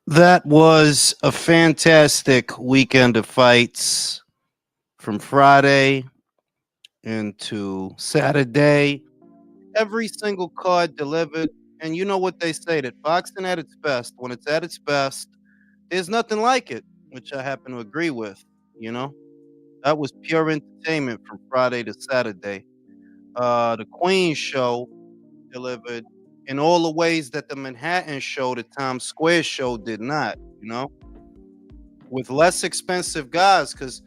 That was a fantastic weekend of fights from Friday into Saturday. Every single card delivered. And you know what they say that boxing at its best, when it's at its best, there's nothing like it, which I happen to agree with. You know, that was pure entertainment from Friday to Saturday. The Queen show delivered in all the ways that the Manhattan show, the Times Square show did not, with less expensive guys. Because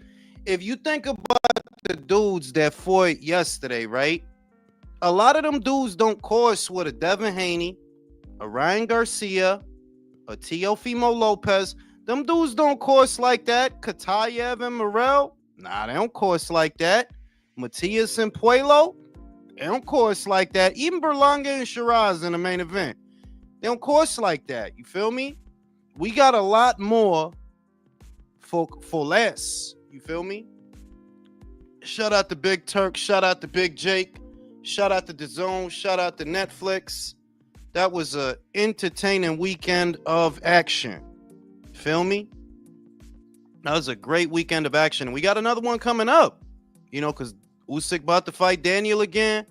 if you think about the dudes that fought yesterday, right? A lot of them dudes don't cost what a Devin Haney, a Ryan Garcia, a Teofimo Lopez. Them dudes don't cost like that. Khataev and Morrell, nah, they don't cost like that. Matias and Puelo, they don't cost like that. Even Berlanga and Shiraz in the main event, they don't cost like that. You feel me? We got a lot more for less. You feel me? Shout out to Big Turk. Shout out to Big Jake. Shout out to DAZN. Shout out to Netflix. That was a entertaining weekend of action. Feel me? That was a great weekend of action. We got another one coming up. Because Usyk about to fight Daniel again.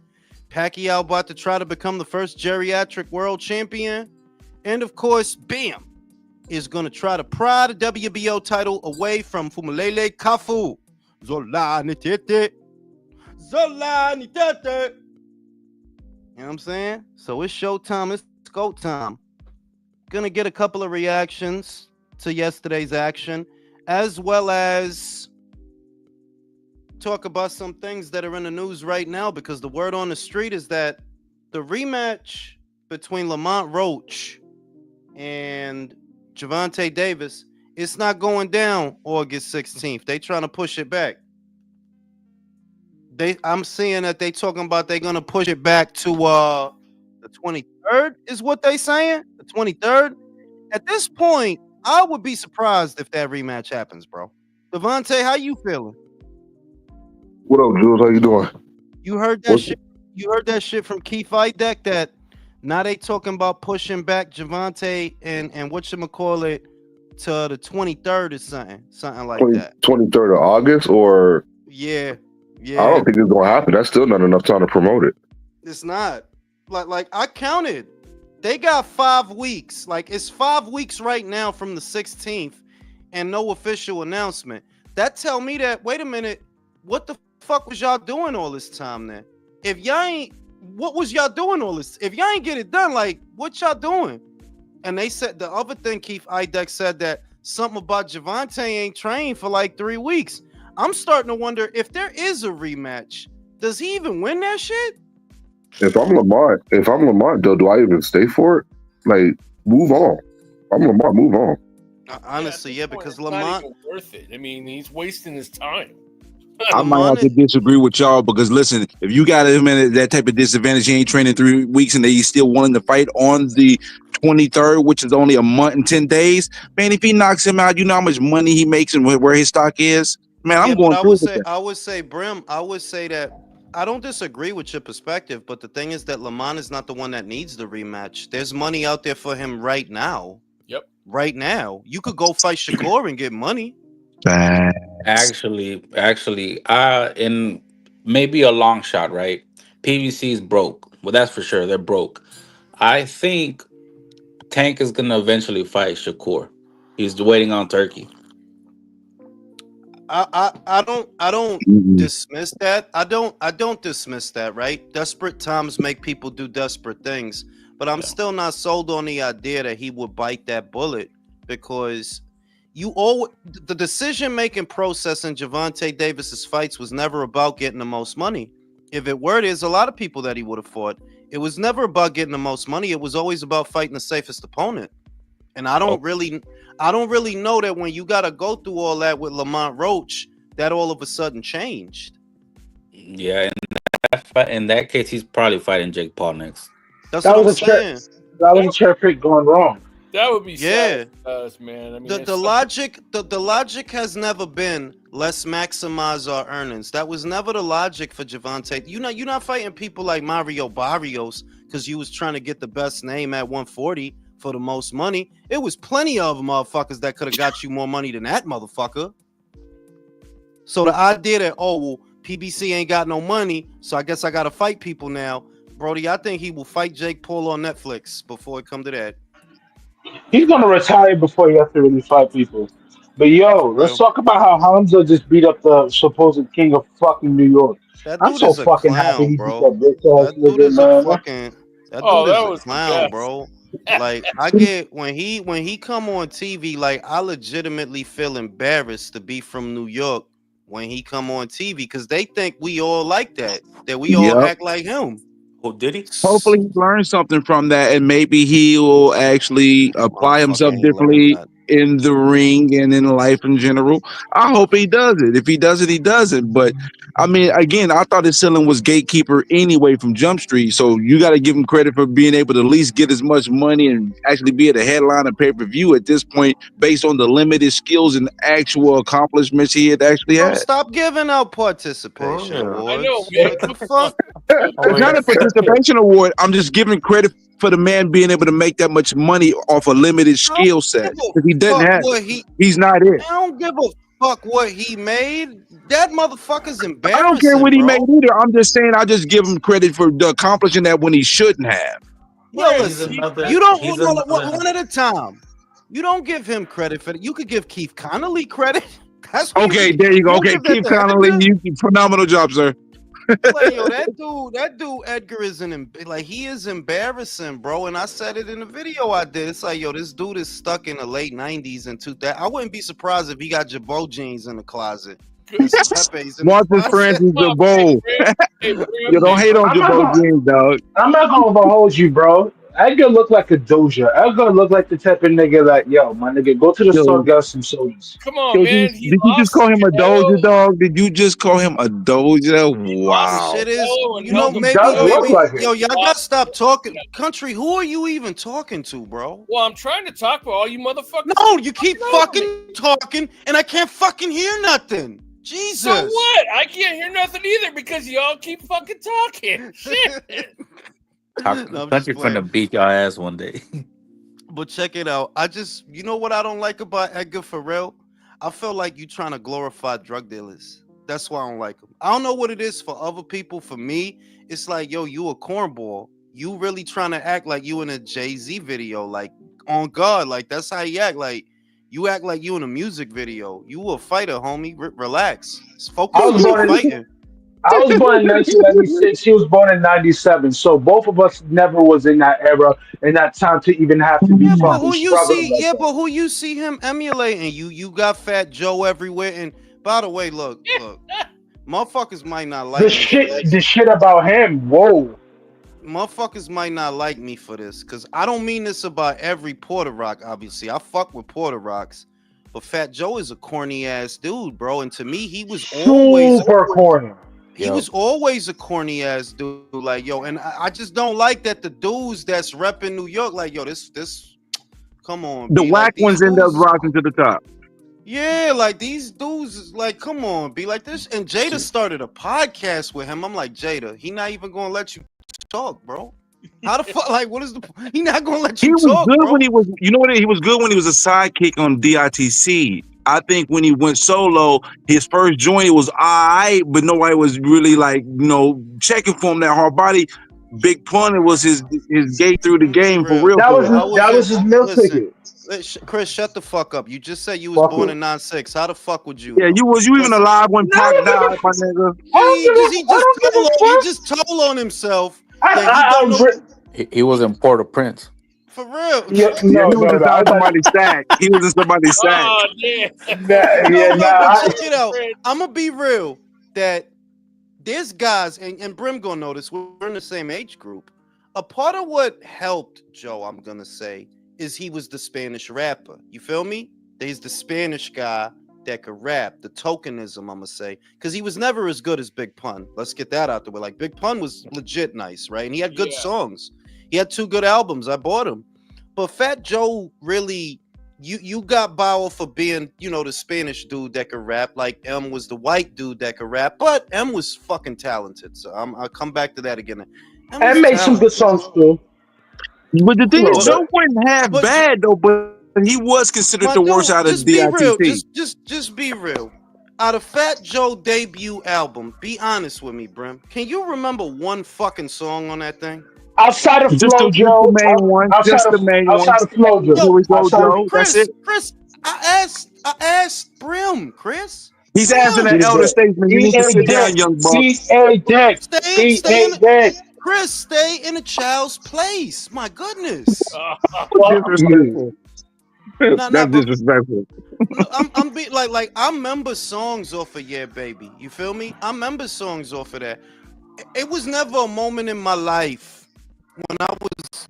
Pacquiao about to try to become the first geriatric world champion. And of course, Bam is going to try to pry the WBO title away from Fumulele Kafu. Zolani Tete. Zolani Tete. You know what I'm saying? So it's showtime. It's go time. Gonna get a couple of reactions to yesterday's action, as well as talk about some things that are in the news right now, because the word on the street is that the rematch between Lamont Roach and Gervonta Davis, it's not going down August 16th. They trying to push it back. I'm seeing that they talking about they're gonna push it back to the 23rd is what they saying. The 23rd. At this point, I would be surprised if that rematch happens, bro. Devontae, how you feeling? What up, Jules? How you doing? You heard that shit? You heard that shit from Keith Idek that now they talking about pushing back Gervonta and whatchamacallit to the 23rd or something like that. 23rd of August, or Yeah. I don't think it's gonna happen. That's still not enough time to promote it. It's not. Like I counted. They got 5 weeks. Like it's 5 weeks right now from the 16th and no official announcement. That tell me that, wait a minute, what the fuck was y'all doing all this time then? If y'all ain't, what was y'all doing all this? If y'all ain't get it done, like what y'all doing? And they said the other thing, Keith Idek said that something about Gervonta ain't trained for like 3 weeks. I'm starting to wonder if there is a rematch. Does he even win that shit? If I'm Lamont, though, do I even stay for it? Like, move on. If I'm Lamont, move on. Honestly, yeah, because Lamont not even worth it. I mean, he's wasting his time. I might have to disagree with y'all because listen, if you got him in that type of disadvantage, he ain't training 3 weeks, and he's still wanting to fight on the 23rd, which is only a month and 10 days. Man, if he knocks him out, you know how much money he makes and where his stock is. Man, I'm going. I would say, Brim, I would say that I don't disagree with your perspective, but the thing is that Lamont is not the one that needs the rematch. There's money out there for him right now. Yep. Right now, you could go fight Shakur and get money. Actually, in maybe a long shot, right? PVC is broke. Well, that's for sure. They're broke. I think Tank is gonna eventually fight Shakur. He's waiting on Turkey. I don't dismiss that. I don't dismiss that, right? Desperate times make people do desperate things. But I'm still not sold on the idea that he would bite that bullet, because the decision-making process in Gervonta Davis's fights was never about getting the most money. If it were, there's a lot of people that he would have fought. It was never about getting the most money. It was always about fighting the safest opponent. And I don't really know that when you got to go through all that with Lamont Roach, that all of a sudden changed. Yeah, in that case, he's probably fighting Jake Paul next. That's what I'm saying. That was a chair pick going wrong. That would be sad for us, man. I mean, the logic has never been let's maximize our earnings. That was never the logic for Gervonta. You're not fighting people like Mario Barrios because you was trying to get the best name at 140. for the most money. It was plenty of motherfuckers that could have got you more money than that motherfucker. So the idea that, oh, well, PBC ain't got no money, so I guess I got to fight people now. Brody, I think he will fight Jake Paul on Netflix before it come to that. He's gonna retire before he has to really fight people. But yo, let's talk about how Hamza just beat up the supposed king of fucking New York. That I'm dude so is a fucking happy clown, he beat bro. that bitch ass That dude nigga, is a man. fucking. That Oh, dude that is a was the clown, best. bro. Like I get when he come on TV, like I legitimately feel embarrassed to be from New York when he come on TV because they think we all like that we all Yep. act like him. Oh, did he? Hopefully he learns something from that, and maybe he will actually apply himself Motherfucker ain't learned differently that. in the ring and in life in general. I hope he does it. If he does it, he does it. But I mean, again, I thought his ceiling was gatekeeper anyway from Jump Street. So you got to give him credit for being able to at least get as much money and actually be at a headline of pay-per-view at this point, based on the limited skills and actual accomplishments he had actually Bro, had. stop giving out participation For real. awards. I know. What the fuck? It's not a participation award. I'm just giving credit for the man being able to make that much money off a limited I don't skill give set. a If he doesn't fuck have what it, he. he's not it. I don't give a fuck what he made. That motherfucker's I don't care embarrassing, what he bro. made either. I'm just saying I just give him credit for accomplishing that when he shouldn't have. Yo, Right, listen, another- you don't he's no, another- one at a time. You don't give him credit for that. You could give Keith Connolly credit. That's what Okay, you there you go. don't Okay, give that Keith to Connolly, Edgar? you phenomenal job, sir. Like, yo, that dude Edgar is like he is embarrassing, bro. And I said it in the video I did. It's like, yo, this dude is stuck in the late 90s and 2000. I wouldn't be surprised if he got Jabot jeans in the closet. And some Pepes in the Marcus closet. Francis Jabot. Hey, Brim, You don't hate on I'm not Jabot gonna, jeans, dog. I'm not gonna overhold you, bro. Edgar look like a doja. Edgar look like the type of nigga that, yo, my nigga, go to the store, Yo, get us some sodas. come on, yo, man. He did you just lost call him a Doja, Canelo. dog? Did you just call him a Doja? lost Wow. Shit is, Canelo and you know, held He him does to look it. like it. yo, y'all gotta Lost stop it. talking. Country, who are you even talking to, bro? Well, I'm trying to talk about all you motherfuckers. No, you keep over me. fucking talking, and I can't fucking hear nothing. Jesus. So what? I can't hear nothing either because y'all keep fucking talking. Shit. No, I'm just Country playing. finna beat your ass one day. But check it out. You know what I don't like about Edgar for real? I feel like you trying to glorify drug dealers. That's why I don't like him. I don't know what it is for other people. For me, it's like, yo, you a cornball. You really trying to act like you in a Jay-Z video, like on God, like that's how you act. Like you act like you in a music video. You a fighter, homie. Relax. Focus I was on born your in fighting. I was born in 1996. He was born in 97. So both of us never was in that era, in that time to even have to be Yeah, but fucking who you struggling see? like Yeah, that. but who you see him emulating? You got Fat Joe everywhere. And by the way, look, motherfuckers might not like The me for shit, this. the shit about him. Whoa. Motherfuckers might not like me for this, because I don't mean this about every Porter Rock. Obviously, I fuck with Porter Rocks, but Fat Joe is a corny ass dude, bro. And to me, he was always Super corny. he was always a corny ass dude. Like, yo, and I just don't like that the dudes that's repping New York, like, yo, this, come on, The be whack like these ones end up dudes. rising to the top. Yeah, like these dudes is like, come on, be like this. And Jada started a podcast with him. I'm like, Jada, he not even gonna let you talk, bro. How the fuck? Like, what is the? He not gonna let He you was talk, good bro. when he was, you know what? He was good when he was a sidekick on DITC. I think when he went solo, his first joint was alright, but nobody was really like, checking for him that hard body. Big Pun was his gate through the I'm be game for real. real. That For was real. that was his meal Listen, ticket. Chris, shut the fuck up. You just said you was Fuck born it. in 96. How the fuck would you? Yeah, know? you even Listen, alive when No, I Pac don't died, give my a, nigga. I don't give a, I don't give a he fuck. just told on himself I, that he I, don't I, know He was in Port-au-Prince. for real. yeah, Yeah, no, he was no, no. I inside was like, somebody's sack. He was in somebody's sack. Oh, yeah. yeah, nah. But I, check it out. I'm gonna be real that there's guys, and Brim gonna know this. We're in the same age group. A part of what helped Joe, I'm gonna say, is he was the Spanish rapper. You feel me? He's the Spanish guy that could rap. The tokenism, I'm gonna say, because he was never as good as Big Pun. Let's get that out the way. Like Big Pun was legit nice, right? And he had good songs. He had 2 good albums. I bought him. But Fat Joe really, you got Bauer for being, the Spanish dude that could rap. Like M was the white dude that could rap, but M was fucking talented. So I'll come back to that again. and made some good songs too. But the thing is, No, Joe wasn't half but bad though. But he was considered my the worst dude, out of just be real. DITT. Just be real. Out of Fat Joe debut album, be honest with me, Brim. Can you remember one fucking song on that thing? Outside of Flow, Just the Joe. main one. Outside Just of the main outside ones. of Flow, Yo, Joe. Here we go, Outside of Joe. That's Chris, it. I asked Brim, Chris. He's asking an Brim, He's elder a statesman. You he need to a sit down, dick. young buck. He a dick. He stay in a dick. Chris, stay in a child's place. My goodness. disrespectful. Nah, That's but disrespectful. no, I'm be like I remember songs off of Yeah Baby. You feel me? I remember songs off of that. It was never a moment in my life when I was,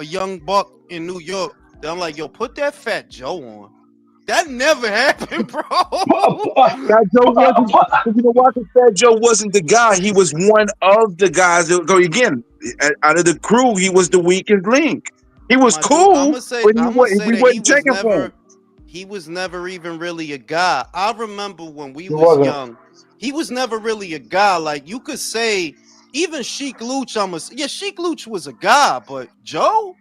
a young buck in New York that I'm like, yo, put that Fat Joe on. That never happened, bro. Fat Joe wasn't. You know why? Because Fat Joe wasn't the guy. He was one of the guys. So again, out of the crew, he was the weakest link. He was My dude, I'm cool, gonna say but we that he wasn't was checking for him. never even really a guy. I remember when we He was wasn't. young, he was never really a guy. Like you could say, even Sheik Luch, Sheik Luch was a guy, but Joe,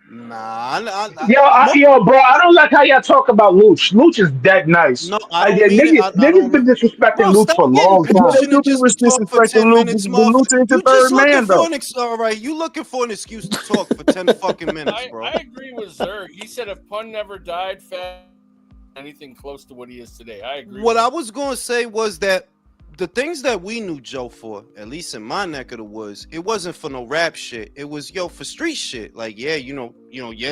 nah, Yo, bro, I don't like how y'all talk about Luch. Luch is dead nice. no, I don't Yeah, mean it. I niggas been don't. disrespecting Bro, Luch for a stop getting long Yeah, time. they do passionate be just to talk for disrespecting 10 Luke, minutes, but motherfucker. Luther is the You just third looking man, for though. all right, you looking for an excuse to talk for 10 fucking minutes, bro. I agree with Zerg. He said if Pun never died, Fat anything close to what he is today. I agree. What I was going to say was that the things that we knew Joe for, at least in my neck of the woods, it wasn't for no rap shit. It was for street shit. Like, yeah,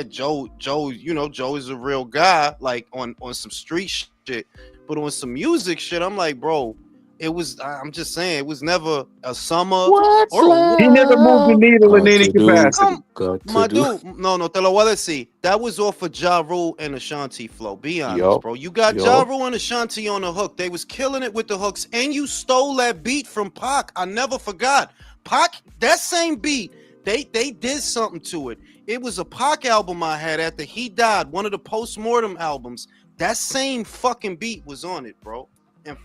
Joe, Joe is a real guy, like on some street shit, but on some music shit, I'm like, bro, I'm just saying, it was never a summer What's or a He never moved the love needle in got any to do? capacity. Got to my do. dude, no, te lo voy a decir. That was off of Ja Rule and Ashanti flow. Be honest, Yup. bro. You got Ja Yup. Rule and Ashanti on the hook. They was killing it with the hooks, and you stole that beat from Pac. I never forgot. Pac, that same beat, they did something to it. It was a Pac album I had after he died, one of the post-mortem albums. That same fucking beat was on it, bro. And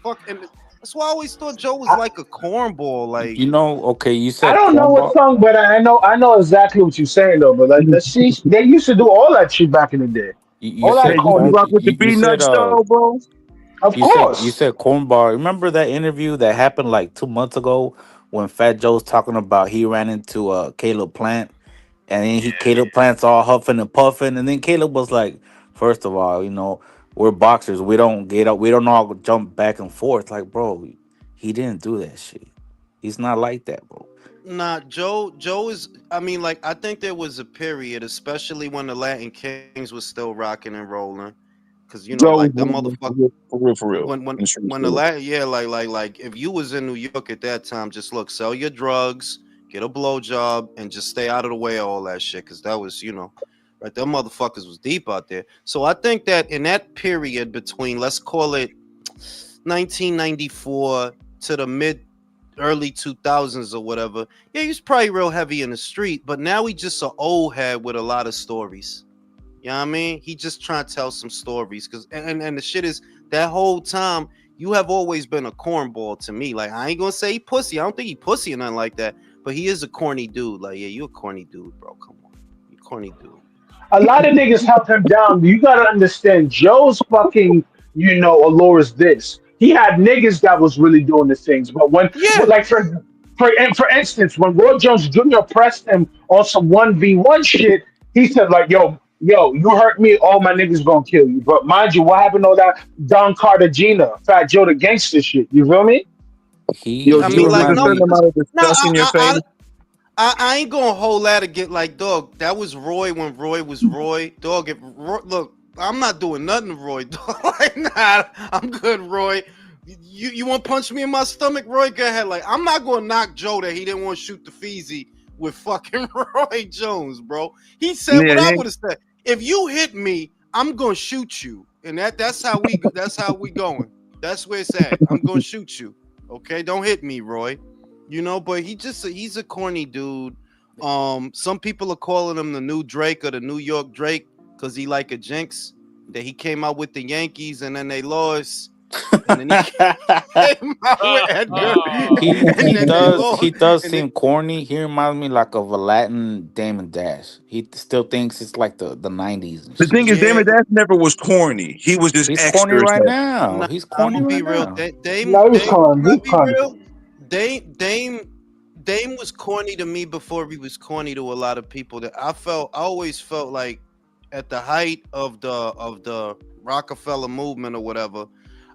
that's why I always thought Joe was like a cornball. Like, Okay, you I said don't know what cornball. song, but I know exactly what you're saying though. But like, let's see, they used to do all that shit back in the day. You All that Hey, said you corny, corn. rock with the You said peanuts, though, bro? of you course. said cornball. Remember that interview that happened like 2 months ago when Fat Joe's talking about he ran into Caleb Plant and then Caleb Plant's all huffing and puffing and then Caleb was like, first of all, we're boxers. We don't get up. We don't all jump back and forth. Like, bro, he didn't do that shit. He's not like that, bro. nah, Joe is. I mean, like, I think there was a period, especially when the Latin Kings was still rocking and rolling, because Joe like was that winning motherfucker. for real. When In the streets, when for the real. Latin, yeah, like if you was in New York at that time, just look, sell your drugs, get a blowjob, and just stay out of the way of all that shit, because that was, right, them motherfuckers was deep out there. So I think that in that period between, let's call it 1994 to the early 2000s or whatever, yeah, he was probably real heavy in the street, but now he just an old head with a lot of stories. You know what I mean? He just trying to tell some stories, because and the shit is, that whole time you have always been a cornball to me. Like, I ain't gonna say he pussy. I don't think he pussy or nothing like that, but he is a corny dude. Like, yeah, you a corny dude, bro. Come on, you corny dude. A lot of niggas held him down. You gotta understand, Joe's fucking, allure is this. He had niggas that was really doing the things, but Yeah, like for instance, when Roy Jones Jr. pressed him on some 1v1 shit, he said like, yo, you hurt me, all my niggas gonna kill you. But mind you, what happened to all that Don Cartagena, Fat Joe the gangster shit? You feel me? Yo, I He mean, Joe like, has a reminded no, certain me. because amount of no, disgust in your face. I ain't gonna hold that again. Like, dog, that was Roy when Roy was Roy. Dog, look, I'm not doing nothing to Roy. Dog. Like, nah, I'm good, Roy. You want to punch me in my stomach, Roy? Go ahead. Like, I'm not gonna knock Joe that he didn't want to shoot the Feezy with fucking Roy Jones, bro. He said Yeah, what he I ain't would have said. If you hit me, I'm gonna shoot you, and that's how we going. That's where it's at. I'm gonna shoot you. Okay, don't hit me, Roy. But he's a corny dude. Some people are calling him the new Drake or the New York Drake because he like a jinx that he came out with the Yankees and then they lost, and then he came out with Edgar, and then they He lost. does And they, seem corny. He reminds me like of a Latin Damon Dash. He still thinks it's like the '90s and The thing shit. is, yeah, Damon Dash never was corny. He was just He's corny extra as right hell. now. nah, He's I'm corny gonna be right real. now. No, he was con. He Can I was be con. real? Dame was corny to me before he was corny to a lot of people. That I always felt like at the height of the Rockefeller movement or whatever.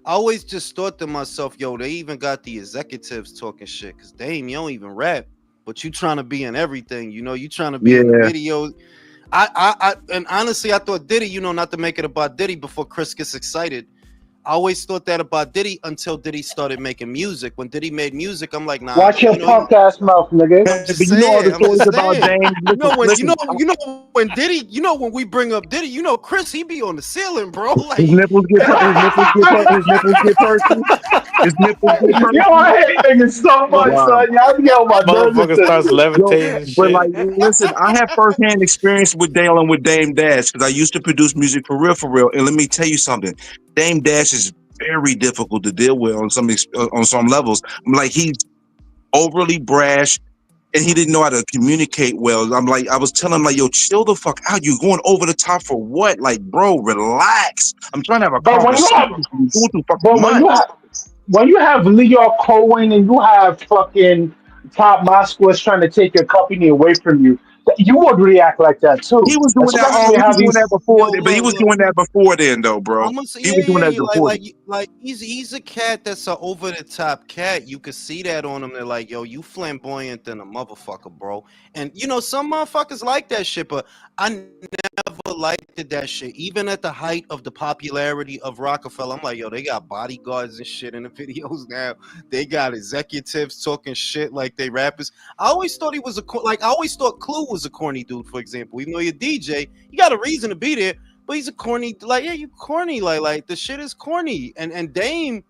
I always just thought to myself, yo, they even got the executives talking shit. Cause Dame, you don't even rap, but you trying to be in everything. You know, you trying to be in the Yeah. video. And honestly, I thought Diddy, not to make it about Diddy before Chris gets excited. I always thought that about Diddy until Diddy started making music. When Diddy made music, I'm like, nah, Watch your punk ass mouth, nigga. I'm But just you know all the saying. I'm stories just about saying. Dame. Listen, listen. When Diddy, when we bring up Diddy, Chris, he be on the ceiling, bro. His Like, nipples get his nipples get pursy. His nipples get Yo, pursy. I hate niggas so much, but Wow. son. Y'all be on my nerves Motherfucker with this starts shit. Yo, levitating and but like, shit. listen, I have firsthand experience with Dale and with Dame Dash because I used to produce music for real, for real. And let me tell you something, Dame Dash is very difficult to deal with on some levels. Like he's overly brash and he didn't know how to communicate well. I'm like, I was telling him like, yo, chill the fuck out. You going over the top for what? Like, bro, relax. I'm trying to have a But when you conversation. have, You're going through fucking but months. when you have Leo Cohen and you have fucking Top Moskowitz trying to take your company away from you, you would react like that too. He was doing that. Oh, Especially he how was doing that these. before, yo, but he was look. doing that before then, though, bro. I'm gonna say, He was doing that yeah. Like, before then. he's a cat that's a over the top cat. You could see that on him. They're like, yo, you flamboyant than a motherfucker, bro. And some motherfuckers like that shit, but I never liked that shit. Even at the height of the popularity of Rockefeller, I'm like, yo, they got bodyguards and shit in the videos now. They got executives talking shit like they rappers. I always thought he was I always thought Clue was a corny dude, for example. Even though you're DJ, you got a reason to be there. But he's a corny, like, yeah, you corny, like the shit is corny. And Dame,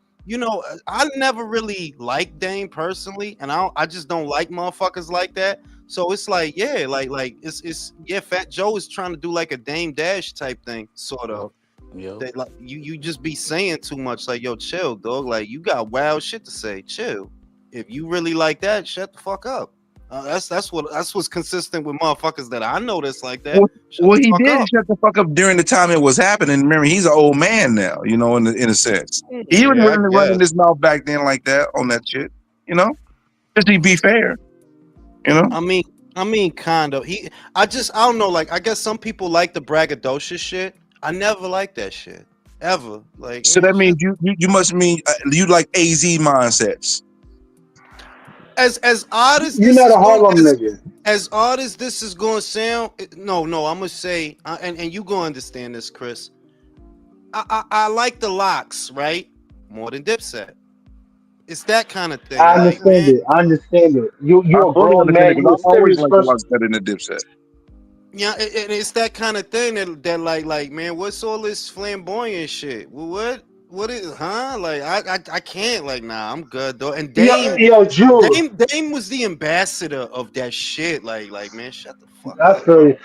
I never really liked Dame personally, and I just don't like motherfuckers like that. So it's like, yeah, like it's yeah, Fat Joe is trying to do like a Dame Dash type thing, sort of. Yep. Yep. That like you just be saying too much, like, yo, chill, dog. Like, you got wild shit to say, chill. If you really like that, shut the fuck up. That's what's consistent with motherfuckers that I know that's like that. Well, Shut well, the he fuck did up. shut the fuck up during the time it was happening. Remember, he's an old man now, in a sense. He wasn't Yeah, I running guess. his mouth back then like that on that shit, you know? Just to be fair, you know? I mean, kind of. I don't know. Like, I guess some people like the braggadocious shit. I never liked that shit ever. Like, So that means shit. you must mean you like AZ mindsets. As odd as You're this not is a going, Harlem nigga. as odd as this is going to sound, no, I'm gonna say, and you gonna understand this, Chris. I like the locks, right? More than Dipset. It's that kind of thing. I Like, understand man, it. I understand it. I You a fully grown understand it man. You because a I always serious like to person. watch that in the Dipset. yeah, and it's that kind of thing that like, man, what's all this flamboyant shit? What is, huh? Like, I can't, like, nah, I'm good though. And Yo, Jew. Dame was the ambassador of that shit. Like, man, shut the fuck That's up, bro. good.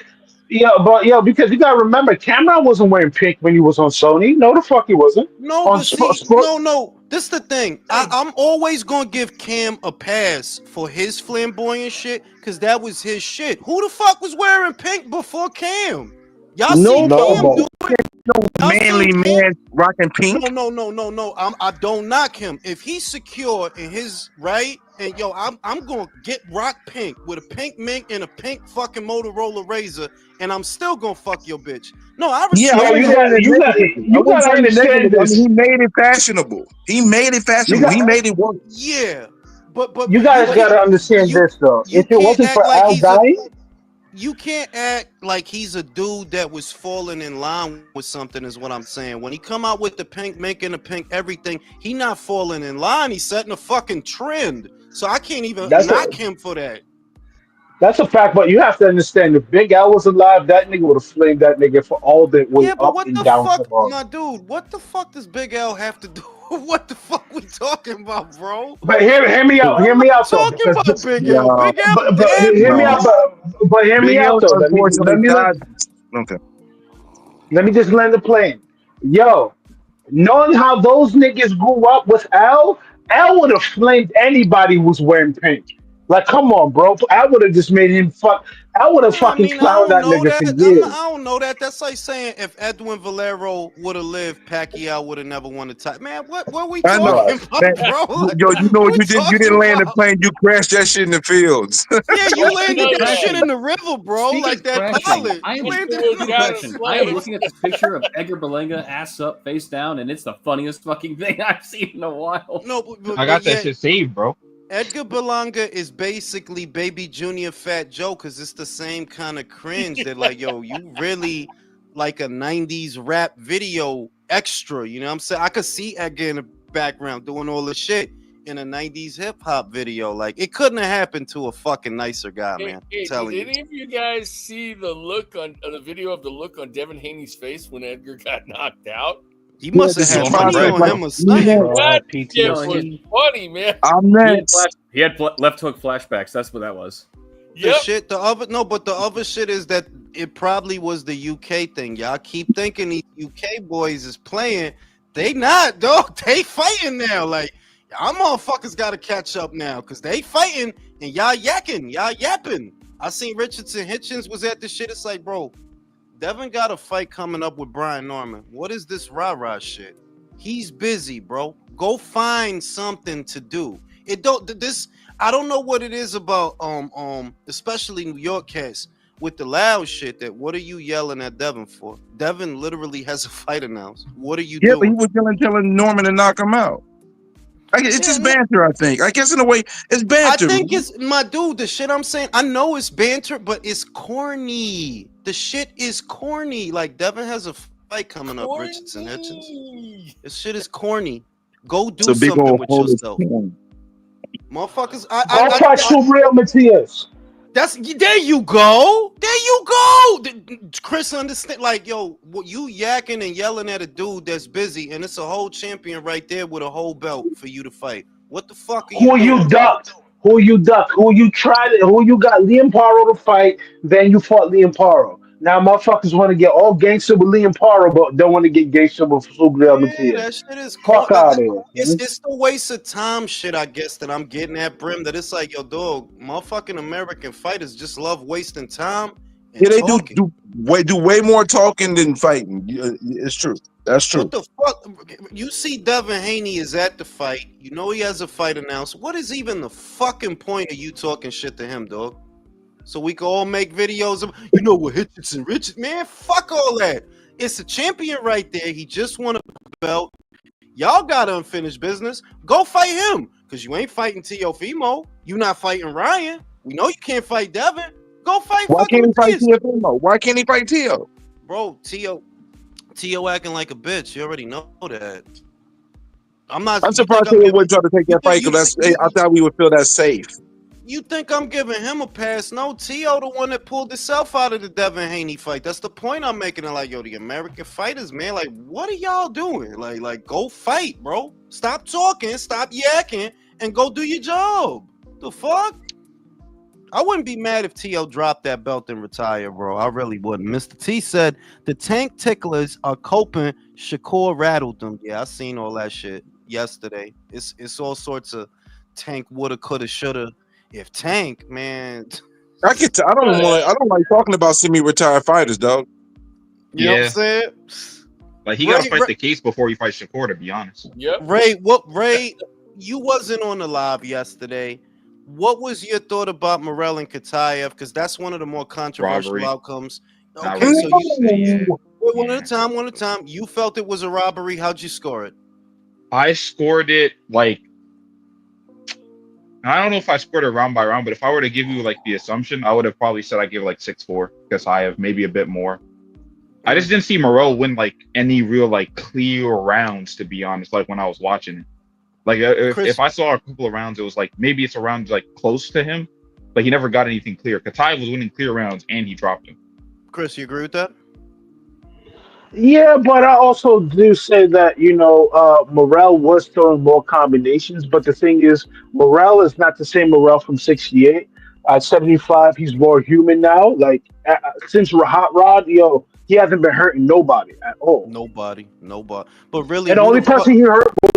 But because you gotta remember, Cameron wasn't wearing pink when he was on Sony. No, the fuck he wasn't. No, On but see, Sport. no. This the thing. I'm always gonna give Cam a pass for his flamboyant shit, cause that was his shit. Who the fuck was wearing pink before Cam? Y'all seen Cam Nobody. do it? Y'all seen Manly Cam? man rocking pink. No. I don't knock him. If he's secure in his right, and yo, I'm gonna get rock pink with a pink mink and a pink fucking Motorola Razor, and I'm still gonna fuck your bitch. No, I Yeah, I respect Yo, wouldn't you say that. got it you got negatively. I you wouldn't gotta say it understand negatively. I mean, this. he made it fashionable. He made it You fashionable. got He made it work. Yeah, but you you guys can't gotta understand you this though. you If it can't wasn't act for like Al dying, you can't act like he's a dude that was falling in line with something, is what I'm saying. When he come out with the pink, making the pink everything, he not falling in line. He's setting a fucking trend. So I can't even that's a knock him for that. that's a fact. But you have to understand, if Big Al was alive, that nigga would have flamed that nigga for all the way Yeah, but up what and the down fuck, tomorrow. my dude? What the fuck does Big L have to do? What the fuck we talking about, bro? But I'm hear me not out though, talking because about Big L. No, Big L dead, hear me no. out, bro. but hear me Big out L though. unfortunately died. Okay. Let me just land the plane. Yo, knowing how those niggas grew up with Al, Al would have flamed anybody who was wearing pink. Like, come on, bro. Al would have just made him fuck. Al would have I fucking mean, I clowned don't that know nigga for that. years. I don't know that. That's like saying if Edwin Valero would have lived, Pacquiao would have never won the title. Man, what we I know. talking Man, about, bro? Like, yo, you know what what we you talking didn't land the about? plane, you crashed that shit in the fields. Yeah, you Well, landed no, that yeah. shit in the river, bro. Speaking Like of that crashing, pilot. I You am It landed was in the gotta correction. I am flame. looking at this picture of Edgar Berlanga ass up, face down, and it's the funniest fucking thing I've seen in a while. No, I but got that yeah, shit saved, bro. Edgar Berlanga is basically Baby Junior Fat Joe because it's the same kind of cringe that, like, yo, you really like a 90s rap video extra. You know what I'm saying? I could see Edgar in the background doing all the shit in a 90s hip hop video. Like, it couldn't have happened to a fucking nicer guy, man. I'm Did telling you. any of you guys see the look on the video of the look on Devin Haney's face when Edgar got knocked out? He must have this had is money process, on like, him or something. That shit was PTSD. funny, man. I'm He had, next. he had left hook flashbacks. That's what that was. The Yep. shit, but the other shit is that it probably was the UK thing. Y'all keep thinking these UK boys is playing. They not, dog. They fighting now. Like, y'all motherfuckers gotta catch up now because they fighting and y'all yakking, y'all yapping. I seen Richardson Hitchens was at the shit. It's like, bro, Devin got a fight coming up with Brian Norman. What is this rah-rah shit? He's busy, bro. Go find something to do. It don't this I don't know what it is about especially New York cats with the loud shit that what are you yelling at Devin for? Devin literally has a fight announced. What are you Yeah, but he doing? was telling Norman to knock him out. It's just banter, I think. I guess in a way, it's I banter. think it's my dude. The shit I'm saying, I know it's banter, but it's corny. The shit is corny. Like Devin has a fight coming up, Richardson Hitchens. This shit is corny. Go do It's a big something old with hole. yourself, motherfuckers. Go fight Surreal Matias. That's there you go. There you go. Chris understand. Like, yo, what you yakking and yelling at a dude that's busy, and it's a whole champion right there with a whole belt for you to fight. What the fuck are you Who you doing? ducked? Who you ducked? Who you tried? Who you got Liam Paro to fight? Then you fought Liam Paro. Now motherfuckers want to get all gangster with Liam Paro, but don't want to get gangster with Subriel Yeah, Matias. that shit is Fuck out of here, man. it's the waste of time shit, I guess, that I'm getting at, Brim. That it's like, yo, dog, motherfucking American fighters just love wasting time and Yeah, they talking. do way more talking than fighting. It's true. That's true. What the fuck? You see Devin Haney is at the fight. You know he has a fight announced. What is even the fucking point of you talking shit to him, dog? So we can all make videos of, you know what, Richardson, man, fuck all that. It's a champion right there. He just won a belt. Y'all got unfinished business. Go fight him, because you ain't fighting Teofimo. You not fighting Ryan. We know you can't fight Devin. Go fight Why fucking can't he fight Matias. Tio? Why can't he fight Tio? Bro, Tio acting like a bitch. You already know that. I'm surprised Tio wouldn't try to take that fight because I thought we would feel that safe. You think I'm giving him a pass? No, Tio the one that pulled himself out of the Devin Haney fight. That's the point I'm making. Like, yo, the American fighters, man, like, what are y'all doing? Like, go fight, bro. Stop talking, stop yakking, and go do your job. The fuck? I wouldn't be mad if Tio dropped that belt and retired, bro. I really wouldn't. Mr. T said the tank ticklers are coping. Shakur rattled them. Yeah, I seen all that shit yesterday. It's all sorts of tank woulda, coulda, shoulda. If Tank, man, I don't like talking about semi-retired fighters, dog. You know what I'm saying? Like he gotta fight the case before he fights Shakur, to be honest. Yep. Ray, you wasn't on the live yesterday. What was your thought about Morrell and Khataev? Because that's one of the more controversial Robbery. outcomes. Not Okay, really. so you Yeah. one at a time. You felt it was a robbery. How'd you score it? I scored it like I don't know if I scored it round by round, but if I were to give you like the assumption, I would have probably said I give it like 6-4 because I have maybe a bit more. I just didn't see Morrell win like any real like clear rounds, to be honest. Like when I was watching it, like if I saw a couple of rounds, it was like maybe it's around like close to him, but he never got anything clear. Khataev was winning clear rounds and he dropped him. Chris, you agree with that? Yeah, but I also do say that, Morrell was throwing more combinations, but the thing is, Morrell is not the same Morrell from 68. At 75, he's more human now. Like, since Hot Rod, he hasn't been hurting nobody at all. Nobody. But really, And the only person he hurt was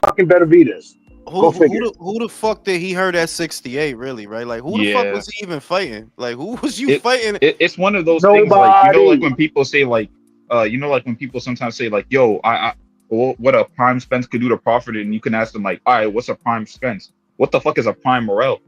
fucking Benavidez. Who the fuck did he hurt at 68? Really, right? Like, who the fuck Yeah. was he even fighting? Like, who was you fighting? It's one of those things, like, you know, like Nobody. when people say, like, you know, like when people sometimes say, like, yo, what a prime Spence could do to Crawford, and you can ask them, like, all right, what's a prime Spence? What the fuck is a prime Morrell?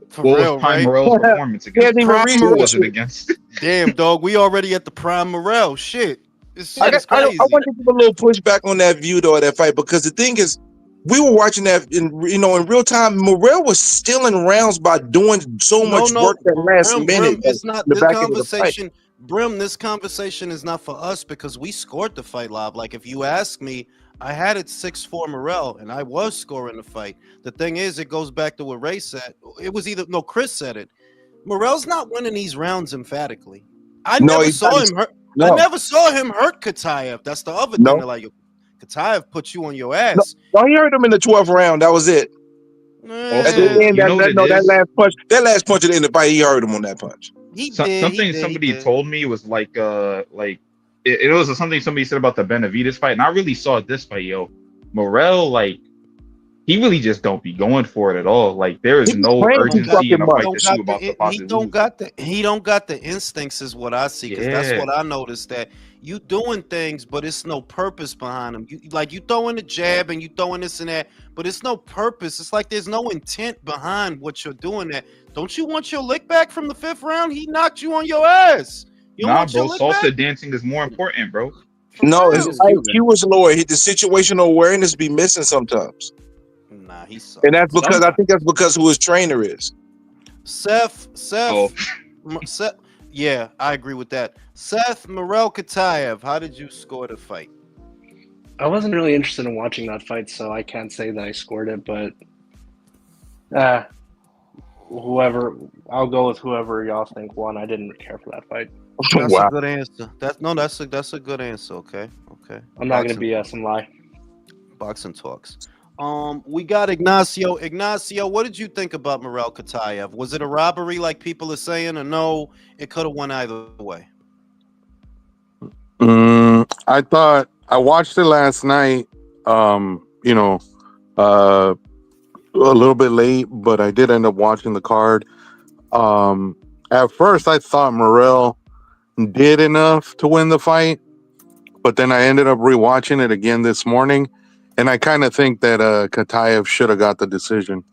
For What was real, prime right? Morrell's performance against? Prime Who Morrell. was it against? Damn, dog, we already at the prime Morrell. Shit, this I shit is crazy. want to give a little pushback on that view though of that fight, because the thing is, we were watching that in real time. Morrell was stealing rounds by doing so much work that last minute. It's not in the this back end of the fight. conversation. Brim, this conversation is not for us because we scored the fight live. Like, if you ask me, I had it 6-4 Morrell, and I was scoring the fight. The thing is, it goes back to what Ray said. It was Chris said it. Morrell's not winning these rounds emphatically. I never saw him hurt Khataev. That's the other thing. They're like, Khataev put you on your ass. No, he hurt him in the 12th round. That was it. Also, At the end, you know what it is? that last punch at the end of the fight, he hurt him on that punch. Somebody told me was like it was something somebody said about the Benavidez fight, and I really saw this fight, yo. Morrell, like, he really just don't be going for it at all. Like, there is no urgency in a fight that you about to possibly lose. He don't got the instincts, is what I see. Because that's what I noticed, that you doing things, but it's no purpose behind them. You throwing the jab and you throwing this and that, but it's no purpose. It's like there's no intent behind what you're doing. That don't you want your lick back from the 5th round? He knocked you on your ass. Nah, bro, salsa dancing is more important, bro. No, his IQ was lower. The situational awareness be missing sometimes. Nah, he sucks. And that's because I think that's because who his trainer is. Seth. Yeah, I agree with that. Seth, Morrell, Khataev, how did you score the fight? I wasn't really interested in watching that fight, so I can't say that I scored it, but I'll go with whoever y'all think won. I didn't care for that fight. That's a good answer. That's a good answer. Okay. I'm not gonna BS and lie. Boxing talks. We got Ignacio. Ignacio, what did you think about Morrell Khataev? Was it a robbery like people are saying, or no? It could have went either way. I thought I watched it last night. A little bit late, but I did end up watching the card. At first, I thought Morrell did enough to win the fight, but then I ended up rewatching it again this morning, and I kind of think that Khataev should have got the decision.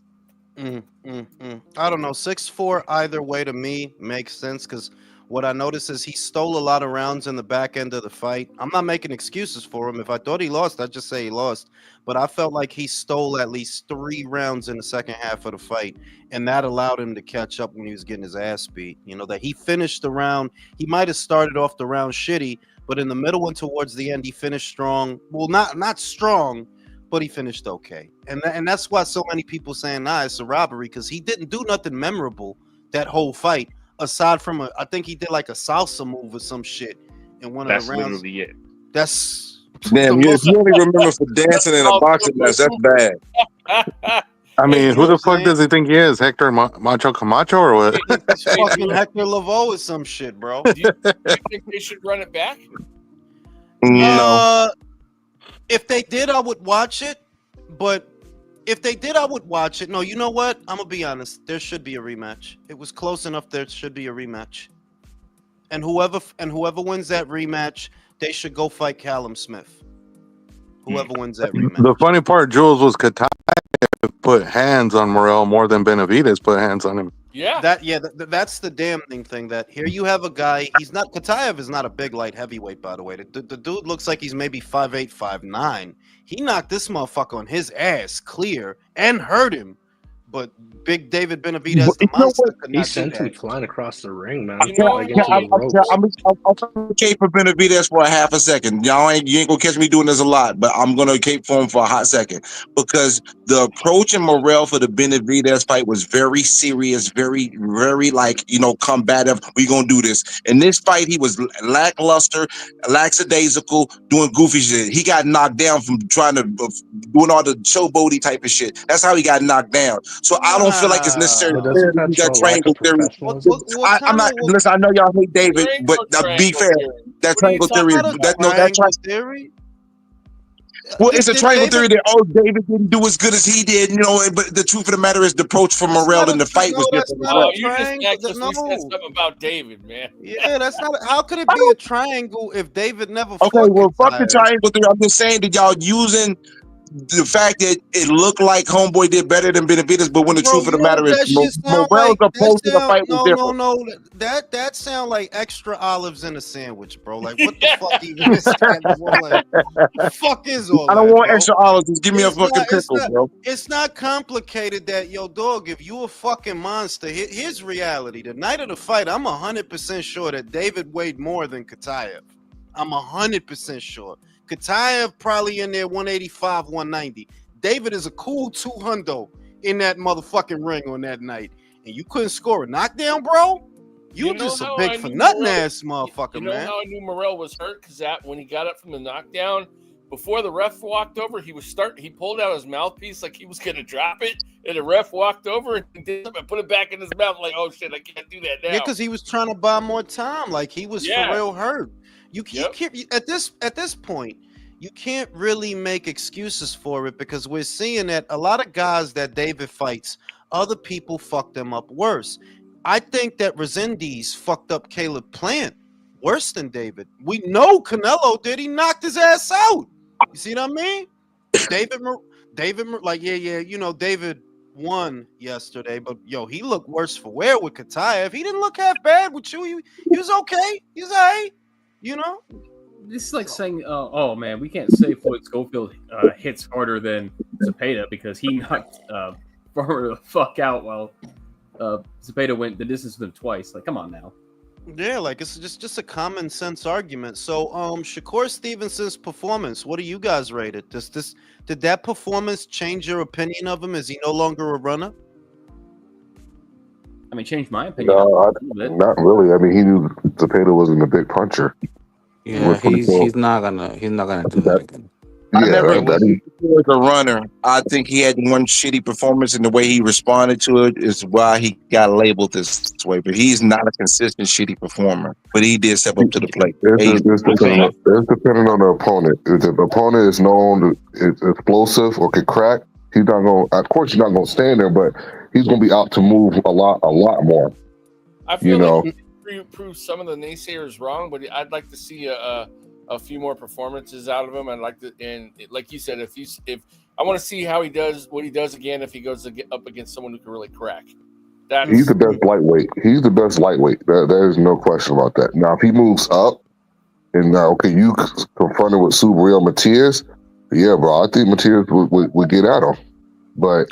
I don't know. 6-4 either way to me makes sense, because what I noticed is he stole a lot of rounds in the back end of the fight. I'm not making excuses for him. If I thought he lost, I'd just say he lost. But I felt like he stole at least 3 rounds in the second half of the fight, and that allowed him to catch up when he was getting his ass beat. You know, that he finished the round. He might have started off the round shitty, but in the middle and towards the end, he finished strong. Well, not strong, but he finished okay. And that's why so many people saying, nah, it's a robbery, because he didn't do nothing memorable that whole fight. Aside from I think he did like a salsa move or some shit in one of the rounds. That's literally it. That's damn. If you only remember for dancing in a boxing match, that's bad. I mean, who the fuck does he think he is? Hector Macho Camacho or what? It's fucking Hector Lavoe or some shit, bro. Do you think they should run it back? No. If they did, I would watch it. But if they did, I would watch it. No, you know what? I'm gonna be honest. There should be a rematch. It was close enough. There should be a rematch. And whoever wins that rematch, they should go fight Callum Smith. Whoever wins that rematch. The funny part, Jules, was Khataev put hands on Morrell more than Benavidez put hands on him. Yeah. That's the damning thing. That here you have a guy. Khataev is not a big light heavyweight, by the way. The dude looks like he's maybe 5'8", 5'9". He knocked this motherfucker on his ass clear and hurt him. But big David Benavidez, the monster, could He not sent do him that. flying across the ring, man. You know, I'm cape for Benavidez for a half a second. You ain't gonna catch me doing this a lot, but I'm gonna cape for him for a hot second, because the approach in Morrell for the Benavidez fight was very serious, very, very combative. We gonna do this. In this fight, he was lackluster, lackadaisical, doing goofy shit. He got knocked down from trying to doing all the showboaty type of shit. That's how he got knocked down. So I don't feel like it's necessary to that triangle theory. I'm not. Listen, I know y'all hate David, but be fair. That triangle theory. Theory? Well, it's a triangle theory that David didn't do as good as he did, but the truth of the matter is the approach from Morrell in the fight was different. You just actually said something about David, man. Yeah, that's not. How could it be a triangle if David never fought? Okay, well, fuck the Khataev? triangle theory. I'm just saying that y'all using the fact that it looked like Homeboy did better than Benavidez, but when the truth of the matter is Morrell's approach to the fight was different. No, that sound like extra olives in a sandwich, bro. Like what the fuck even is that, bro? Like, the fuck is all that? I don't want bro? extra olives. Just give me a fucking pickle, bro. It's not complicated that, yo, dog, if you a fucking monster, here's reality. The night of the fight, I'm 100% sure that David weighed more than Khataev. I'm 100% sure. Khataev probably in there 185, 190. David is a cool 200 in that motherfucking ring on that night. And you couldn't score a knockdown, bro? You just a big for nothing ass motherfucker, man. How I knew Morrell was hurt? Because when he got up from the knockdown, before the ref walked over, he pulled out his mouthpiece like he was gonna drop it, and the ref walked over and did something and put it back in his mouth. Like, oh shit, I can't do that now. Yeah, because he was trying to buy more time. Like he was for real hurt. You can't at this point. You can't really make excuses for it because we're seeing that a lot of guys that David fights, other people fuck them up worse. I think that Resendiz fucked up Caleb Plant worse than David. We know Canelo did. He knocked his ass out. You see what I mean? David, like, David won yesterday, but he looked worse for wear with Khataev. He didn't look half bad with you. He was okay. He's all right. This is like saying, oh man, we can't say Floyd Schofield hits harder than Zepeda because he knocked Farmer the fuck out while Zepeda went the distance with him twice. Like, come on now. Yeah, like it's just a common sense argument. So, Shakur Stevenson's performance, what do you guys rate it? Did that performance change your opinion of him? Is he no longer a runner? I mean, changed my opinion. No, not really. I mean, he knew Zepeda wasn't a big puncher. Yeah, he's not gonna do that again. I never was a runner. I think he had one shitty performance, and the way he responded to it is why he got labeled this way. But he's not a consistent shitty performer. But he did step up to the plate. It's depending on the opponent. If the opponent is known, is explosive or can crack, he's not going. Of course, he's not going to stand there, but he's going to be out to move a lot more. I feel like he proved some of the naysayers wrong, but I'd like to see a few more performances out of him. I'd like to, and like you said, if I want to see how he does what he does again if he goes up against someone who can really crack. He's the best lightweight. He's the best lightweight. There's no question about that. Now, if he moves up, and you confronted with Subriel Matias, yeah, bro, I think Matias would get at him. But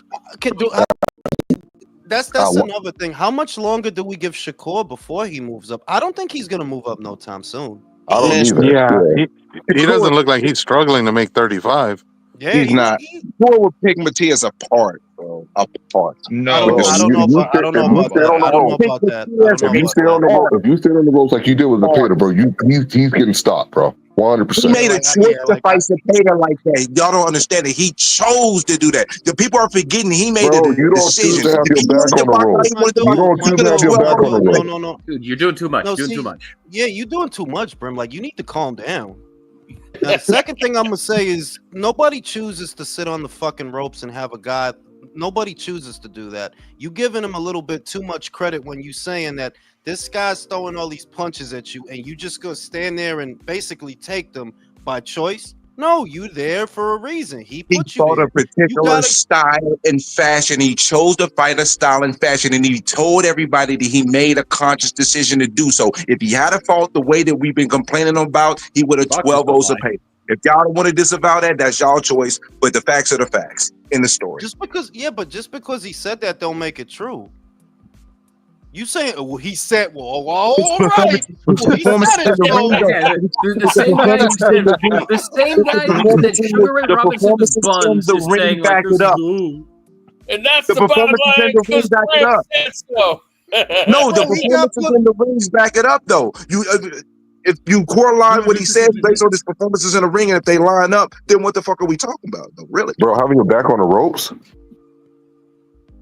that's another thing. How much longer do we give Shakur before he moves up? I don't think he's gonna move up no time soon. I don't either. Yeah, he doesn't look like he's struggling to make 35. Yeah, he's not. Who would pick Matias apart, bro? Apart. No, I don't know about that. If you stay on the ropes like you did with Zepeda, bro, he's getting stopped, bro. 100%. He made a choice to fight Zepeda like that. Y'all don't understand it. He chose to do that. The people are forgetting he made a decision. You don't choose to have your back on the ropes. No. Dude, you're doing too much. Too much. Yeah, you're doing too much, Brim. Like, you need to calm down. Now, the second thing I'm gonna say is nobody chooses to sit on the fucking ropes and have a guy. Nobody chooses to do that. You giving him a little bit too much credit when you saying that this guy's throwing all these punches at you and you just gonna stand there and basically take them by choice. No, you there for a reason. He fought a particular style and fashion. He chose to fight a style and fashion, and he told everybody that he made a conscious decision to do so. If he had fought the way that we've been complaining about, he would have 12 O's of paper. If y'all don't want to disavow that, that's y'all choice. But the facts are the facts in the story. Just because he said that don't make it true. You saying he said, well, all right. The same guy that Sugar Ray Robinson was buns the ring back it up. And that's the bottom line. Because Graham said so. No, the performances in the rings back it up, though. If you correlate what he says based on his performances in the ring, and if they line up, then what the fuck are we talking about? No, really, bro, having your back on the ropes.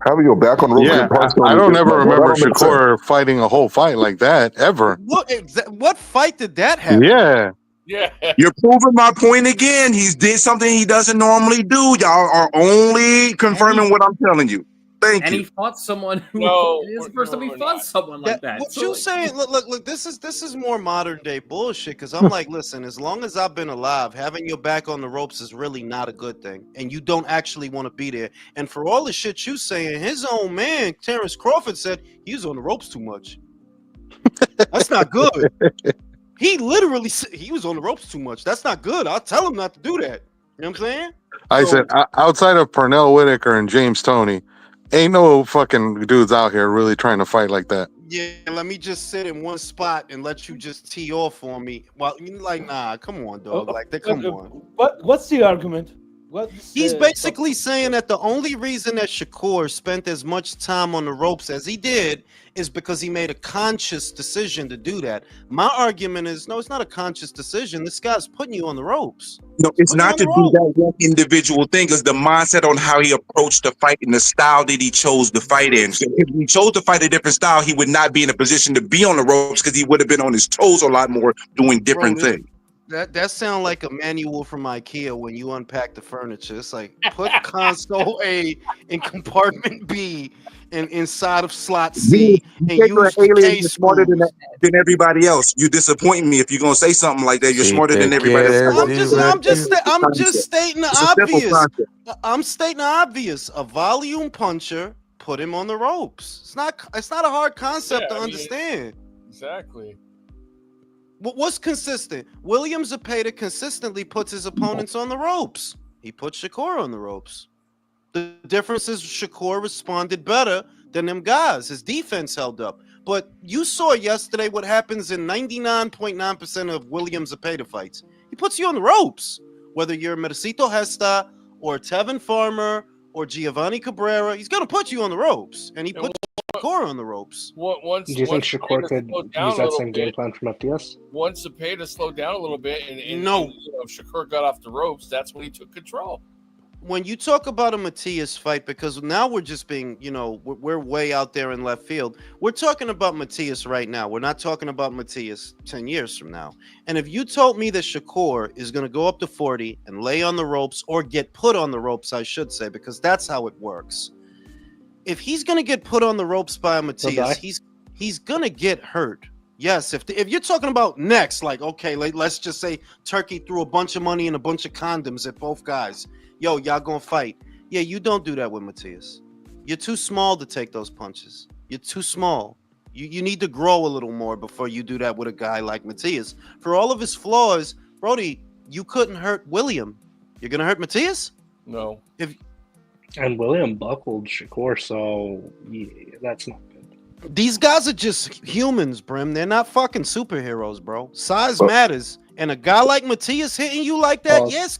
Having your back on the ropes. Yeah, I don't ever remember Shakur fighting a whole fight like that ever. What fight did that happen? Yeah, Yeah. You're proving my point again. He did something he doesn't normally do. Y'all are only confirming what I'm telling you. Thank And you. he fought someone who No, it is the we're- first time he we're fought not. someone like that. What So, you like, saying? Look. This is more modern day bullshit. Because I'm like, listen, as long as I've been alive, having your back on the ropes is really not a good thing, and you don't actually want to be there. And for all the shit you saying, his own man, Terrence Crawford, said he was on the ropes too much. That's not good. He literally said he was on the ropes too much. That's not good. I'll tell him not to do that. You know what I'm saying? I So- said outside of Pernell Whitaker and James Toney, ain't no fucking dudes out here really trying to fight like that. Yeah, let me just sit in one spot and let you just tee off on me. Well, you like, nah, come on, dog. Like, come on. What's the argument? He's basically saying that the only reason that Shakur spent as much time on the ropes as he did is because he made a conscious decision to do that. My argument is, no, it's not a conscious decision. This guy's putting you on the ropes. No, it's Putting you not on to the do rope. that one individual thing. It's the mindset on how he approached the fight and the style that he chose to fight in. So if he chose to fight a different style, he would not be in a position to be on the ropes because he would have been on his toes a lot more doing different things. That sounds like a manual from IKEA when you unpack the furniture. It's like put console A in compartment B and inside of slot C and use the K smarter screws. than everybody else. You disappoint me if you're gonna say something like that. You're Si smarter te than everybody else. quieres I'm just divertir. stating the It's a simple obvious. concept. I'm stating the obvious. A volume puncher put him on the ropes. It's not a hard concept to understand. Exactly. What's consistent? William Zepeda consistently puts his opponents on the ropes. He put Shakur on the ropes. The difference is Shakur responded better than them guys. His defense held up. But you saw yesterday what happens in 99.9% of William Zepeda fights. He puts you on the ropes. Whether you're Mercito Hesta or Tevin Farmer or Giovanni Cabrera, he's going to put you on the ropes. And he put Shakur on the ropes. Do you think Shakur could use that same game plan for Matias? Once Zepeda slowed down a little bit and No. and, if Shakur got off the ropes, that's when he took control. When you talk about a Matias fight, because now we're just being, we're way out there in left field. We're talking about Matias right now. We're not talking about Matias 10 years from now. And if you told me that Shakur is going to go up to 40 and lay on the ropes or get put on the ropes, I should say, because that's how it works. If he's going to get put on the ropes by a Matias, he's going to get hurt. Yes, if you're talking about next, like, okay, let's just say Turkey threw a bunch of money and a bunch of condoms at both guys. Yo, y'all gonna fight. Yeah, you don't do that with Matias. You're too small to take those punches. You're too small. You need to grow a little more before you do that with a guy like Matias. For all of his flaws, Brody, you couldn't hurt William. You're gonna hurt Matias? No. And William buckled Shakur, so yeah, that's not good. These guys are just humans, Brim. They're not fucking superheroes, bro. Size matters. And a guy like Matias hitting you like that, yes,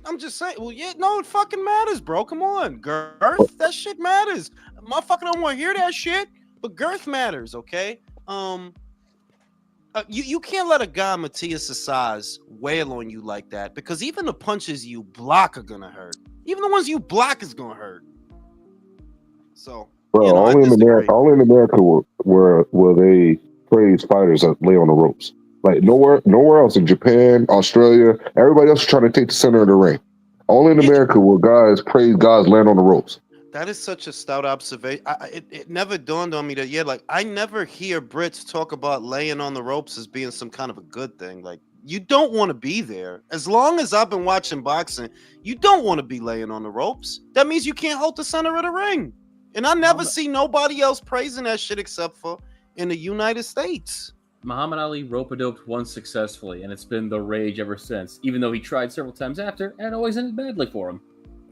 I'm just saying. Well, yeah, no, it fucking matters, bro. Come on, girth. That shit matters. Motherfucker don't want to hear that shit, but girth matters, okay? You can't let a guy Matias' size wail on you like that because even the punches you block are gonna hurt. Even the ones you block is gonna hurt. So, bro, only in America where they praise fighters that lay on the ropes. Like nowhere else in Japan, Australia, everybody else is trying to take the center of the ring. Only in America will guys praise guys land on the ropes. That is such a stout observation. It never dawned on me that, like, I never hear Brits talk about laying on the ropes as being some kind of a good thing. Like, you don't want to be there. As long as I've been watching boxing, you don't want to be laying on the ropes. That means you can't hold the center of the ring. And I never see nobody else praising that shit except for in the United States. Muhammad Ali rope-a-doped once successfully, and it's been the rage ever since, even though he tried several times after, and it always ended badly for him.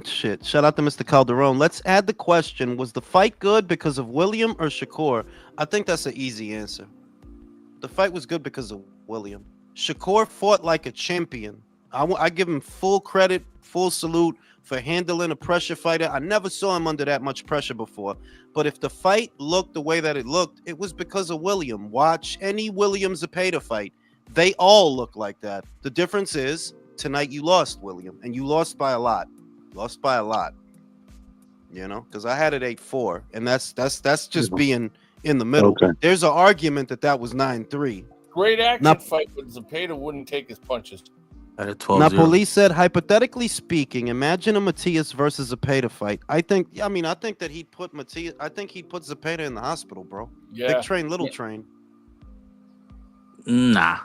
Shit. Shout out to Mr. Calderon. Let's add the question, was the fight good because of William or Shakur? I think that's an easy answer. The fight was good because of William. Shakur fought like a champion. I give him full credit, full salute for handling a pressure fighter. I never saw him under that much pressure before. But if the fight looked the way that it looked, it was because of William. Watch any William Zepeda fight. They all look like that. The difference is tonight you lost, William, and you lost by a lot. Lost by a lot. You know, because I had it 8-4, and that's just being in the middle. Okay. There's an argument that was 9-3. Great action Now- fight, but Zepeda wouldn't take his punches. At a Now, 12-0. police said, hypothetically speaking, imagine a Matias versus Zepeda fight. I think that he'd put Matias. I think he'd put Zepeda in the hospital, bro. Yeah. Big train, little Yeah. train. Nah.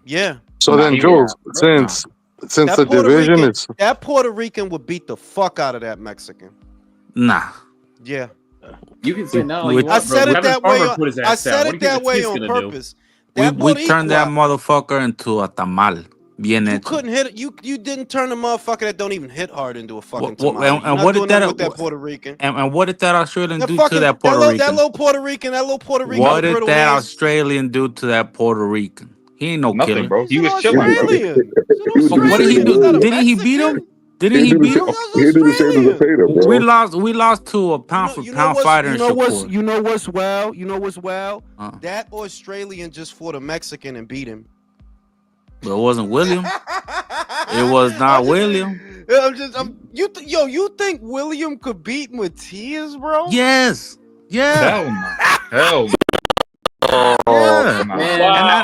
Yeah. So Nah, then, he Jules, won't. since the division is that Puerto Rican would beat the fuck out of that Mexican. Nah. Yeah. You can say no. We- You I want, said bro. it Kevin that way. Farmer put his I ass down. said What it do you think that way Matias on gonna do? purpose. We That turned that Boricua, motherfucker into a tamal. Bien you hecho. couldn't hit it. You didn't turn the motherfucker that don't even hit hard into a fucking What- tamale. and You're not what did doing nothing that- with that Puerto Rican. And what did that Australian That do fucking to that Puerto Rican? that little Puerto Rican, What with did brittle that hands. Australian do to that Puerto Rican? He ain't no Nothing, killer. bro. He's He an was chilling, bro. Australian. He's an He was But what did he Australian. doing He's do? not a Didn't he beat him? Mexican. Didn't he beat him? He do the same as Zepeda, bro. We lost to a pound for pound fighter in Shakur. You know what's well? Uh, That Australian just fought a Mexican and beat him. but it wasn't William. It was not William. You think William could beat Matias, bro? Yes. Yeah. Hell no. Hell no. Yeah. Nah. Man,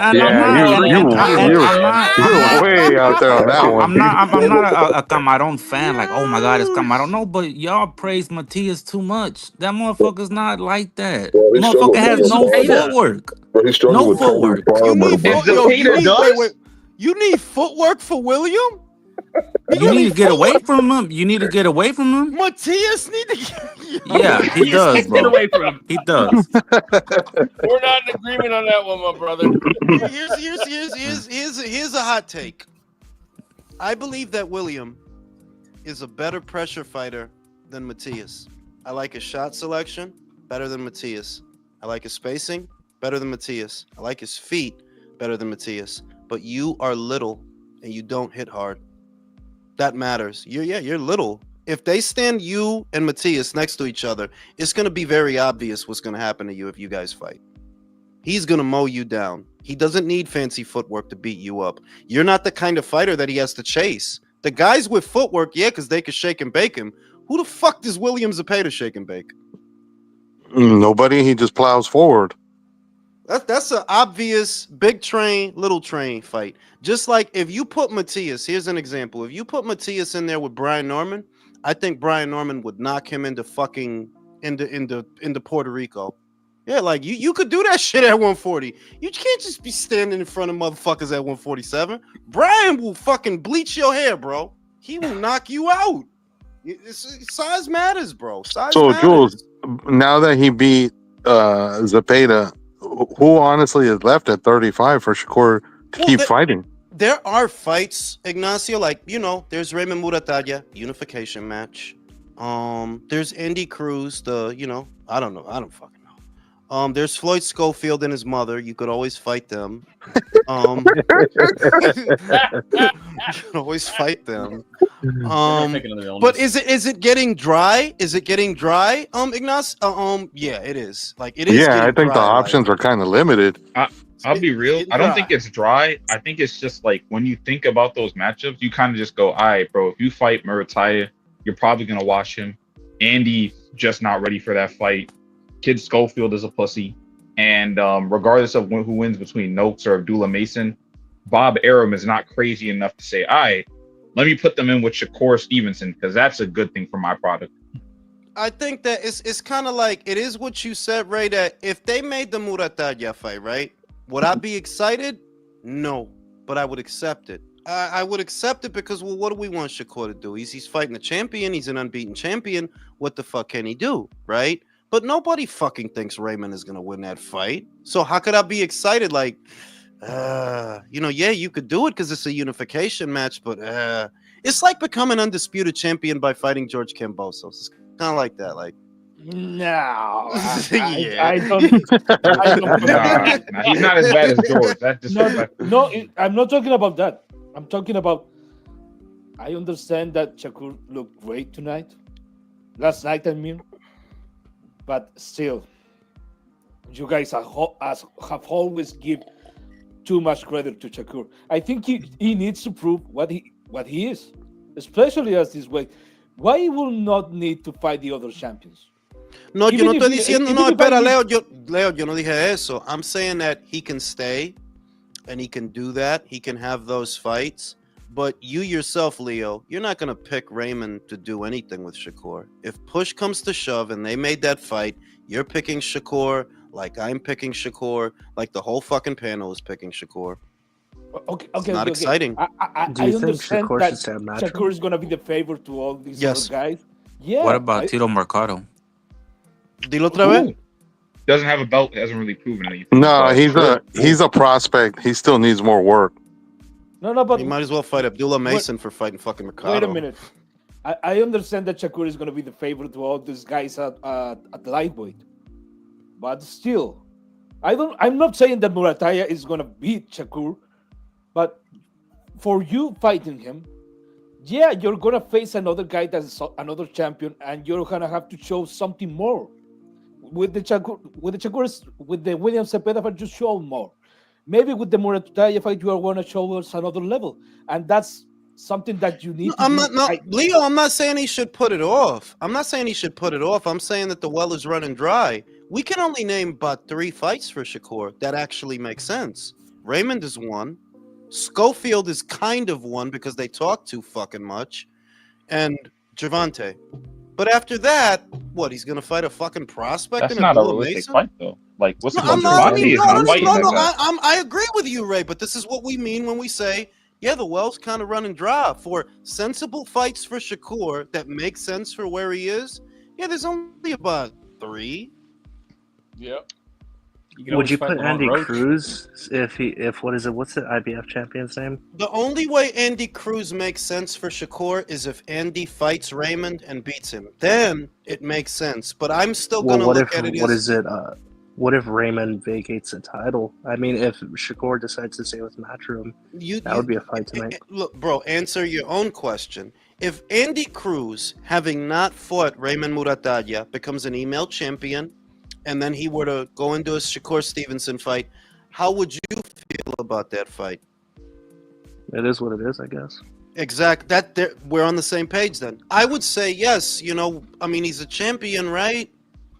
And Yeah, you're way out there on that one. I'm not a Camarón fan. Like, oh my God, it's Camarón. No, but y'all praise Matias too much. That motherfucker's not like that. Bro, he struggled Motherfucker has with no Zepeda. footwork. Bro, he struggled No with Tony footwork. You Farmer, need bro. If Zepeda does? wait. You need footwork for William? You need to get away from him. You need to get away from him. Matias need to get. Yeah, he does, Get bro. away from him. He does. We're not in agreement on that one, my brother. Here's a hot take. I believe that William is a better pressure fighter than Matias. I like his shot selection better than Matias. I like his spacing better than Matias. I like his feet better than Matias. But you are little and you don't hit hard. That matters. You're little. If they stand you and Matias next to each other, it's going to be very obvious what's going to happen to you if you guys fight. He's going to mow you down. He doesn't need fancy footwork to beat you up. You're not the kind of fighter that he has to chase. The guys with footwork, yeah, because they could shake and bake him. Who the fuck does William Zepeda shake and bake? Nobody. He just plows forward. That's an obvious big train, little train fight. Just like if you put Matias, here's an example. If you put Matias in there with Brian Norman, I think Brian Norman would knock him into fucking into Puerto Rico. Yeah, like you could do that shit at 140. You can't just be standing in front of motherfuckers at 147. Brian will fucking bleach your hair, bro. He will knock you out. Size matters, bro. Size So, matters. Jules, now that he beat Zepeda, who honestly is left at 35 for Shakur to keep fighting? There are fights, Ignacio, like, there's Raymond Muratalla, unification match. There's Andy Cruz, I don't fucking know. There's Floyd Schofield and his mother. You could always fight them. You could always fight them. But is it getting dry? Is it getting dry, Ignacio? Yeah, it is. Like, it is. Yeah, I think the dry, options are kind of limited. I'll be real. I don't think it's dry. I think it's just like when you think about those matchups, you kind of just go, all right, bro, if you fight Muratalla, you're probably going to watch him. Andy just not ready for that fight. Kid Schofield is a pussy. And regardless of who wins between Noakes or Abdullah Mason, Bob Arum is not crazy enough to say, all right, let me put them in with Shakur Stevenson because that's a good thing for my product. I think that it's kind of like, it is what you said, Ray, that if they made the Muratalla fight, right? Would I be excited? No, but I would accept it. I would accept it because, well, what do we want Shakur to do? He's fighting a champion. He's an unbeaten champion. What the fuck can he do, right? But nobody fucking thinks Raymond is going to win that fight. So how could I be excited? Like, yeah, you could do it because it's a unification match, but it's like becoming undisputed champion by fighting George Kambosos. It's kind of like that, like. No, Yeah. I don't. Nah, he's not as bad as George. That's disrespectful. No, I'm not talking about that. I'm talking about. I understand that Shakur looked great tonight, last night. I mean, but still, you guys have always give too much credit to Shakur. I think he needs to prove what he is, especially as this way. Why he will not need to fight the other champions? No, yo no estoy diciendo, no, espera, Leo. Leo, yo no dije eso. I'm saying that he can stay and he can do that. He can have those fights. But you yourself, Leo, you're not going to pick Raymond to do anything with Shakur. If push comes to shove and they made that fight, you're picking Shakur like I'm picking Shakur, like the whole fucking panel is picking Shakur. Okay, It's not exciting. Do I you think understand Shakur that should stand match Shakur is going to be the favorite to all these other Yes. guys. Yeah. What about Tito Mercado? Dilo otra vez. Ooh. Doesn't have a belt. Hasn't really proven anything. No, but he's a prospect. He still needs more work. No, but He might as well fight Abdullah Mason for fighting fucking Mercado. wait a minute. I understand that Shakur is going to be the favorite to all these guys at lightweight, but still, I'm not saying that Murataya is going to beat Shakur, but for you fighting him, yeah, you're going to face another guy that's another champion, and you're going to have to show something more. With the William Zepeda fight, just show more. Maybe with the Murataya fight, you are going to show us another level, and that's something that you need. Leo. I'm not saying he should put it off. I'm saying that the well is running dry. We can only name about 3 fights for Shakur that actually make sense. Raymond is one. Schofield is kind of one because they talk too fucking much, and Gervonta. But after that, what? He's gonna fight a fucking prospect? that's in not a Abdullah realistic Mason? fight, though. Like, what's No, the I'm not. I mean, is not fighting like that. I agree with you, Ray. But this is what we mean when we say, yeah, the well's kind of running dry. For sensible fights for Shakur that make sense for where he is, yeah, there's only about 3. Yep. Would you put Andy Cruz if what's the IBF champion's name? The only way Andy Cruz makes sense for Shakur is if Andy fights Raymond and beats him. Then it makes sense. But I'm still gonna look at it what if Raymond vacates the title? I mean, if Shakur decides to stay with Matchroom, that would be a fight to make. Look, bro, answer your own question. If Andy Cruz, having not fought Raymond Muratalla, becomes an email champion, and then he were to go into a Shakur Stevenson fight, how would you feel about that fight? It is what it is, I guess. Exact. We're on the same page then. I would say yes. I mean, he's a champion, right?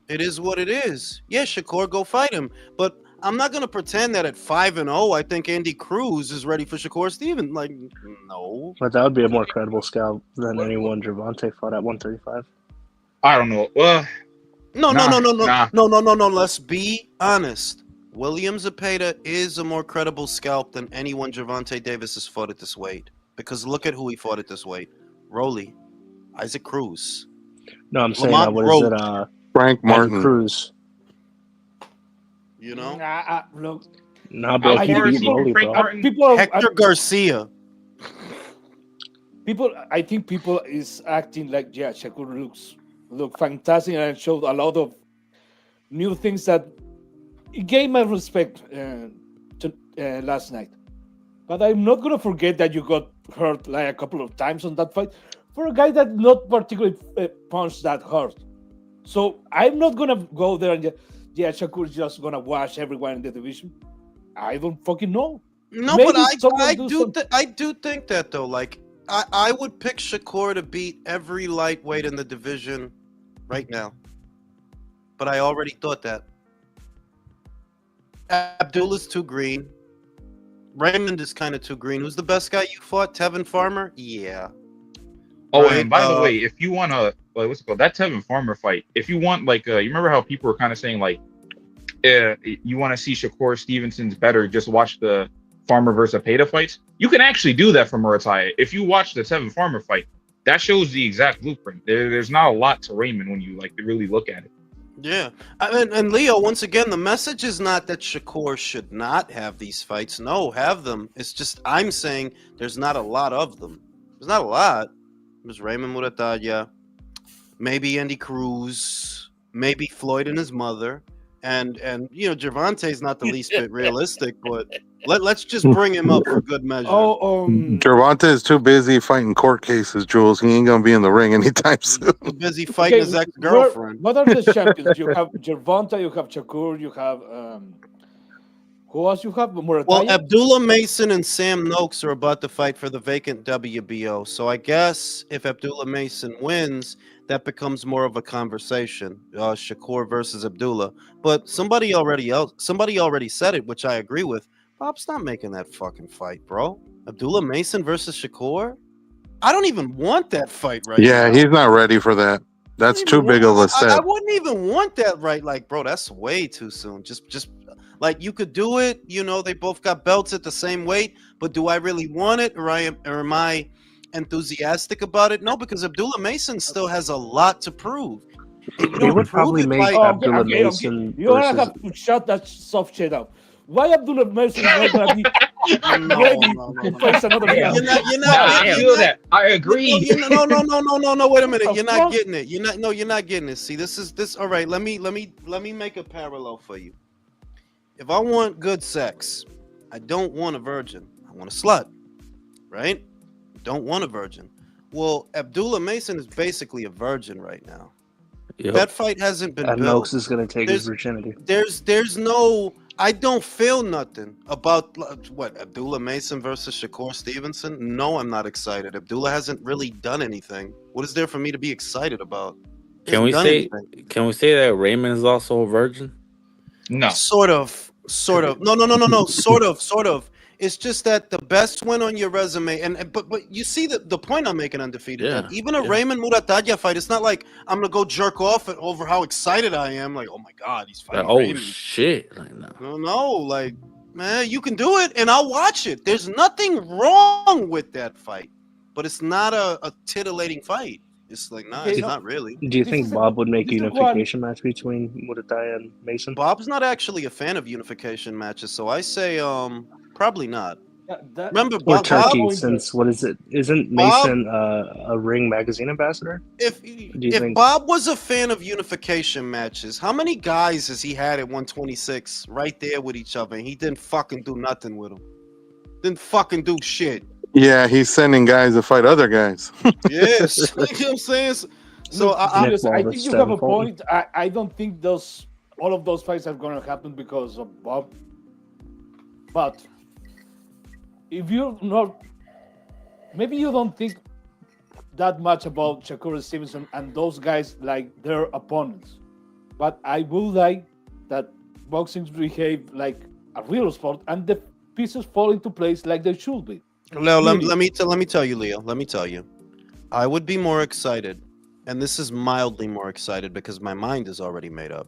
It is what it is. Yeah, Shakur, go fight him. But I'm not gonna pretend that at 5-0, I think Andy Cruz is ready for Shakur Stevenson. Like, no. But that would be a more credible scout than anyone Gervonta fought at 135. I don't know. No. Let's be honest. William Zepeda is a more credible scalp than anyone Gervonta Davis has fought at this weight. Because look at who he fought at this weight: Rolly, Isaac Cruz. No, I'm saying Frank Martin. Cruz. Look. Nah, bro, he beat Rolly, bro. Hector Garcia. I think people is acting like Shakur look fantastic and showed a lot of new things that gave my respect to last night. But I'm not gonna forget that you got hurt like a couple of times on that fight for a guy that not particularly punched that hard. So I'm not gonna go there and Shakur's just gonna wash everyone in the division. I don't fucking know. No, maybe but I do think that though. Like I would pick Shakur to beat every lightweight in the division right now. But I already thought that. Abdullah's too green. Raymond is kind of too green. Who's the best guy you fought? Tevin Farmer? Yeah. Oh, right? And by the way, if you want to, what's it called? That Tevin Farmer fight, if you want, you remember how people were kind of saying, you want to see Shakur Stevenson's better, just watch the Farmer versus Zepeda fights? You can actually do that for Murataya. If you watch the Tevin Farmer fight, that shows the exact blueprint. There's not a lot to Raymond when you really look at it. Yeah. And Leo, once again, the message is not that Shakur should not have these fights. No, have them. It's just I'm saying there's not a lot of them. There's not a lot. There's Raymond Muratalla, maybe Andy Cruz, maybe Floyd and his mother, and Gervonta's not the least bit realistic, but let's just bring him up for good measure. Gervonta is too busy fighting court cases, Jules. He ain't gonna be in the ring anytime soon. Too busy fighting his ex-girlfriend. What are the champions? You have Gervonta, you have Shakur, you have who else you have? Murataya? Well, Abdullah Mason and Sam Noakes are about to fight for the vacant WBO. So I guess if Abdullah Mason wins, that becomes more of a conversation. Shakur versus Abdullah. But somebody already said it, which I agree with. Bob's not making that fucking fight, bro. Abdullah Mason versus Shakur. I don't even want that fight right now. Yeah, he's not ready for that. That's too big of a I step. wouldn't even want that right. Like, bro, that's way too soon. Just like you could do it. You know, they both got belts at the same weight. But do I really want it, or am I enthusiastic about it? No, because Abdullah Mason still has a lot to prove. And you He don't would prove probably it make by Abdullah Mason You wanna versus. have to shut that soft shit up. Why Abdullah Mason is not gonna be ready to face another Yeah. guy? You're not I getting feel that. I agree. No, wait a minute. The You're not fuck? getting it. You're not getting it. See, this all right. Let me make a parallel for you. If I want good sex, I don't want a virgin. I want a slut. Right? Don't want a virgin. Well, Abdullah Mason is basically a virgin right now. Yep. That fight hasn't been And built. Noakes is going to take his virginity. There's no. I don't feel nothing about what Abdullah Mason versus Shakur Stevenson. No, I'm not excited. Abdullah hasn't really done anything. What is there for me to be excited about? Can we say that Raymond is also a virgin? No. Sort of. No. Sort of. It's just that the best win on your resume, but you see the point I'm making, Undefeated. Yeah, That even a Raymond Muratadja fight, it's not like I'm gonna go jerk off over how excited I am. Like, oh my god, he's fighting. Like, oh Raymond. shit! Like, No, like, man, you can do it, and I'll watch it. There's nothing wrong with that fight, but it's not a titillating fight. It's like, nah, it's not really. Do you think Bob would make a unification match between Muratadja and Mason? Bob's not actually a fan of unification matches, so I say probably not. Remember, Or Bob, Turkey, since what is it? Isn't Mason a Ring magazine ambassador? If Bob was a fan of unification matches, how many guys has he had at 126 right there with each other, and he didn't fucking do nothing with them? Didn't fucking do shit. Yeah, he's sending guys to fight other guys. Yes, you know what I'm saying? So I think you have a point. I don't think all of those fights are going to happen because of Bob. But if you're not, maybe you don't think that much about Shakur Stevenson and those guys like their opponents. But I would like that boxing behave like a real sport and the pieces fall into place like they should be. Leo, let me tell you, Leo. Let me tell you, I would be more excited, and this is mildly more excited because my mind is already made up.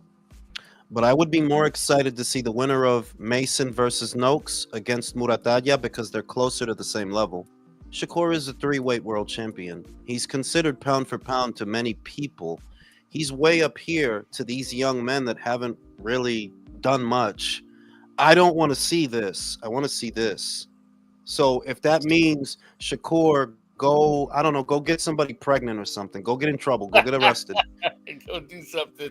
But I would be more excited to see the winner of Mason versus Noakes against Muratadja because they're closer to the same level. Shakur is a 3-weight world champion. He's considered pound for pound to many people. He's way up here to these young men that haven't really done much. I don't want to see this. I want to see this. So if that means Shakur, go get somebody pregnant or something. Go get in trouble. Go get arrested. Go do something.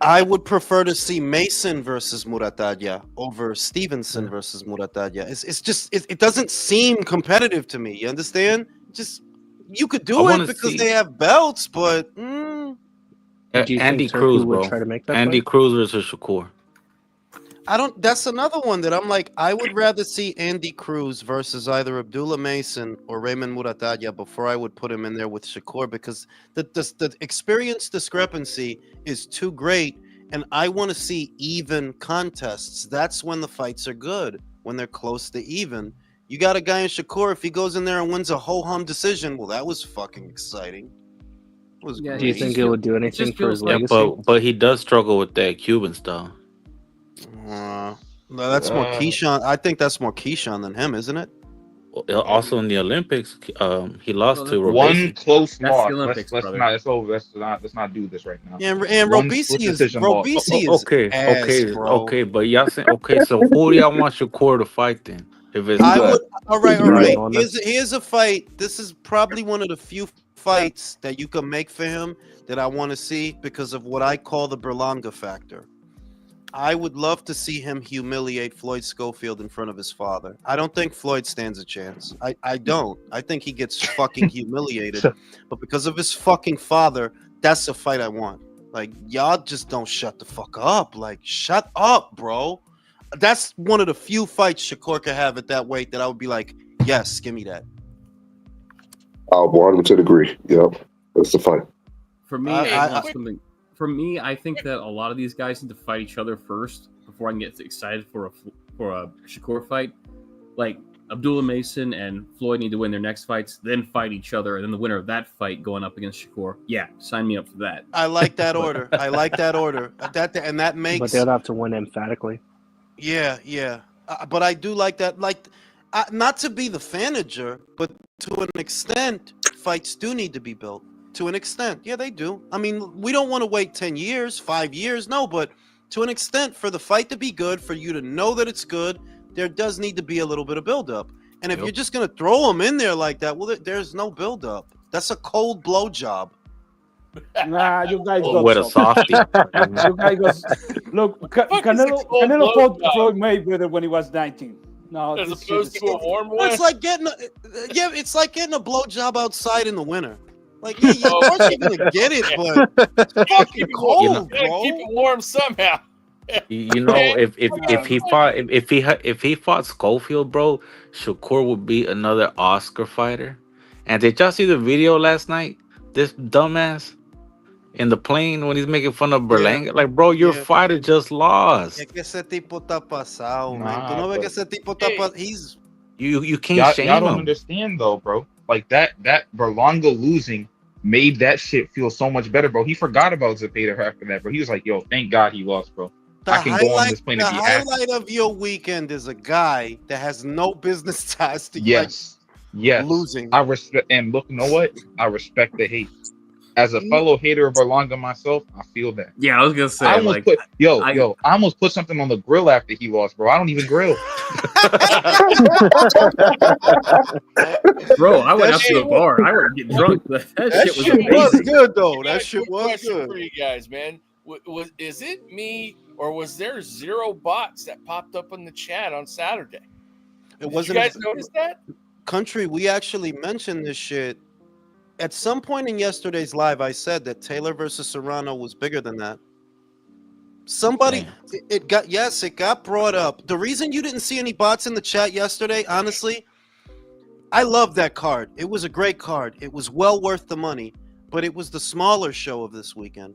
I would prefer to see Mason versus Muratadja over Stevenson versus Muratadja. It's just it doesn't seem competitive to me. You understand? Just you could do it because they have belts, but Andy Cruz, bro. Andy Cruz versus Shakur. That's another one that I'm like, I would rather see Andy Cruz versus either Abdullah Mason or Raymond Muratadja before I would put him in there with Shakur because the experience discrepancy is too great, and I want to see even contests. That's when the fights are good, when they're close to even. You got a guy in Shakur, if he goes in there and wins a ho-hum decision, well, that was fucking exciting. Do you think it would do anything for his legacy? Yeah, but he does struggle with that Cuban style. No, that's more Keyshawn. I think that's more Keyshawn than him, isn't it? Also in the Olympics, he lost to Robesi. One close loss. Olympics, let's not do this right now. Yeah, and Robesi is okay, but y'all saying so who do y'all want Shakur to fight then? If it's all right. Here's a fight. This is probably one of the few fights that you can make for him that I want to see because of what I call the Berlanga factor. I would love to see him humiliate Floyd Schofield in front of his father. I don't think Floyd stands a chance. I don't. I think he gets fucking humiliated. But because of his fucking father, that's the fight I want. Like, y'all just don't shut the fuck up. Like, shut up, bro. That's one of the few fights Shakur could have at that weight that I would be like, yes, give me that. I'll 100% agree. Yep. That's the fight. For me, I think that a lot of these guys need to fight each other first before I can get excited for for a Shakur fight, like Abdullah Mason and Floyd need to win their next fights, then fight each other, and then the winner of that fight going up against Shakur. Yeah, sign me up for that. I like that order. I like that order. That makes. But they'd have to win emphatically. Yeah. But I do like that. Like, not to be the fanager, but to an extent, fights do need to be built. To an extent, yeah, they do. I mean, we don't want to wait 10 years, 5 years, no, but to an extent, for the fight to be good, for you to know that it's good, there does need to be a little bit of buildup. And if you're just going to throw them in there like that, well, there's no buildup. That's a cold blow job. Nah, you guys go. With a softie. You guys go. Look, Canelo fought Floyd Mayweather when he was 19. No, as opposed to a warm one. It's like getting a blow job outside in the winter. Like, yeah, of course you're gonna get it, but it's fucking cold, bro. Keep it warm somehow. You know, if he fought Schofield, bro, Shakur would be another Oscar fighter. And did y'all see the video last night? This dumbass in the plane when he's making fun of Berlanga. Yeah. Like, bro, your fighter just lost. Es que ese tipo está pasado, man. Tú no ves que ese tipo está pasado. He's you can't shame him. Y'all don't understand though, bro. Like that Berlanga losing made that shit feel so much better, bro. He forgot about Zepeda after that, bro. He was like, yo, thank God he lost, bro. I can go on this plane and be happy. The highlight of your weekend is a guy that has no business ties to yes. losing. I respect, and look, you know what? I respect the hate. As a fellow hater of Berlanga myself, I feel that. Yeah, I was gonna say, I almost put something on the grill after he lost, bro. I don't even grill. Bro, I went out to the bar. I went to get drunk. That shit was amazing. Was good though. That shit was good. For you guys, man. Is it me or was there 0 bots that popped up in the chat on Saturday? Did you guys notice that? Country, we actually mentioned this shit. At some point in yesterday's live, I said that Taylor versus Serrano was bigger than that. It got brought up. The reason you didn't see any bots in the chat yesterday, honestly, I love that card. It was a great card. It was well worth the money, but it was the smaller show of this weekend.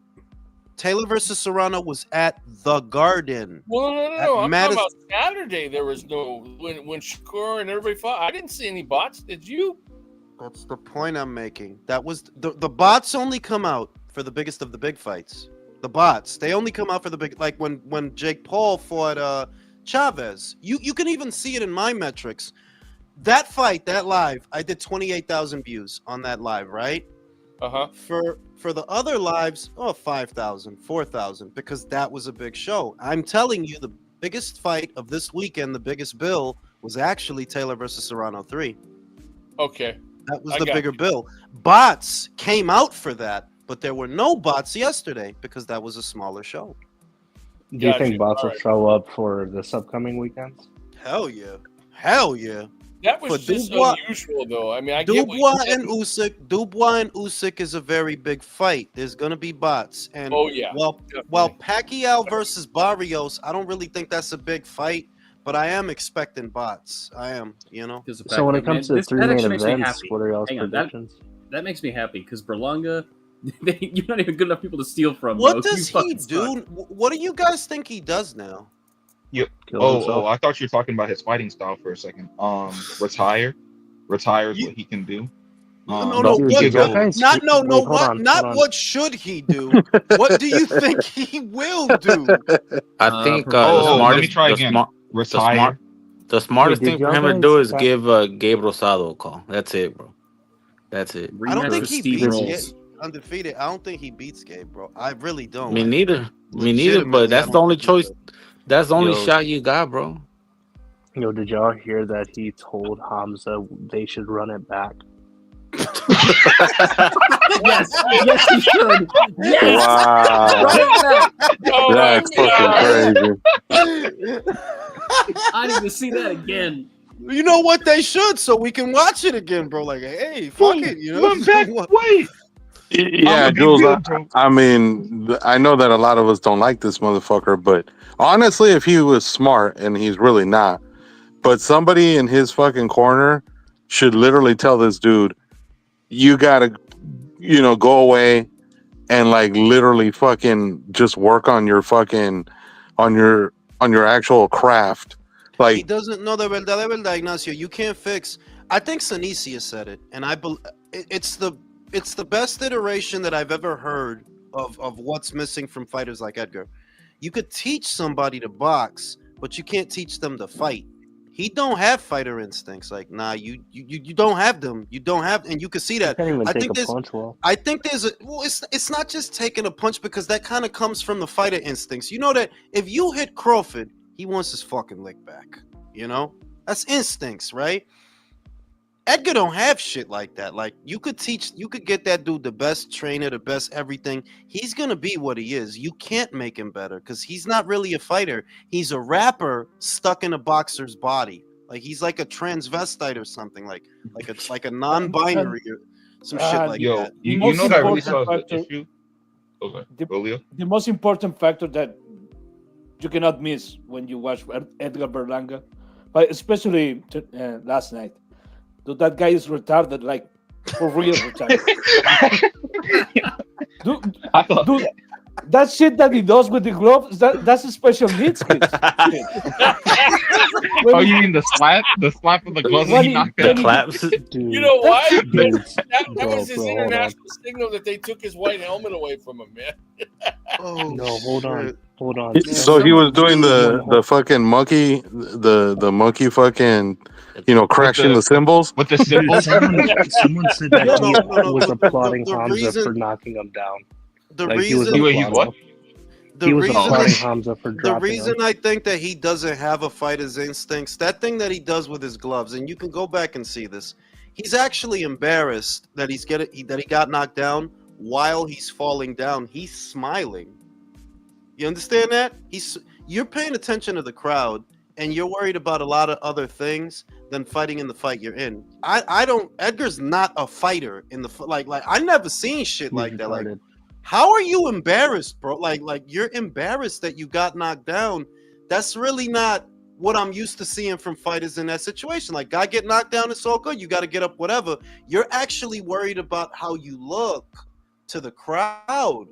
Taylor versus Serrano was at the Garden. Well, no. I'm talking about Saturday. There was no when Shakur and everybody fought. I didn't see any bots. Did you? That's the point I'm making. That was the bots only come out for the biggest of the big fights. The bots, they only come out for the big, like when Jake Paul fought Chavez. You can even see it in my metrics. That fight, that live, I did 28,000 views on that live, right? For the other lives, 5,000, 4,000, because that was a big show. I'm telling you, the biggest fight of this weekend, the biggest bill, was actually Taylor versus Serrano 3. Okay. That was the bigger bill. Bots came out for that, but there were no bots yesterday because that was a smaller show. Do you think bots will show up for this upcoming weekends? Hell yeah. Hell yeah. That was just unusual, though. I mean, Dubois and Usyk is a very big fight. There's gonna be bots, and while Pacquiao versus Barrios, I don't really think that's a big fight, but I am expecting bots. I am, So when it comes to the 3 main events, what are y'all's predictions? That makes me happy because Berlanga, you're not even good enough people to steal from. What does he do? What do you guys think he does now? I thought you were talking about his fighting style for a second. Retire is what he can do. Not what should he do? What do you think he will do? I think let me try again. Retire. The smartest thing for him to do is give Gabe Rosado a call. That's it, bro. That's it. I don't think he beats undefeated. I don't think he beats Gabe, bro. I really don't. Me neither. But that's the only choice. That's the only shot you got, bro. Did y'all hear that he told Hamza they should run it back? Yes, he should. Yes. Wow. That's fucking crazy. I need to see that again. You know what, they should, so we can watch it again, bro. Like, hey, fuck it, Wait. Yeah, Jules, I mean, I know that a lot of us don't like this motherfucker, but honestly, if he was smart, and he's really not, but somebody in his fucking corner should literally tell this dude, you gotta, go away and like literally fucking just work on your fucking, on your actual craft. He Like, doesn't know the verdad, Ignacio. You can't fix. I think Sanicia said it, and it's the best iteration that I've ever heard of what's missing from fighters like Edgar. You could teach somebody to box, but you can't teach them to fight. He don't have fighter instincts. Like, nah, you don't have them. You don't have, and you can see You that. can't even I take think a there's punch well. I think there's a well, it's not just taking a punch because that kind of comes from the fighter instincts. You know that if you hit Crawford, he wants his fucking lick back. You know, that's instincts, right? Edgar don't have shit like that. Like you could get that dude the best trainer, the best everything. He's gonna be what he is. You can't make him better because he's not really a fighter. He's a rapper stuck in a boxer's body. Like he's like a transvestite or something. Like a non-binary or some shit like Yo, that. you most know what I really important saw as the factor- issue? Okay, The, go, Leo. the most important factor that you cannot miss when you watch Edgar Berlanga, but especially last night, that guy is retarded, like for real retarded. dude, I thought dude, that shit that he does with the gloves, that's a special needs kid. Shit. Oh, you mean the slap of the gloves that when he he- knocked when out? he- Claps. Dude, You know why? dudes, That bro, was his bro, hold on. international signal that they took his white helmet away from him, man. Oh No, hold on, shit. hold on. so he was doing the Someone- fucking monkey, the monkey fucking, crashing the cymbals. With the Dude, symbol. someone said that No, he no, was the applauding the Hamza reason for knocking him down. the Like he was reason Wait, he's applauding what? him. the He was reason applauding that- Hamza for the dropping reason him. I think that he doesn't have a fighter's instincts, that thing that he does with his gloves, and you can go back and see this. He's actually embarrassed that that he got knocked down while he's falling down. He's smiling. You understand that? You're paying attention to the crowd, and you're worried about a lot of other things than fighting in the fight you're in. I don't. Edgar's not a fighter in the like. I never seen shit He's like that. Like, retarded. how are you embarrassed, bro? Like you're embarrassed that you got knocked down. That's really not what I'm used to seeing from fighters in that situation. Like, guy get knocked down, it's all good. You got to get up, whatever. You're actually worried about how you look to the crowd.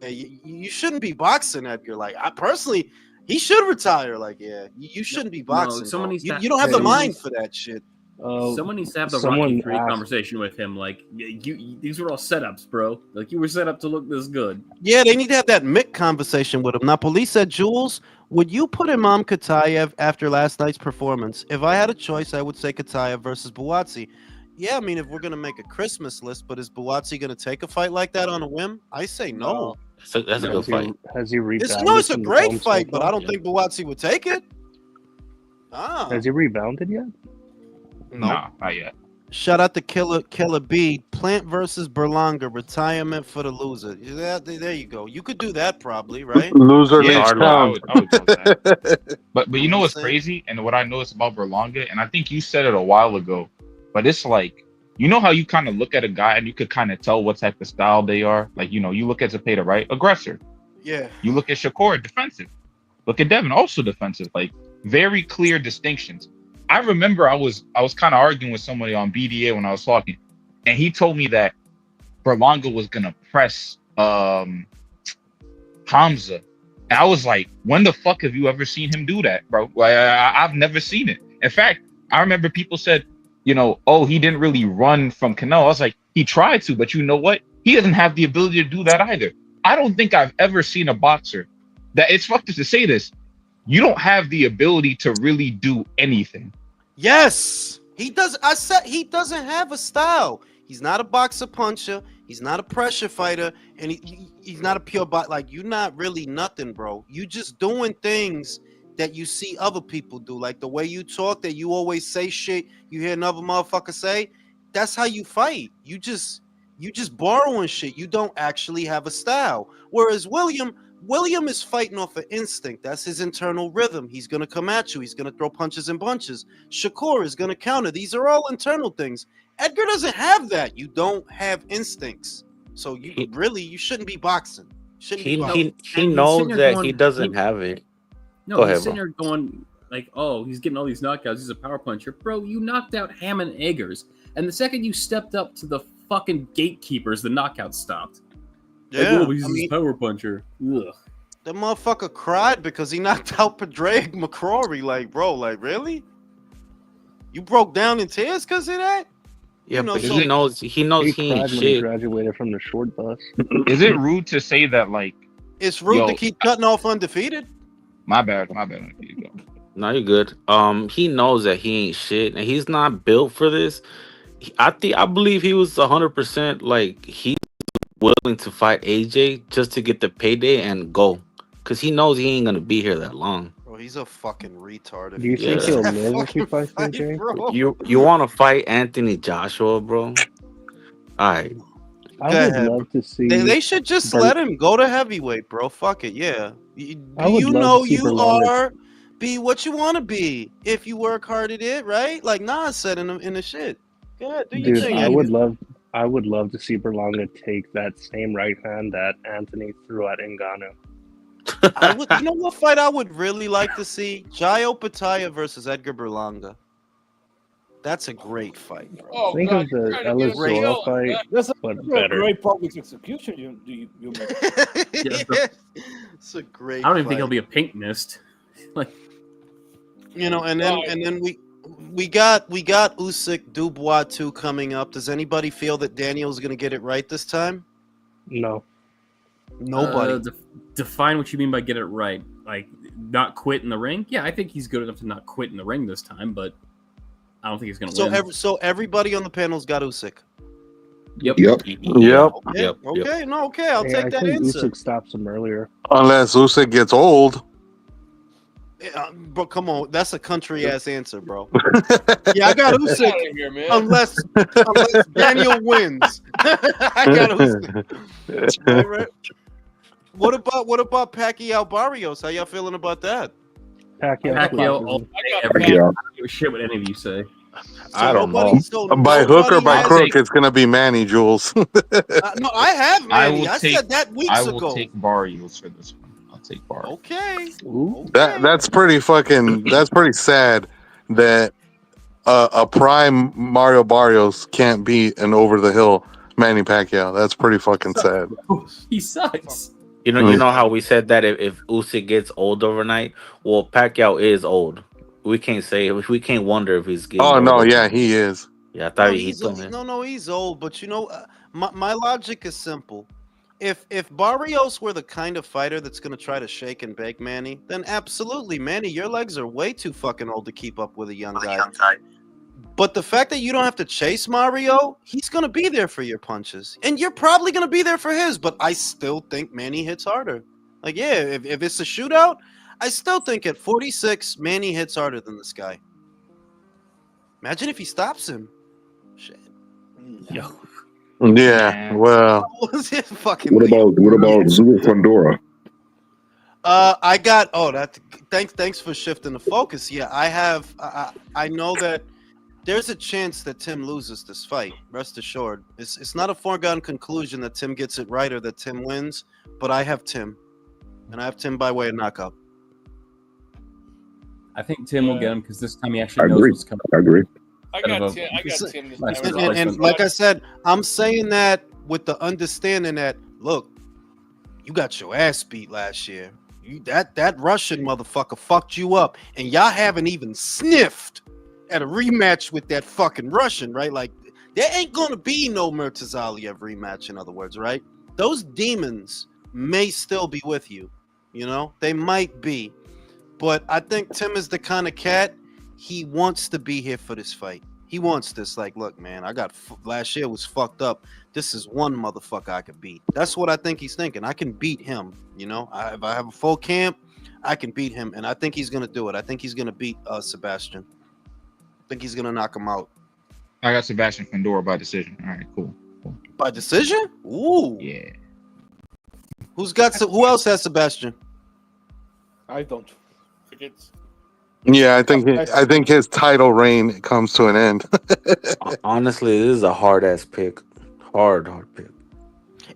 You shouldn't be boxing, Edgar. Like, I personally, he should retire. Like, yeah, you shouldn't be boxing. someone Bro. needs to- You don't have the someone mind needs- for that shit. Someone needs to have the someone Rocky 3 asked- conversation with him. Like, these were all setups, bro. Like, you were set up to look this good. Yeah, they need to have that Mick conversation with him. Now, police said, Jules, would you put Imam Khataev after last night's performance? If I had a choice, I would say Khataev versus Buatsi. Yeah, I mean, if we're going to make a Christmas list, but is Buatsi going to take a fight like that on a whim? I say no. That's a good fight. Has he rebounded? It's a from the great film so fight, but far? I don't think Buatsi would take it. Has he rebounded yet? No. Nah, not yet. Shout out to Killer B. Plant versus Berlanga. Retirement for the loser. Yeah, there you go. You could do that probably, right? Loser Yeah, next I round. would go with that. But you know what's Saying? crazy, and what I noticed about Berlanga, and I think you said it a while ago, but it's like, you know how you kind of look at a guy and you could kind of tell what type of style they are. Like, you look at Zepeda, right? Aggressor. Yeah. You look at Shakur, defensive. Look at Devin, also defensive. Like, very clear distinctions. I remember I was kind of arguing with somebody on BDA when I was talking, and he told me that Berlanga was gonna press Hamza. And I was like, when the fuck have you ever seen him do that, bro? Like, I've never seen it. In fact, I remember people said, oh, he didn't really run from Canelo. I was like, he tried to, but you know what? He doesn't have the ability to do that either. I don't think I've ever seen a boxer that, it's fucked up to say this, you don't have the ability to really do anything. Yes, he does. I said he doesn't have a style. He's not a boxer puncher. He's not a pressure fighter, and he's not a pure bot. Like, you're not really nothing, bro. You just doing things that you see other people do, like the way you talk. That you always say shit you hear another motherfucker say. That's how you fight. You just borrowing shit. You don't actually have a style. Whereas William is fighting off of instinct. That's his internal rhythm. He's going to come at you. He's going to throw punches and bunches. Shakur is going to counter. These are all internal things. Edgar doesn't have that. You don't have instincts. So you shouldn't be boxing. He And knows he's that going- he doesn't have it. No, Go he's ahead, sitting bro. there going like, "Oh, he's getting all these knockouts. He's a power puncher, bro. You knocked out Hammond Eggers, and the second you stepped up to the fucking gatekeepers, the knockout stopped. Yeah, like, oh, he's a power puncher. Ugh. The motherfucker cried because he knocked out Padraig McCrory. Like, bro, like, really? You broke down in tears because of that? Yeah, You know, but so he knows He he cried ain't when he shit. graduated from the short bus. Is it rude to say that like it's rude to yo, keep cutting off undefeated. my bad. Here you go. No, you're good. He knows that he ain't shit, and he's not built for this. I believe he was 100% like he's willing to fight AJ just to get the payday and go, cause he knows he ain't gonna be here that long. Bro, he's a fucking retard if Do he you think takes Yeah. he'll that live if he fucking fights fight, AJ? bro. You want to fight Anthony Joshua, bro? All right. I Go would ahead, love to see. They should just Ber- let him go to heavyweight, bro. Fuck it, yeah. I would love to see You Berlanga. are be what you want to be if you work hard at it, right? Like Nas said in the shit. Go ahead, do your Dude, thing. I Edgar. would love to see Berlanga take that same right hand that Anthony threw at Ngannou. I would. You know what fight I would really like to see? Jayo Pataya versus Edgar Berlanga. That's a great fight, bro. Oh Think God, of you're the trying to get Ellis us Zorro killed, fight, man. That's but a better. great public execution. You make. It's a great. I don't even think fight. he'll be a pink mist. Like, You know, and then we got Usyk Dubois 2 coming up. Does anybody feel that Daniel's gonna get it right this time? No. Nobody. Define what you mean by get it right. Like, not quit in the ring? Yeah, I think he's good enough to not quit in the ring this time, but I don't think he's going to win. So everybody on the panel's got Usyk. Yep. Okay. No. Okay. I'll Yeah, take that I think answer. Usyk stops him earlier. Unless Usyk gets old. Bro, come on. That's a country ass answer, bro. Yeah, I got Get Usyk. out of here, man. Unless Daniel wins, I got Usyk. Right. What about Pacquiao Barrios? How y'all feeling about that? Pacquiao all day, every day. I don't give a shit what any of you say. I don't know. By hook or by has- crook, it's gonna be Manny, Jules. No, I have Manny. I said that weeks I will ago. take Barrios for this one. I'll take Barrios. Okay. That's pretty fucking. That's pretty sad that a prime Mario Barrios can't beat an over the hill Manny Pacquiao. That's pretty fucking sad. He sucks. You know how we said that if Usyk gets old overnight. Well, Pacquiao is old. We can't say. We can't wonder if he's getting. Oh no, old. yeah, he is. Yeah, I thought No, he told me. he's old. But you know, my logic is simple. If Barrios were the kind of fighter that's going to try to shake and bake Manny, then absolutely, Manny, your legs are way too fucking old to keep up with a young guy. But the fact that you don't have to chase Mario, he's going to be there for your punches. And you're probably going to be there for his. But I still think Manny hits harder. Like, yeah, if it's a shootout, I still think at 46, Manny hits harder than this guy. Imagine if he stops him. Shit. Yo. Yeah, well. What about Zulu Fundora? I got thanks for shifting the focus. Yeah, I know that there's a chance that Tim loses this fight. Rest assured. It's not a foregone conclusion that Tim gets it right or that Tim wins, but I have Tim. And I have Tim by way of knockout. I think Tim will get him because this time he actually knows what's coming. I agree. I got Tim this time. And like I said, I'm saying that with the understanding that, look, you got your ass beat last year. That Russian motherfucker fucked you up, and y'all haven't even sniffed at a rematch with that fucking Russian, right? Like, there ain't gonna be no Murtazaliev rematch, in other words, right? Those demons may still be with you, you know? They might be. But I think Tim is the kind of cat, he wants to be here for this fight. He wants this. Like, look, man, last year was fucked up. This is one motherfucker I could beat. That's what I think he's thinking. I can beat him, you know? If I have a full camp, I can beat him. And I think he's going to do it. I think he's going to beat Sebastian. I think he's going to knock him out. I got Sebastian Fundora by decision. All right, cool. By decision? Ooh. Yeah. Who else has Sebastian? I don't. Yeah, I think his title reign comes to an end. Honestly, this is a hard ass pick. Hard pick.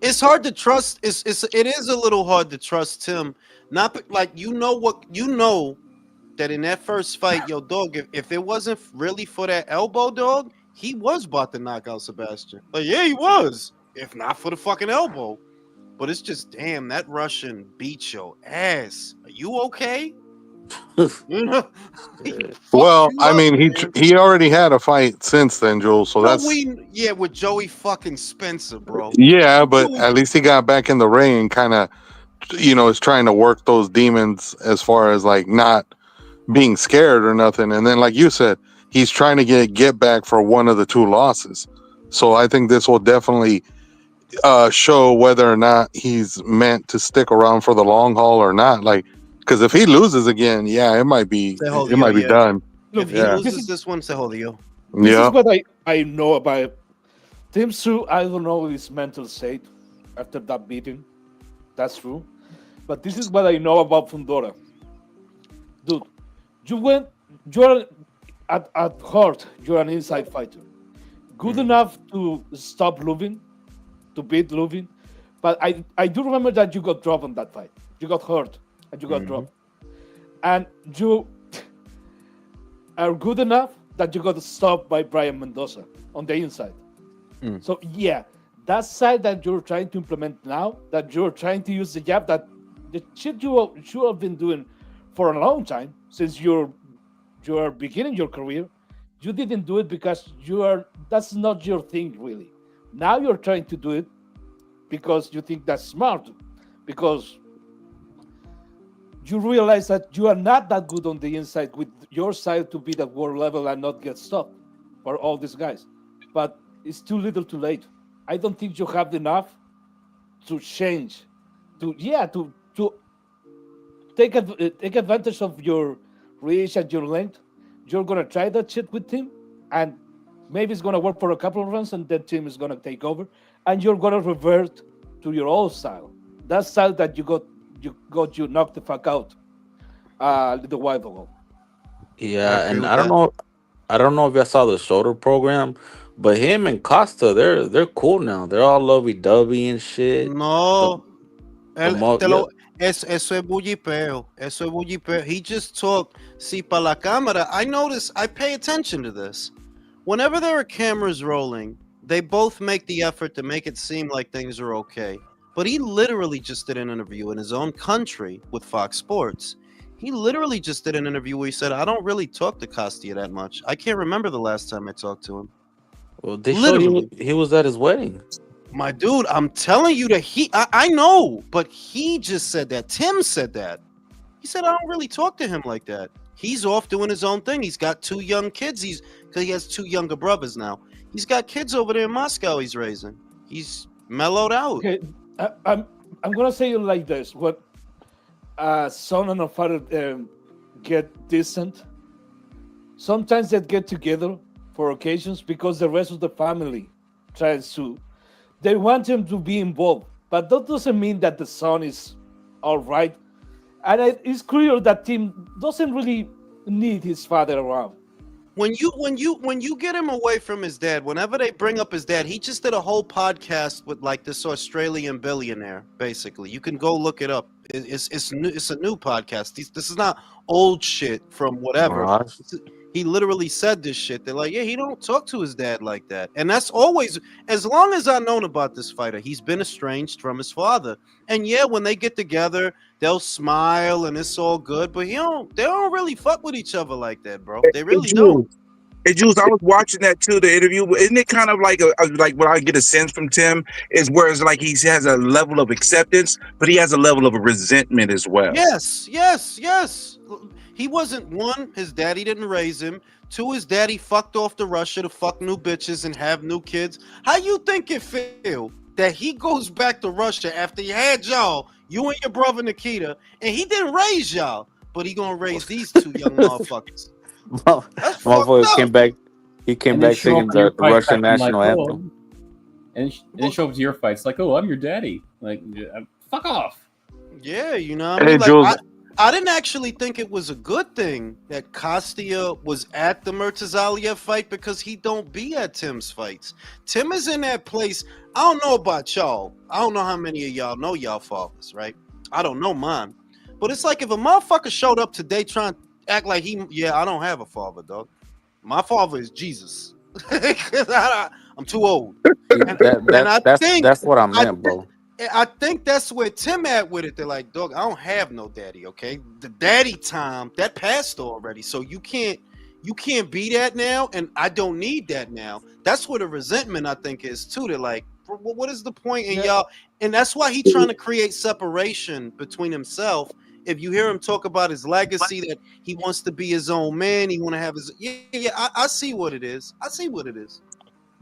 It's hard to trust. It is a little hard to trust Tim. Not like you know that in that first fight, yo, dog. If it wasn't really for that elbow, dog, he was about to knock out Sebastian. Like, yeah, he was. If not for the fucking elbow, But it's just, damn, that Russian beat your ass. Are you okay? You know? Well, You I up, mean, man. he already had a fight since then, Jules. So No, that's with Joey fucking Spencer, bro. yeah, but Dude, at least he got back in the ring and kind of, is trying to work those demons as far as like not being scared or nothing. And then, like you said, he's trying to get back for one of the two losses. So I think this will definitely show whether or not he's meant to stick around for the long haul or not. Like, because if he loses again, yeah, it might be se jodió, yeah. done. If Look, he Yeah. loses this one, se jodió. this Yeah. is what I know about Tim Tszyu. I don't know his mental state after that beating. That's true. But this is what I know about Fundora. Dude, you're at heart, you're an inside fighter. Good enough to stop Lubin, to beat Lubin. But I do remember that you got dropped on that fight. You got hurt and you got dropped. And you are good enough that you got stopped by Brian Mendoza on the inside. So yeah, that side that you're trying to implement now, that you're trying to use the jab, that the shit you should have been doing for a long time since you're beginning your career, you didn't do it because that's not your thing really. Now you're trying to do it because you think that's smart, because you realize that you are not that good on the inside with your side to be at world level and not get stopped for all these guys. But it's too little too late. I don't think you have enough to change, to take advantage of your reach and your length. You're gonna try that shit with Tim, and maybe it's gonna work for a couple of runs, and then Tim is gonna take over, and you're gonna revert to your old style. That style that you knocked the fuck out a little while ago. Yeah, agree and with I don't that. know. I don't know if I saw the shoulder program, but him and Costa, they're cool now. They're all lovey dovey and shit. The No, the mo yeah. eso es bullipeo. Eso es bullipeo. He just talked. See, para la cámara, I notice, I pay attention to this. Whenever there are cameras rolling, they both make the effort to make it seem like things are okay. But he literally just did an interview in his own country with Fox Sports. He literally just did an interview where he said, I don't really talk to Costia that much. I can't remember the last time I talked to him. Well, they showed Literally. he was at his wedding. My dude, I'm telling you that I know, but he just said that. Tim said that. He said, I don't really talk to him like that. He's off doing his own thing. He's got two young kids. Because he has two younger brothers now. He's got kids over there in Moscow he's raising. He's mellowed out. Okay, I'm gonna say it like this: when son and a father get distant, sometimes they get together for occasions because the rest of the family tries to. They want him to be involved, but that doesn't mean that the son is all right. And it's clear that Tim doesn't really need his father around. When you get him away from his dad, whenever they bring up his dad, he just did a whole podcast with like this Australian billionaire. Basically, you can go look it up. It's new. It's a new podcast. This is not old shit from whatever. Gosh. He literally said this shit. They're like, yeah, he don't talk to his dad like that. And that's always, as long as I've known about this fighter, he's been estranged from his father. And yeah, when they get together, they'll smile and it's all good. But they don't really fuck with each other like that, bro. They really don't. Hey, Jules, I was watching that too, the interview. Isn't it kind of like like what I get a sense from Tim is where it's like he has a level of acceptance, but he has a level of resentment as well. Yes. He wasn't, one, his daddy didn't raise him. Two, his daddy fucked off to Russia to fuck new bitches and have new kids. How you think it feel that he goes back to Russia after he had y'all, you and your brother Nikita, and he didn't raise y'all, but he gonna raise these two young motherfuckers? That's Motherfucker fucked came up. back. He came And then back show singing up to your the fight Russian acting like, national oh, anthem. and show up to your fights like, oh, I'm your daddy. Like, fuck off. Yeah, you know what I Hey, mean? Like, Jules. I didn't actually think it was a good thing that Costia was at the Murtazaliev fight because he don't be at Tim's fights. Tim is in that place. I don't know about y'all. I don't know how many of y'all know y'all fathers, right? I don't know mine. But it's like if a motherfucker showed up today trying to act like I don't have a father, dog. My father is Jesus. I'm too old. And I think That's what I meant, bro. I think that's where Tim at with it. They're like, dog, I don't have no daddy. Okay, the daddy time that passed already, so you can't be that now, and I don't need that now. That's where the resentment I think is too. They're like, what is the point in y'all? And that's why he trying to create separation between himself. If you hear him talk about his legacy, that he wants to be his own man, he want to have his I see what it is. I see what it is.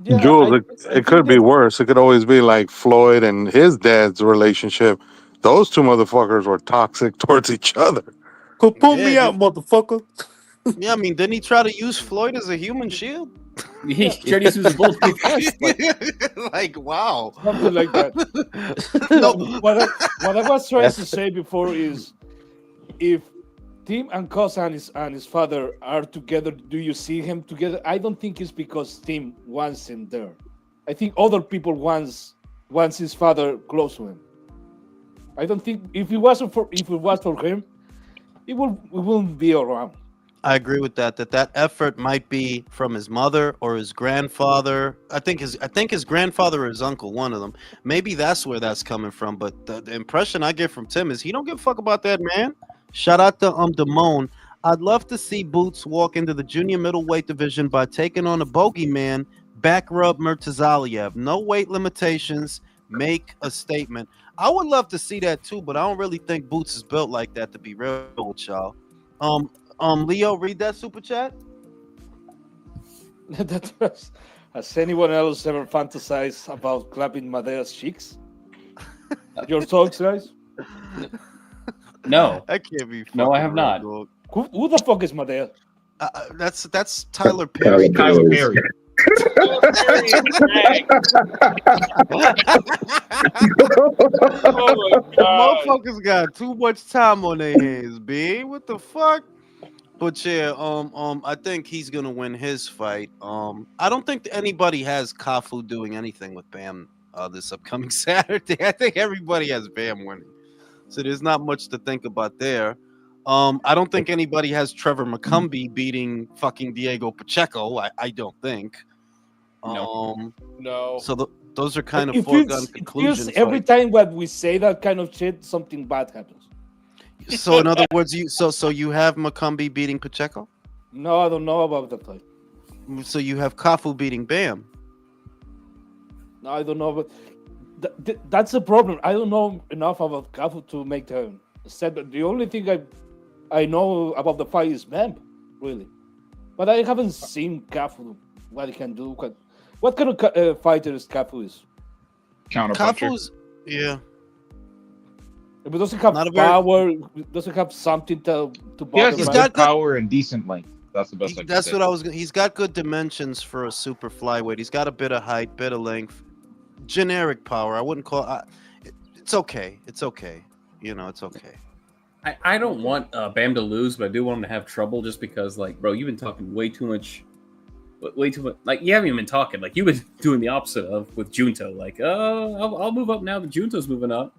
Yeah, Jules, I it think could be that worse. It could always be like Floyd and his dad's relationship. Those two motherfuckers were toxic towards each other. pull Yeah, me out, motherfucker. yeah. I mean, didn't he try to use Floyd as a human shield? He tried to use him as a bulletproof vest. Like wow, Something like that. no. What I was trying That's to say before is, if Tim and Cos and his father are together, do you see him together? I don't think it's because Tim wants him there. I think other people wants his father close to him. I don't think if it was for him, it wouldn't be around. I agree with that. That effort might be from his mother or his grandfather. I think his grandfather or his uncle, one of them. Maybe that's where that's coming from. But the impression I get from Tim is he don't give a fuck about that man. Shout out to Damone. I'd love to see Boots walk into the junior middleweight division by taking on a bogeyman, back rub Murtazaliev. No weight limitations. Make a statement. I would love to see that too, but I don't really think Boots is built like that, to be real with y'all. Leo, read that super chat. Has anyone else ever fantasized about clapping Madea's cheeks? Your thoughts, guys? No, That can't be. no, I fucking have real, not. dog. Who the fuck is Madea? That's Tyler Perry. Tyler Perry. Oh my god. Motherfuckers got too much time on their hands, B. What the fuck? But yeah, I think he's gonna win his fight. I don't think anybody has Kafu doing anything with Bam this upcoming Saturday. I think everybody has Bam winning, so there's not much to think about there. I don't think anybody has Trevor McCumbee beating fucking Diego Pacheco. I don't think. No. So those are kind of It foregone feels conclusions. every time when we say that kind of shit, something bad happens. So in other words, you have McCumbee beating Pacheco. No, I don't know about that fight. So you have Kafu beating Bam. No, I don't know, but that's the problem. I don't know enough about Kafu to make the statement. The only thing I know about the fight is Bam, really. But I haven't seen Kafu, what he can do. What kind of fighter is Kafu is? Counterpuncher. Kafu's, yeah. But doesn't have Not a very- power. Doesn't have something to He has bother He's man. got good power and decent length. That's the best. I can That's say. what I was. He's got good dimensions for a super flyweight. He's got a bit of height, bit of length, generic power. I wouldn't call. It's okay. It's okay. You know, it's okay. I don't want Bam to lose, but I do want him to have trouble just because, like, bro, you've been talking way too much. Like, you haven't even been talking. Like, you've been doing the opposite of with Junto. Like, I'll move up now that Junto's moving up.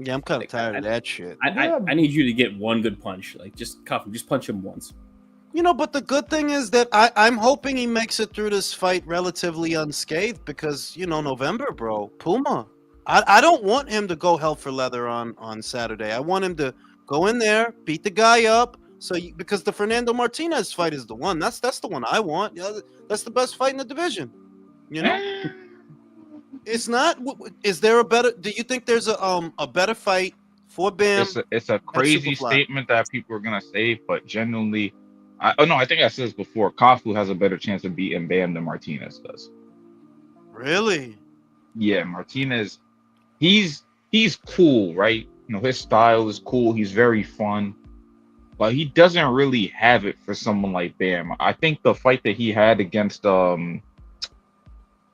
Yeah, I'm kind of tired of that shit. I need you to get one good punch. Like, just punch him once. You know, but the good thing is that I'm hoping he makes it through this fight relatively unscathed because, you know, November, bro. Puma. I don't want him to go hell for leather on Saturday. I want him to go in there, beat the guy up. Because the Fernando Martinez fight is the one. That's the one I want. Yeah, that's the best fight in the division. You know? It's not. Is there a better? Do you think there's a better fight for Bam? It's a crazy Superfly? statement that people are gonna say, but genuinely, I think I said this before. Kafu has a better chance of beating Bam than Martinez does. Really? Yeah, Martinez, he's cool, right? You know, his style is cool. He's very fun, but he doesn't really have it for someone like Bam. I think the fight that he had against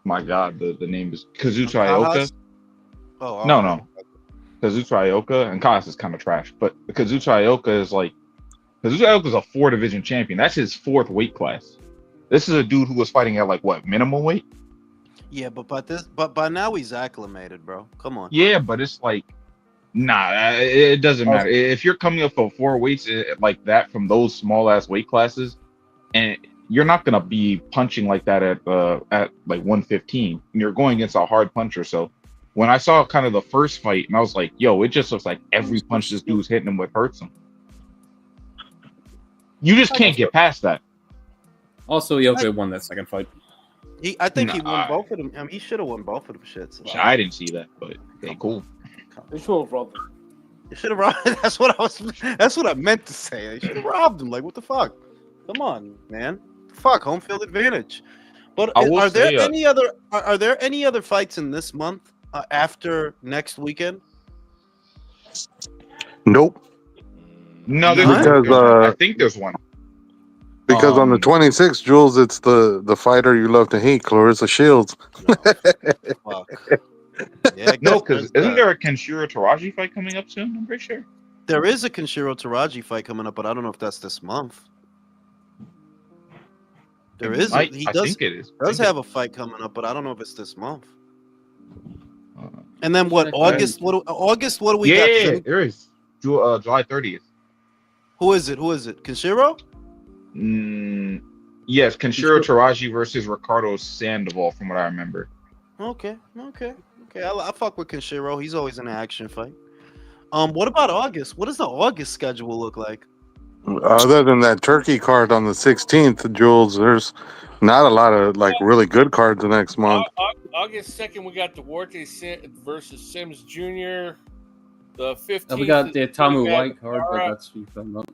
my God, the name is Kazuchika Ioka. Oh, No. Kazuchika Ioka, and Kaz is kind of trash, but Kazuchika Ioka is like, Kazuchika Ioka is a 4-division champion. That's his 4th weight class. This is a dude who was fighting at like what, minimum weight? Yeah, but by now he's acclimated, bro. Come on. Yeah, but it's like, nah, it doesn't matter. If you're coming up for 4 weights like that from those small ass weight classes, and you're not gonna be punching like that at like 115. You're going against a hard puncher, so when I saw kind of the first fight, and I was like, yo, it just looks like every punch this dude's hitting him with hurts him. You just can't get past that. Also, Yoka won that second fight. I think he won both of them. I mean, he should have won both of them shits. I didn't see that, but okay, cool. They should have robbed him. They should have robbed. That's what I meant to say. They should have robbed him. Like, what the fuck? Come on, man. Fuck, home field advantage. But are there any other fights in this month after next weekend? Nope. No, I think there's one. Because on the 26th, Jules, it's the fighter you love to hate, Clarissa Shields. Fuck. Yeah, no, because isn't there a Kenshiro Taraji fight coming up soon? I'm pretty sure. There is a Kenshiro Taraji fight coming up, but I don't know if that's this month. There is. I think it is. Does have a fight coming up, but I don't know if it's this month. And then what? August? What do we got? Yeah, there is. July 30th. Who is it? Kenshiro? Yes, Kenshiro Taraji versus Ricardo Sandoval, from what I remember. Okay. I fuck with Kenshiro. He's always in an action fight. What about August? What does the August schedule look like? Other than that Turkey card on the 16th, Jules, there's not a lot of like really good cards the next month. August 2nd, we got Duarte versus Sims Jr. The 15th, we got the Tamu White card, but that's coming up.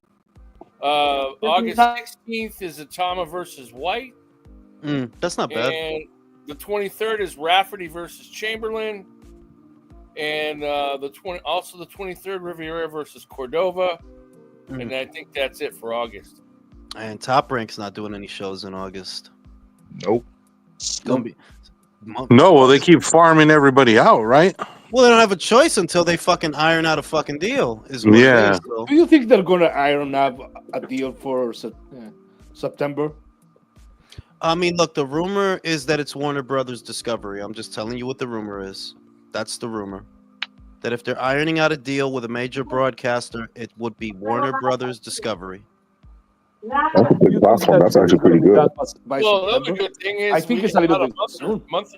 August 16th is Atama versus White. That's not bad. And the 23rd is Rafferty versus Chamberlain. And the 23rd, Riviera versus Cordova. And I think that's it for August. And Top Rank's not doing any shows in August. Nope. It's gonna be no. Well, they keep farming everybody out, right? Well, they don't have a choice until they fucking iron out a fucking deal. Yeah. Do you think they're gonna iron out a deal for September? I mean, look, the rumor is that it's Warner Brothers Discovery. I'm just telling you what the rumor is. That's the rumor. That if they're ironing out a deal with a major broadcaster, it would be Warner Brothers Discovery. That's a big platform. That's actually pretty good. Well, the other good thing is I think it's a little bit soon. Month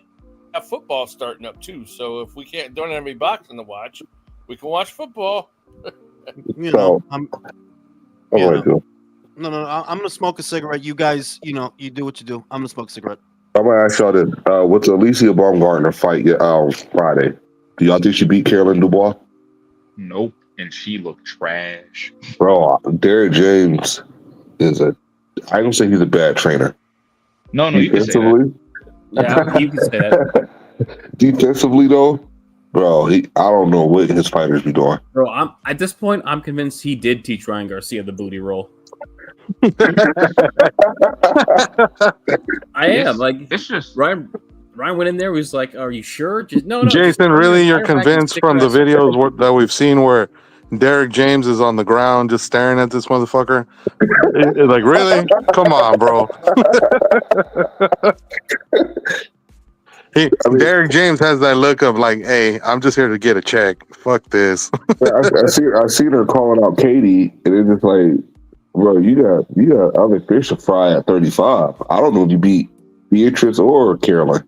of football starting up too. So if we don't have any boxing to watch, we can watch football. No, I'm I'm gonna smoke a cigarette. You guys, you do what you do. I'm gonna smoke a cigarette. gonna ask y'all this: what's Alicia Baumgardner fight Friday? Do y'all think she beat Carolyn Dubois? Nope, and she looked trash. Bro, Derek James is I don't say he's a bad trainer. No, you can say that. Yeah, you can say that. Defensively, though, bro, I don't know what his fighters be doing. Bro, at this point, I'm convinced he did teach Ryan Garcia the booty roll. I am it's just Ryan went in there. Was like, "Are you sure?" No. Jason, really, you're convinced from the videos that we've seen where Derek James is on the ground just staring at this motherfucker? Like, really? Come on, bro. Derek James has that look of like, "Hey, I'm just here to get a check. Fuck this." I seen her calling out Katie, and it's just like, bro, you got other fish to fry at 35. I don't know if you beat Beatrice or Carolyn.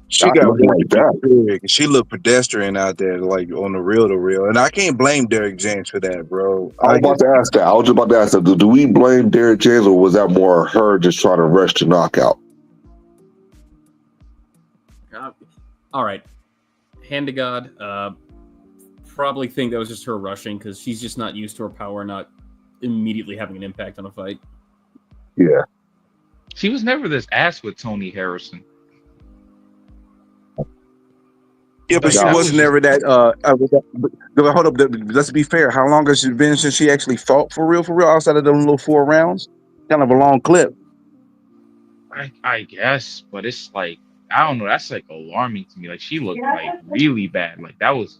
She got like that. She looked pedestrian out there, like on the real to real. And I can't blame Derek James for that, bro. I was just about to ask that. Do we blame Derek James, or was that more her just trying to rush the knockout? All right. Hand to God. Probably think that was just her rushing because she's just not used to her power not immediately having an impact on a fight. Yeah. She was never this ass with Tony Harrison. Yeah, but she wasn't never that. Hold up. Let's be fair. How long has it been since she actually fought for real, outside of those little 4 rounds? Kind of a long clip. I guess, but it's like, I don't know. That's like alarming to me. Like, she looked like really bad. Like, that was.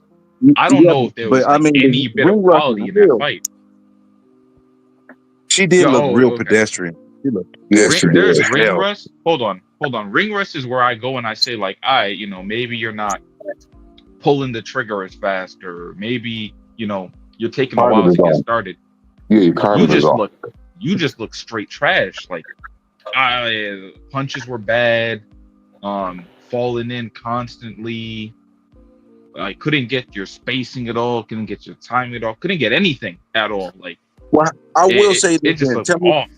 I don't know if there was any bit of quality in that fight. She did look real pedestrian. She looked. Yes, there's ring rust. Hold on. Ring rust is where I go and I say like, maybe you're not pulling the trigger as fast, or maybe you're taking a while to get started. Yeah, you just look straight trash. Like, punches were bad. falling in constantly. Like couldn't get your spacing at all, couldn't get your timing at all, couldn't get anything at all. Like, Well, I will say it this just then. looked off.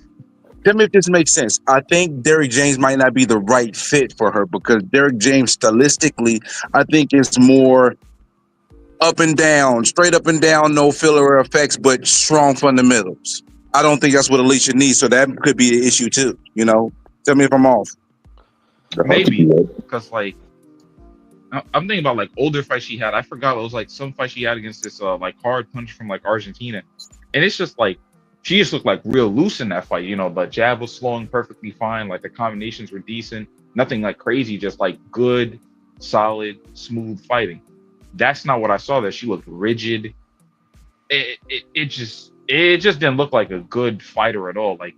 Tell me if this makes sense. I think Derrick James might not be the right fit for her because Derrick James stylistically, I think it's more up and down, straight up and down, no filler effects, but strong fundamentals. I don't think that's what Alicia needs, so that could be an issue too. You know, tell me if I'm off. Maybe because like I'm thinking about like older fights she had. I forgot it was like some fight she had against this like hard punch from like Argentina, and it's just like she just looked like real loose in that fight. You know, the jab was flowing perfectly fine, like the combinations were decent, nothing like crazy, just like good, solid, smooth fighting. That's not what I saw. That she looked rigid. It just didn't look like a good fighter at all. Like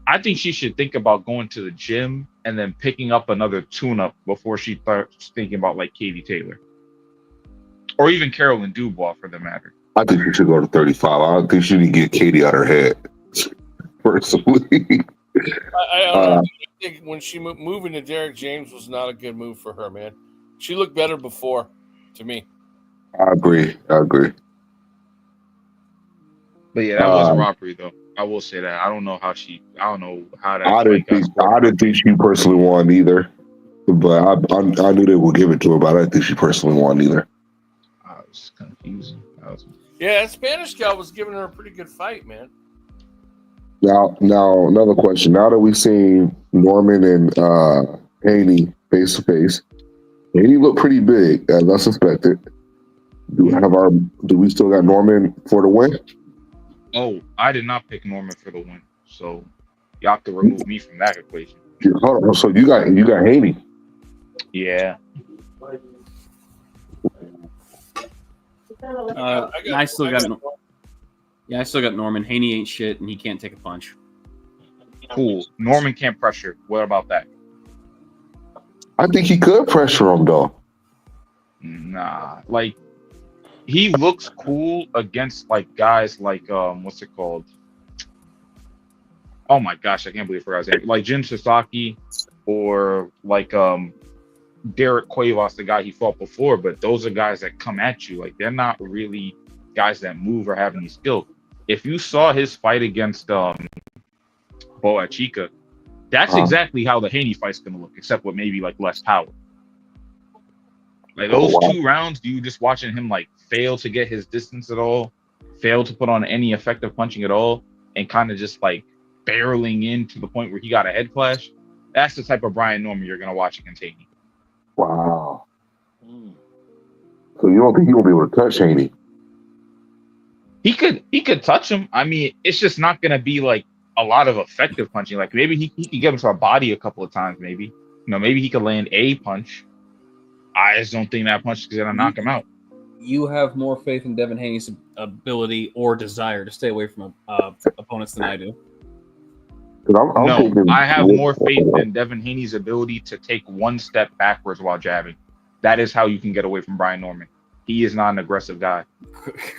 I think she should think about going to the gym and then picking up another tune-up before she starts thinking about like Katie Taylor or even Carolyn Dubois for the matter. I think she should go to 35. I don't think she need to get Katie out her head. Personally, I think when she moving to Derrick James was not a good move for her, man. She looked better before, to me. I agree. But yeah, that was a robbery, though. I will say that. I don't know how that. I didn't think she personally won either, but I knew they would give it to her. But I didn't think she personally won either. I was confusing. Yeah, that Spanish gal was giving her a pretty good fight, man. Now another question. Now that we've seen Norman and Haney face to face, Haney looked pretty big as I suspected. Do we still got Norman for the win? Oh, I did not pick Norman for the win, so you have to remove me from that equation. Hold on. So you got Haney. Yeah. I still got Norman. Haney ain't shit, and he can't take a punch. Cool. Norman can't pressure. What about that? I think he could pressure him though. Nah, like he looks cool against like guys like what's it called? Oh my gosh, I can't believe I forgot his name. Like Jin Sasaki or like Derek Cuevas, the guy he fought before, but those are guys that come at you. Like they're not really guys that move or have any skill. If you saw his fight against Boa Chica, that's exactly how the Haney fight's gonna look, except with maybe like less power. Like those 2 rounds, you just watching him like fail to get his distance at all, fail to put on any effective punching at all, and kind of just like barreling in to the point where he got a head clash. That's the type of Brian Norman you're gonna watch against Haney. Wow. So you don't think he'll be able to touch Haney? He could touch him. I mean, it's just not gonna be like a lot of effective punching. Like maybe he could get him to a body a couple of times. Maybe maybe he could land a punch. I just don't think that punch is gonna knock him out. You have more faith in Devin Haney's ability or desire to stay away from opponents than I do. I have more faith in Devin Haney's ability to take one step backwards while jabbing. That is how you can get away from Brian Norman. He is not an aggressive guy.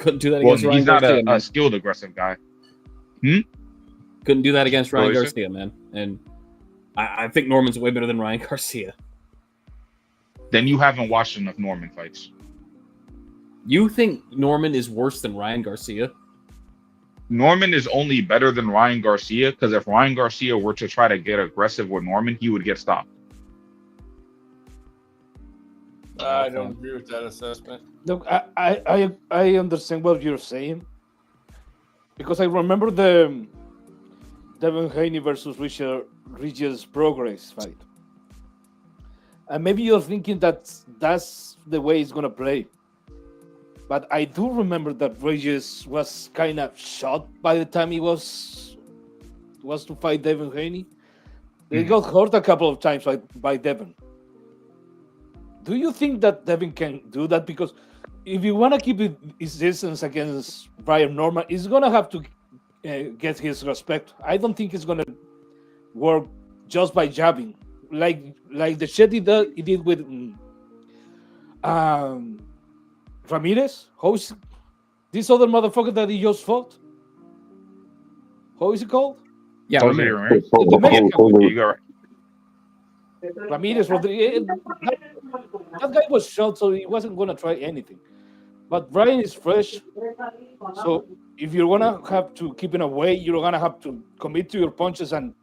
Couldn't do that against Ryan he's Garcia. He's not a skilled aggressive guy. Couldn't do that against Ryan Garcia, man. And I think Norman's way better than Ryan Garcia. Then you haven't watched enough Norman fights. You think Norman is worse than Ryan Garcia? Norman is only better than Ryan Garcia because if Ryan Garcia were to try to get aggressive with Norman, he would get stopped. I don't agree with that assessment. Look, I understand what you're saying because I remember the Devin Haney versus Regis Progress fight, and maybe you're thinking that that's the way it's gonna play. But I do remember that Regis was kind of shot by the time he was to fight Devin Haney. They got hurt a couple of times by Devin. Do you think that Devin can do that? Because if you want to keep his distance against Brian Norman, he's going to have to get his respect. I don't think it's going to work just by jabbing. Like the shit he did with Ramirez? How's this other motherfucker that he just fought? How is it called? Yeah, Ramirez. You got right. Ramirez, Rodriguez, that guy was shot, so he wasn't going to try anything. But Brian is fresh, so if you're going to have to keep him away, you're going to have to commit to your punches. And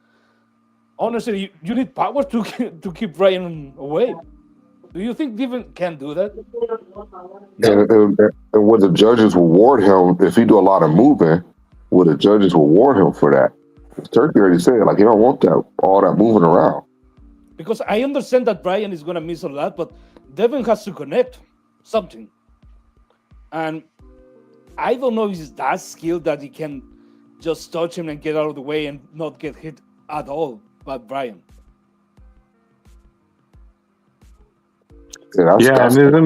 honestly, you need power to keep Brian away. Do you think Devin can do that? And would the judges reward him if he do a lot of moving? Would the judges reward him for that? Turkey already said like he don't want that all that moving around. Because I understand that Brian is going to miss a lot, but Devin has to connect something. And I don't know if he's that skilled that he can just touch him and get out of the way and not get hit at all by Brian. Yeah, and isn't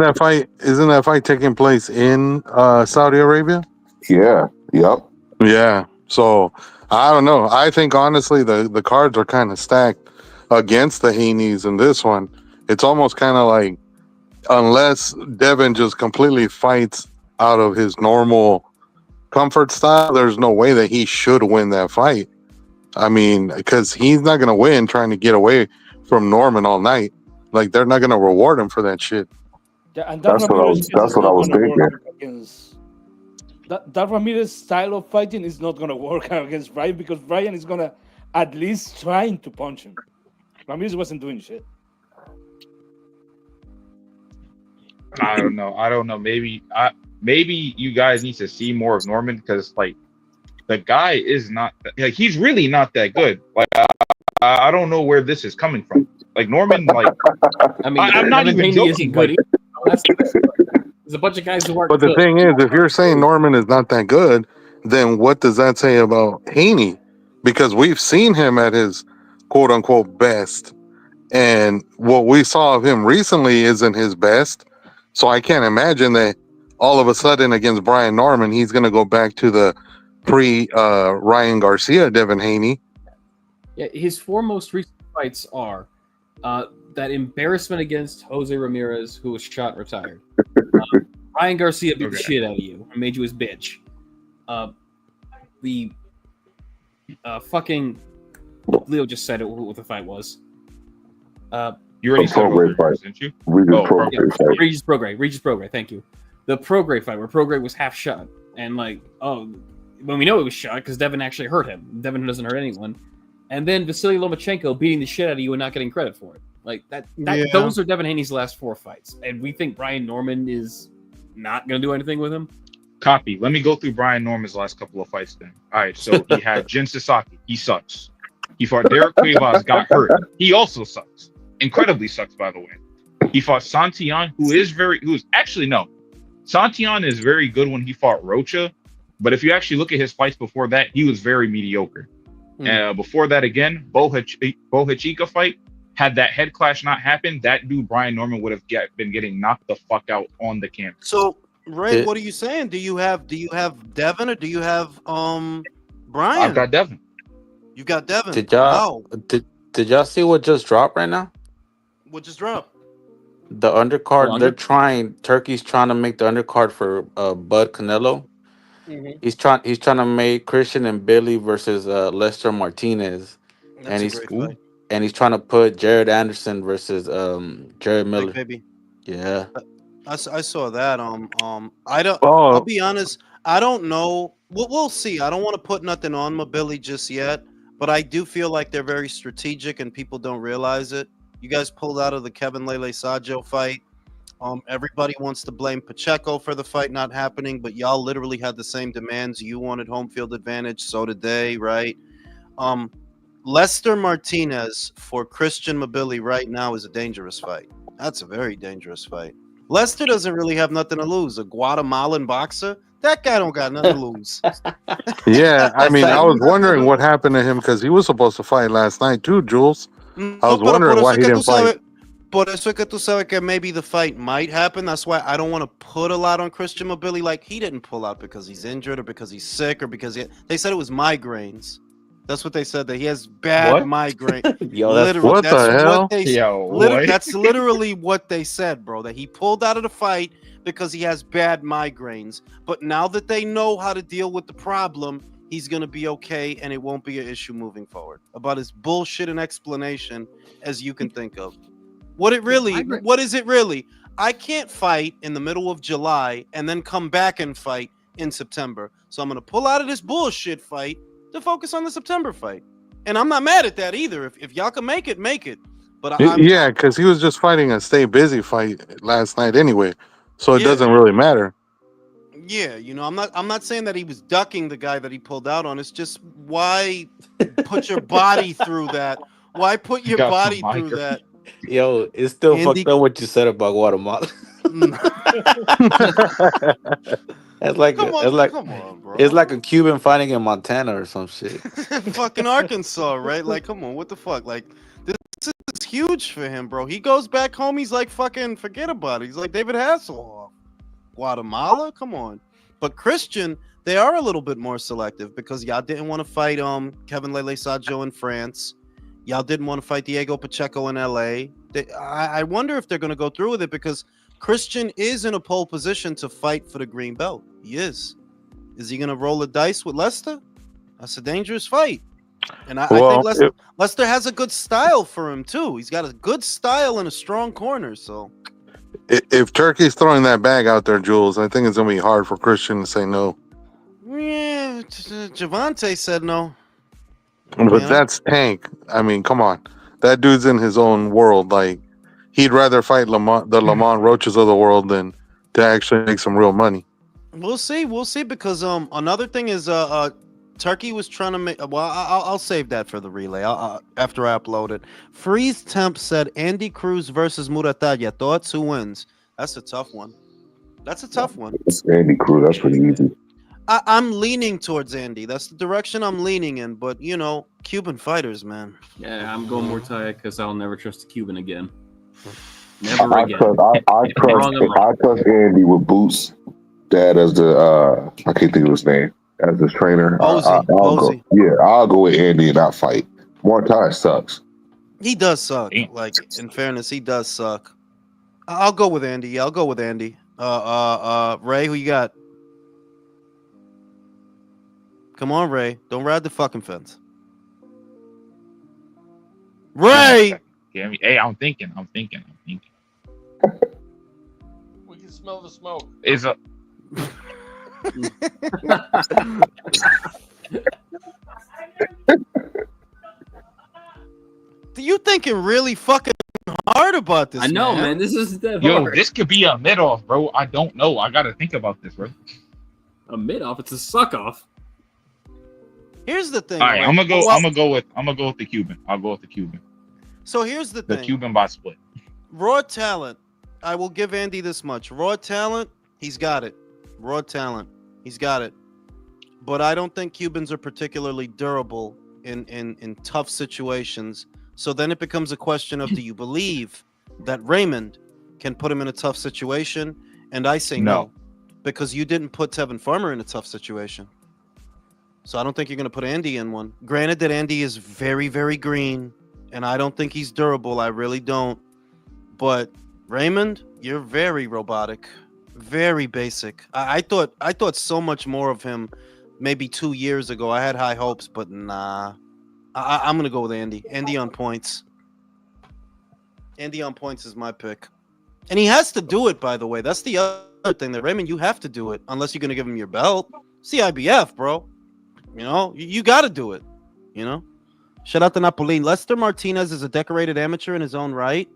that fight taking place in Saudi Arabia? Yeah. Yep. Yeah. So I don't know. I think honestly the cards are kind of stacked against the Haneys in this one. It's almost kind of like unless Devin just completely fights out of his normal comfort style, there's no way that he should win that fight. I mean, because he's not going to win trying to get away from Norman all night. Like, they're not going to reward him for that shit. Yeah, and that's what I was thinking. That Ramirez style of fighting is not going to work out against Brian because Brian is going to at least trying to punch him. Ramirez wasn't doing shit. I don't know. Maybe you guys need to see more of Norman because like the guy is not like he's really not that good. Like I don't know where this is coming from. Like Norman, like I mean, I'm not even joking. Good. There's a bunch of guys who aren't. But the thing is, if you're saying Norman is not that good, then what does that say about Haney? Because we've seen him at his quote unquote best, and what we saw of him recently isn't his best. So I can't imagine that all of a sudden against Brian Norman, he's going to go back to the pre Ryan Garcia, Devin Haney. Yeah, his four most recent fights are that embarrassment against Jose Ramirez, who was shot and retired. Ryan Garcia beat the shit out of you and made you his bitch. The fucking Leo just said it, what the fight was. You already said Prograis fight, didn't you? Regis Prograis, thank you. The Prograis fight where Prograis was half shot. And like, when we know it was shot because Devin actually hurt him. Devin doesn't hurt anyone. And then Vasily Lomachenko beating the shit out of you and not getting credit for it. Like those are Devin Haney's last four fights. And we think Brian Norman is not going to do anything with him. Copy. Let me go through Brian Norman's last couple of fights then. All right, so he had Jin Sasaki. He sucks. He fought Derek Cuevas, got hurt. He also sucks. Incredibly sucks, by the way. He fought Santillan, Santillan is very good when he fought Rocha, but if you actually look at his fights before that, he was very mediocre. Before that, again, Bo Hachika fight, had that head clash not happened, that dude Brian Norman would have been getting knocked the fuck out on the camera. So, Ray, what are you saying? Do you have Devin or do you have Brian? I've got Devin. You got Devin. Did y'all see what just dropped right now? What just dropped? The undercard. Turkey's trying to make the undercard for Bud Canelo. Mm-hmm. He's trying to make Christian and Billy versus Lester Martinez. That's a great fight. And he's trying to put Jared Anderson versus Jared Miller. Baby. Yeah. I saw that. I'll be honest. I don't know. We'll see. I don't want to put nothing on Mabili just yet, but I do feel like they're very strategic and people don't realize it. You guys pulled out of the Kevin Lele Sajo fight. Everybody wants to blame Pacheco for the fight not happening, but y'all literally had the same demands. You wanted home field advantage, so did they, right? Lester Martinez for Christian Mabili right now is a dangerous fight. That's a very dangerous fight. Lester doesn't really have nothing to lose. A Guatemalan boxer, that guy don't got nothing to lose. Yeah, I mean, I was wondering what happened to him because he was supposed to fight last night too, Jules. I was wondering why he didn't fight. Por eso es que tú sabes que maybe the fight might happen. That's why I don't want to put a lot on Christian Mabili. Like, he didn't pull out because he's injured or because he's sick or because they said it was migraines. That's what they said, that he has bad migraine. Yo, that's literally what they said, bro. That he pulled out of the fight because he has bad migraines. But now that they know how to deal with the problem, he's going to be okay and it won't be an issue moving forward. About as bullshit an explanation as you can think of. What is it really? I can't fight in the middle of July and then come back and fight in September. So I'm going to pull out of this bullshit fight to focus on the September fight. And I'm not mad at that either. If y'all can make it, make it. But yeah, because he was just fighting a stay busy fight last night anyway, so it doesn't really matter. Yeah, you know, I'm not saying that he was ducking the guy that he pulled out on. It's just why put your body through that? Why put your body through that? Yo, it's still fucked up what you said about Guatemala. That's like come on, bro. It's like a Cuban fighting in Montana or some shit. Fucking Arkansas, right? Like, come on, what the fuck? Like, this is huge for him, bro. He goes back home, he's like, fucking forget about it. He's like David Hasselhoff. Guatemala, come on. But Christian, they are a little bit more selective because y'all didn't want to fight Kevin Lele Sajo in France. Y'all didn't want to fight Diego Pacheco in LA. I wonder if they're going to go through with it because Christian is in a pole position to fight for the green belt. He is. Is he going to roll the dice with Lester? That's a dangerous fight. And I think Lester has a good style for him too. He's got a good style and a strong corner. So if Turkey's throwing that bag out there, Jules, I think it's going to be hard for Christian to say no. Yeah, Javante said no. But that's Tank. I mean, come on. That dude's in his own world. Like, he'd rather fight the Lamont Roaches of the world than to actually make some real money. We'll see because another thing is Turkey was trying to make. Well, I'll save that for the relay. After I upload it. Freeze Temp said Andy Cruz versus Muratalla. Thoughts? Who wins? That's a tough one. It's Andy Cruz. That's pretty easy. I'm leaning towards Andy. That's the direction I'm leaning in. But you know, Cuban fighters, man. Yeah, I'm going Muratalla because I'll never trust a Cuban again. Never again. I trust Andy with Boots' dad as the I can't think of his name as his trainer. I'll go with Andy and not fight. Muratalla sucks. He does suck. Like, in fairness, he does suck. I'll go with Andy. Yeah, I'll go with Andy. Ray, who you got? Come on, Ray. Don't ride the fucking fence. Ray! Hey, I'm thinking. We can smell the smoke. Is a You thinking really fucking hard about this? I know, man. This is hard. This could be a mid-off, bro. I don't know. I gotta think about this, bro. A mid-off? It's a suck-off. Here's the thing. All right, I'm gonna go with the Cuban. I'll go with the Cuban. So here's the thing. The Cuban by split. Raw talent. I will give Andy this much. Raw talent, he's got it. Raw talent, he's got it. But I don't think Cubans are particularly durable in tough situations. So then it becomes a question of, do you believe that Raymond can put him in a tough situation? And I say no, because you didn't put Tevin Farmer in a tough situation. So I don't think you're going to put Andy in one. Granted that Andy is very, very green, and I don't think he's durable. I really don't. But Raymond, you're very robotic, very basic. I thought so much more of him maybe 2 years ago. I had high hopes, but nah. I'm going to go with Andy. Andy on points. Andy on points is my pick. And he has to do it, by the way. That's the other thing. That Raymond, you have to do it unless you're going to give him your belt. CIBF, bro. You know, you got to do it. You know? Shout out to Napolin. Lester Martinez is a decorated amateur in his own right,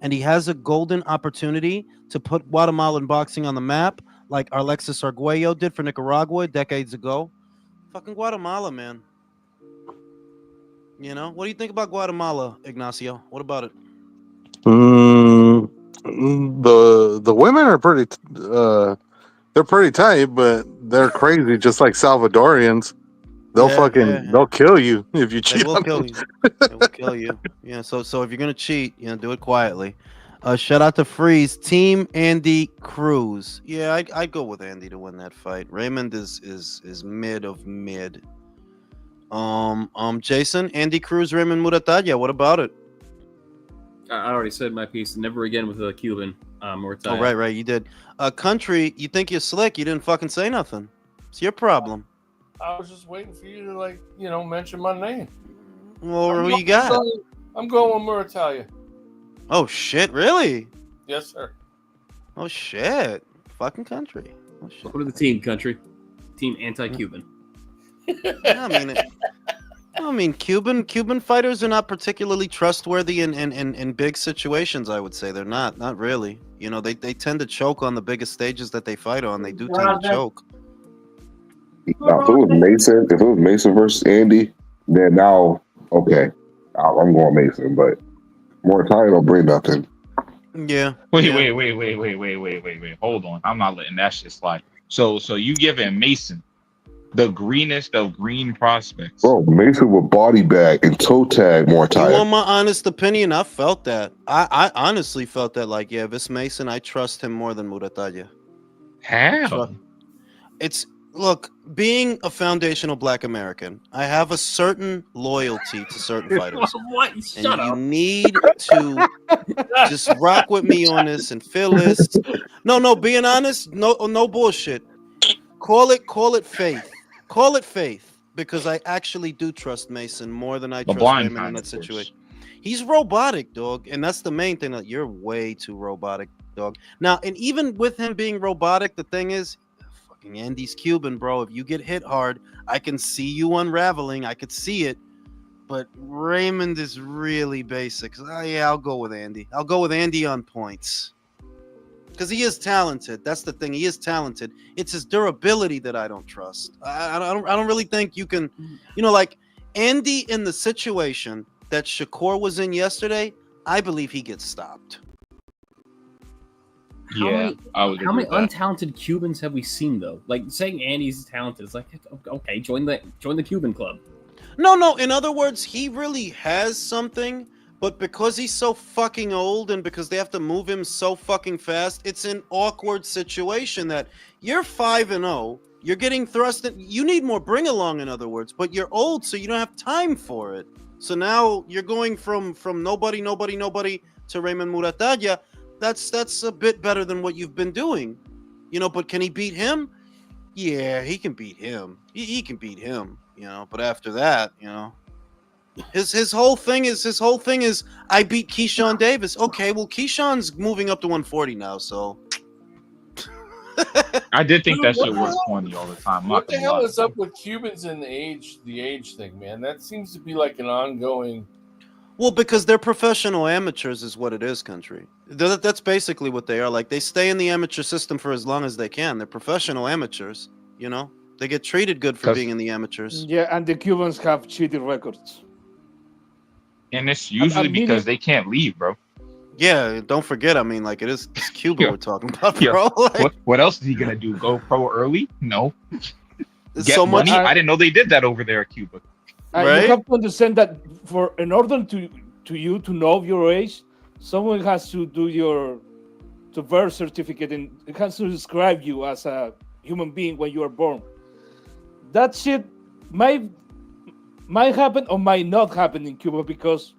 and he has a golden opportunity to put Guatemalan boxing on the map like Alexis Arguello did for Nicaragua decades ago. Fucking Guatemala, man. You know? What do you think about Guatemala, Ignacio? What about it? The women are pretty they're pretty tight, but they're crazy, just like Salvadorians. They'll kill you if you cheat. They will kill you. They will kill you. Yeah. So if you're gonna cheat, you know, do it quietly. Shout out to Freeze Team Andy Cruz. Yeah, I go with Andy to win that fight. Raymond is mid of mid. Jason, Andy Cruz, Raymond Muratalla. What about it? I already said my piece. Never again with a Cuban. Muratalla. Oh, right. You did. Country, you think you're slick? You didn't fucking say nothing. It's your problem. I was just waiting for you to mention my name. Well, who you got? I'm going with Muratalia. Oh shit! Really? Yes, sir. Oh shit! Fucking country. Oh shit! Welcome to the team, country. Team anti-Cuban. Yeah, I mean, Cuban fighters are not particularly trustworthy in big situations. I would say they're not really. You know, they tend to choke on the biggest stages that they fight on. They do tend to choke. Now, if it was Mason versus Andy, then now okay, I'm going Mason. But Mortali don't bring nothing. Yeah. Wait. Hold on. I'm not letting that shit slide. So you giving Mason the greenest of green prospects? Bro, Mason with body bag and toe tag Mortali. You want my honest opinion? I felt that. I honestly felt that. Like, yeah, this Mason, I trust him more than Muratalla. How? Look, being a foundational Black American, I have a certain loyalty to certain fighters. What? Shut up. You need to just rock with me on this and feel this. No, being honest, no bullshit. Call it faith. Call it faith, because I actually do trust Mason more than I trust Raymond in that situation. He's robotic, dog, and that's the main thing. That you're way too robotic, dog. Now, and even with him being robotic, the thing is, fucking Andy's Cuban, bro. If you get hit hard, I can see you unraveling. I could see it. But Raymond is really basic. I'll go with Andy. I'll go with Andy on points. Because he is talented. That's the thing. He is talented. It's his durability that I don't trust. I don't really think you can, like Andy in the situation that Shakur was in yesterday, I believe he gets stopped. Yeah, how many untalented Cubans have we seen though? Like saying Andy's talented is like, okay, join the Cuban club. No. In other words, he really has something. But because he's so fucking old and because they have to move him so fucking fast, it's an awkward situation that you're 5-0, you're getting thrust in. You need more bring along, in other words, but you're old, so you don't have time for it. So now you're going from nobody to Raymond Muratalla. That's a bit better than what you've been doing. But can he beat him? Yeah, he can beat him. He can beat him, but after that, His whole thing is I beat Keyshawn Davis. Okay, well Keyshawn's moving up to 140 now, so I did think that shit was funny all the time. What the hell is up with Cubans and the age thing, man? That seems to be like an ongoing. Well, because they're professional amateurs is what it is, country. That's basically what they are. Like, they stay in the amateur system for as long as they can. They're professional amateurs, They get treated good for being in the amateurs. Yeah, and the Cubans have cheating records. And it's usually because they can't leave, bro. Yeah, don't forget. I mean, like, it's Cuba we're talking about, bro. What else is he gonna do? Go pro early? No. Get so money? much. I didn't know they did that over there at Cuba. Right? You have to understand that in order to know your age, someone has to do your birth certificate and it has to describe you as a human being when you are born. That shit might happen or might not happen in Cuba because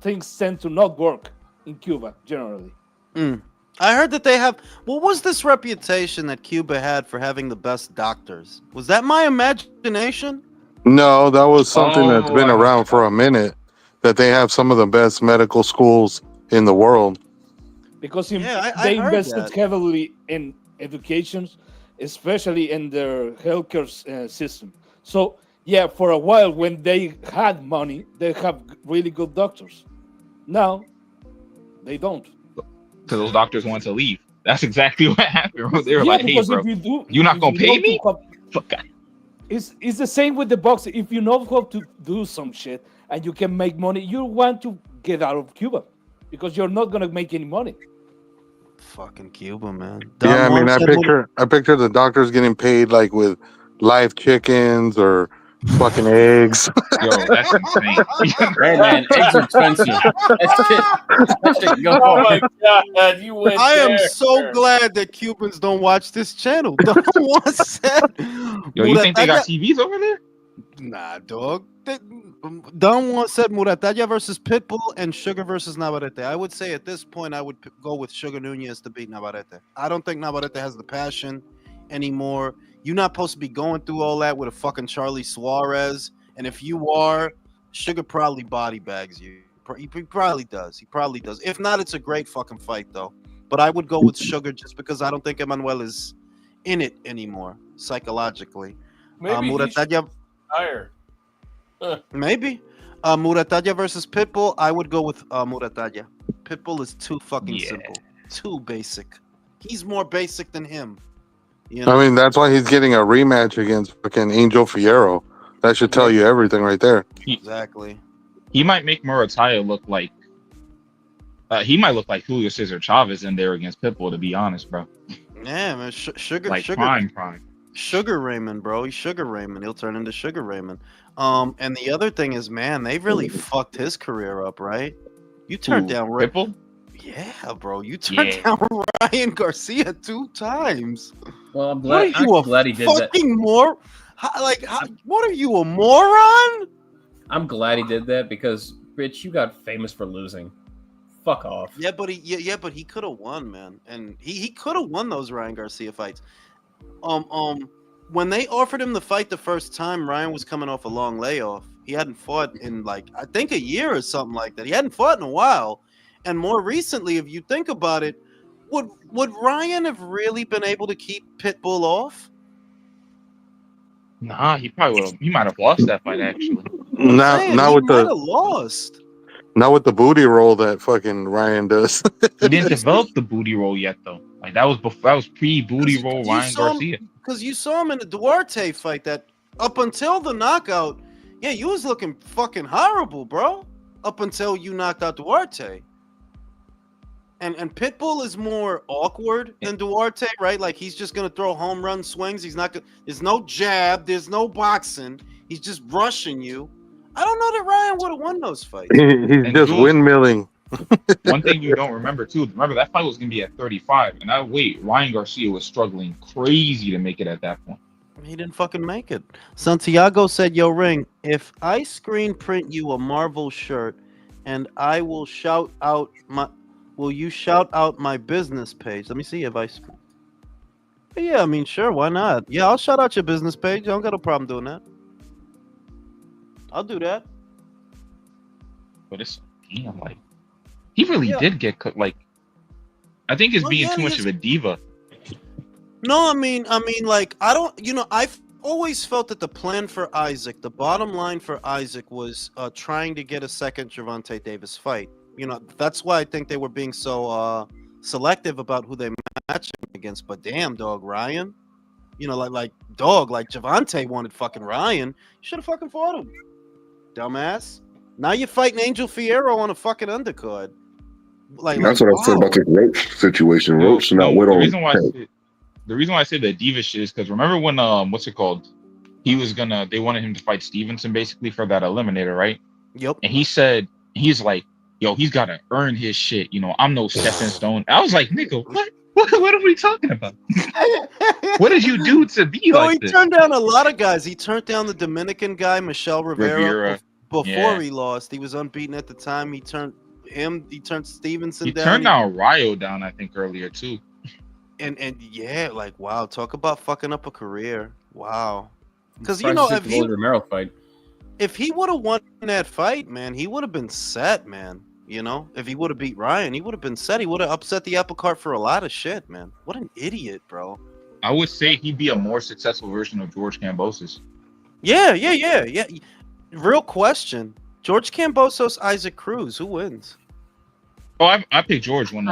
things tend to not work in Cuba generally. I heard that they have. What was this reputation that Cuba had for having the best doctors? Was that my imagination? No, that was something that's been around for a minute. That they have some of the best medical schools in the world. Because I they heard invested that. heavily in education, especially in their healthcare system. So, yeah, for a while when they had money, they have really good doctors. Now, they don't. Because those doctors want to leave. That's exactly what happened. They were like, hey, bro, you're not going to pay me? Fuck that. It's the same with the boxing. If you know how to do some shit and you can make money, you want to get out of Cuba because you're not going to make any money. Fucking Cuba, man. Yeah, I mean, I picture the doctors getting paid like with live chickens or fucking eggs. Yo, that's insane. Hey man, eggs are expensive. That shit go. Oh my god, you went I am there. so glad that Cubans don't watch this channel. Don Juan said, Yo, you think they got TVs over there? Nah, dog. Don Juan said Muratalla versus Pitbull and Sugar versus Navarrete. I would say at this point I would go with Sugar Nunez to beat Navarrete. I don't think Navarrete has the passion. anymore. You're not supposed to be going through all that with a fucking Charlie Suarez. And if you are, Sugar probably body bags you. He probably does. He probably does. If not, it's a great fucking fight though. But I would go with Sugar just because I don't think Emmanuel is in it anymore psychologically. Maybe he should retire. Maybe. Muratalla versus Pitbull. I would go with Muratalla. Pitbull is too fucking simple, too basic. He's more basic than him. You know? I mean, that's why he's getting a rematch against fucking Angel Fierro. That should tell you everything right there. Exactly. He might make Muratalla look like. He might look like Julio Cesar Chavez in there against Pitbull. To be honest, bro. Yeah, man. Sugar. Like Sugar. prime. Sugar Raymond, bro. He's Sugar Raymond. He'll turn into Sugar Raymond. And the other thing is, man, they really fucked his career up, right? You turned down Pitbull? Yeah, bro. You turned down Ryan Garcia 2 times. Well, I'm glad he did that. What are you, a moron? I'm glad he did that because, Rich, you got famous for losing. Fuck off. Yeah, but he could have won, man, and he could have won those Ryan Garcia fights. When they offered him the fight the first time, Ryan was coming off a long layoff. He hadn't fought in like I think a year or something like that. He hadn't fought in a while, and more recently, if you think about it, would Ryan have really been able to keep Pitbull off? Nah, he probably would have. He might have lost that fight actually. Not with the lost. Not with the booty roll that fucking Ryan does. He didn't develop the booty roll yet, though. Like that was before. That was pre-booty roll Ryan Garcia. Because you saw him in the Duarte fight. That up until the knockout, yeah, you was looking fucking horrible, bro. Up until you knocked out Duarte. And Pitbull is more awkward than Duarte, right? Like he's just gonna throw home run swings. He's not gonna. There's no jab. There's no boxing. He's just rushing you. I don't know that Ryan would have won those fights. He's just windmilling. One thing you don't remember too. Remember that fight was gonna be at 35, and that weight, Ryan Garcia was struggling crazy to make it at that point. He didn't fucking make it. Santiago said, "Yo, Ring, if I screen print you a Marvel shirt, and I will shout out my." Will you shout out my business page? Let me see if I. Yeah, I mean, sure, why not? Yeah, I'll shout out your business page. I don't got a problem doing that. I'll do that. But it's like he really did get cut. Like, I think he's being too much of a diva. No, I mean, like I don't. I've always felt that the plan for Isaac, the bottom line for Isaac, was trying to get a second Gervonta Davis fight. That's why I think they were being so selective about who they match him against. But damn, dog, Ryan, like Gervonta wanted fucking Ryan. You should have fucking fought him, dumbass. Now you're fighting Angel Fierro on a fucking undercard. That's what I said about the Roach situation. Roach not with the reason why I say the diva shit is because remember when what's it called? They wanted him to fight Stevenson basically for that eliminator, right? Yep. And he's like, yo, he's got to earn his shit. I'm no stepping stone. I was like, nigga, what are we talking about? What did you do to be like this? He turned down a lot of guys. He turned down the Dominican guy, Michelle Rivera. Before he lost. He was unbeaten at the time. He turned Stevenson down. He turned down Ryo down, I think, earlier, too. And yeah, like, wow, talk about fucking up a career. Wow. Because, if he would have won that fight, man, he would have been set, man. If he would have beat Ryan, he would have been set. He would have upset the apple cart for a lot of shit, man. What an idiot, bro. I would say he'd be a more successful version of George Kambosos. Yeah. Real question. George Kambosos, Isaac Cruz, who wins? Oh, I picked George when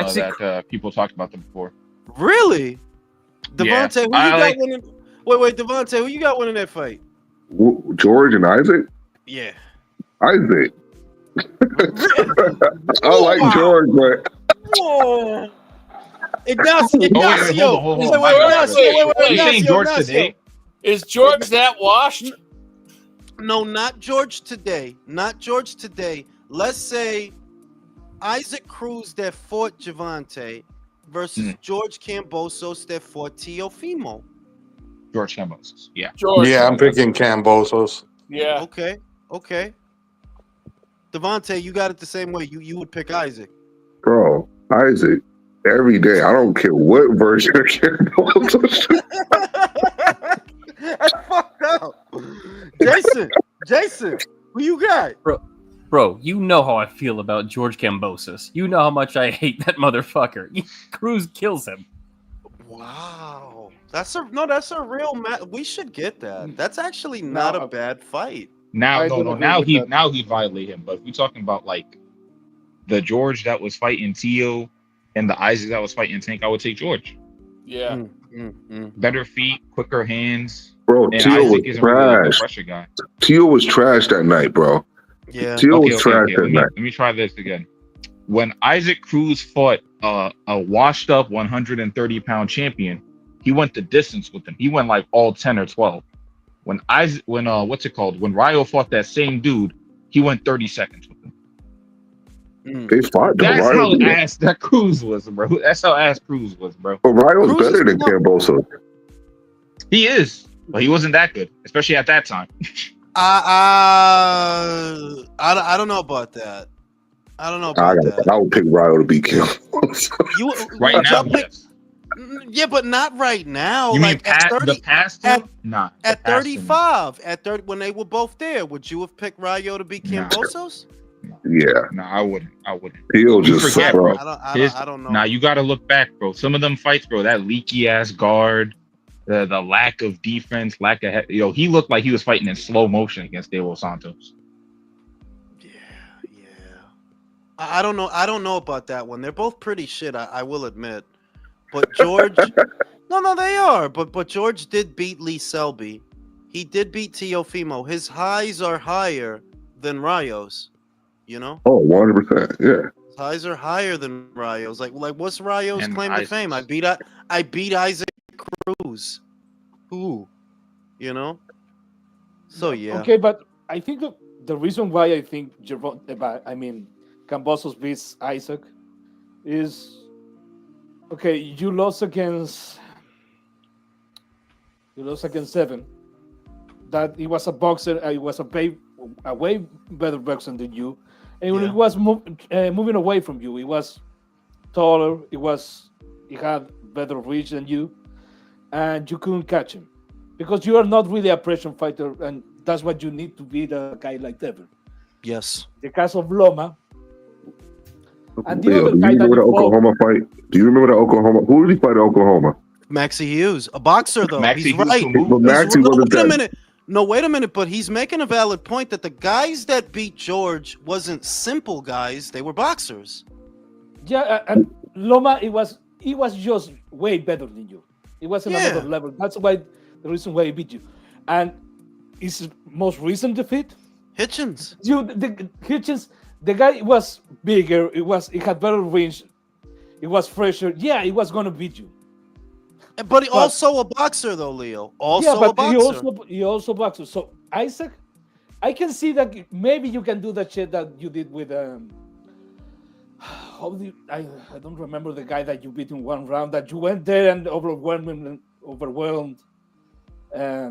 people talked about them before. Really? Devontae, who you got winning? Wait, Devontae, who you got winning that fight? George and Isaac? Yeah. Isaac. I like George, but whoa. Ignacio. You saying George today? Is George that washed? No, not George today. Not George today. Let's say Isaac Cruz that fought Gervonta versus George Kambosos that fought Teofimo. George Kambosos. Yeah. I'm picking Kambosos. Yeah. Okay. Devontae, you got it the same way. You would pick Isaac. Bro, Isaac. every day. I don't care what version of Kambosos. That's fucked up. Jason, who you got? Bro, you know how I feel about George Kambosos. You know how much I hate that motherfucker. Cruz kills him. Wow. That's a real match. We should get that. That's actually not a bad fight. Now he'd that. violate him. But if we're talking about like the George that was fighting Tszyu and the Isaac that was fighting Tank, I would take George. Yeah. Better feet, quicker hands. Bro, And Tszyu was Isaac isn't really like a trash. pressure guy. Tszyu was trash that night, bro. Yeah. Tszyu was trash that night. Let me try this again. When Isaac Cruz fought a washed up 130-pound champion, he went the distance with him. He went like all 10 or 12. When Ryo fought that same dude, he went 30 seconds with him. They fought. That's how ass that Cruz was, bro. That's how ass Cruz was, bro. But Ryo's better than Kambosos. He is, but he wasn't that good, especially at that time. I don't know about that. I don't know about that. I would pick Ryo to beat Kim. Right now, yes. Yeah, but not right now. You like mean the past two? Nah. At 35, at 30, when they were both there, would you have picked Ryo to beat Kambosos? Yeah. No, I wouldn't. He'll just forget, bro. I don't know. Nah, you got to look back, bro. Some of them fights, bro, that leaky ass guard, the lack of defense, he looked like he was fighting in slow motion against De Los Santos. Yeah. I don't know about that one. They're both pretty shit, I will admit. But George, no, they are. But George did beat Lee Selby. He did beat Teofimo. His highs are higher than Ryo's. You know? Oh, 100%. Yeah. His highs are higher than Ryo's. Like what's Ryo's And claim to fame? I beat Isaac Cruz. Who? You know? So yeah. Okay, but I think the reason why I think Kambosos beats Isaac is okay. You lost against Seven. That he was a boxer. He was a way better boxer than you, and when he was moving away from you, he was taller. He had better reach than you, and you couldn't catch him because you are not really a pressure fighter, and that's what you need to beat a guy like Devin. Yes. The case of Loma. And Do you remember the Oklahoma fight? Do you remember the Oklahoma? Who did he fight in Oklahoma? Maxie Hughes, a boxer though. Maxie He's Hughes right. can move. But Maxie wasn't that. Wait a minute. But he's making a valid point that the guys that beat George wasn't simple guys; they were boxers. Yeah, and Loma, he was just way better than you. He was on another level. That's why the reason why he beat you. And his most recent defeat, Hitchens. Hitchens, the guy was bigger. He had better range. He was fresher. Yeah, he was gonna beat you. But also a boxer, though, Leo. A boxer. He also boxer. So Isaac, I can see that maybe you can do that shit that you did with I don't remember the guy that you beat in one round. That you went there and overwhelmed that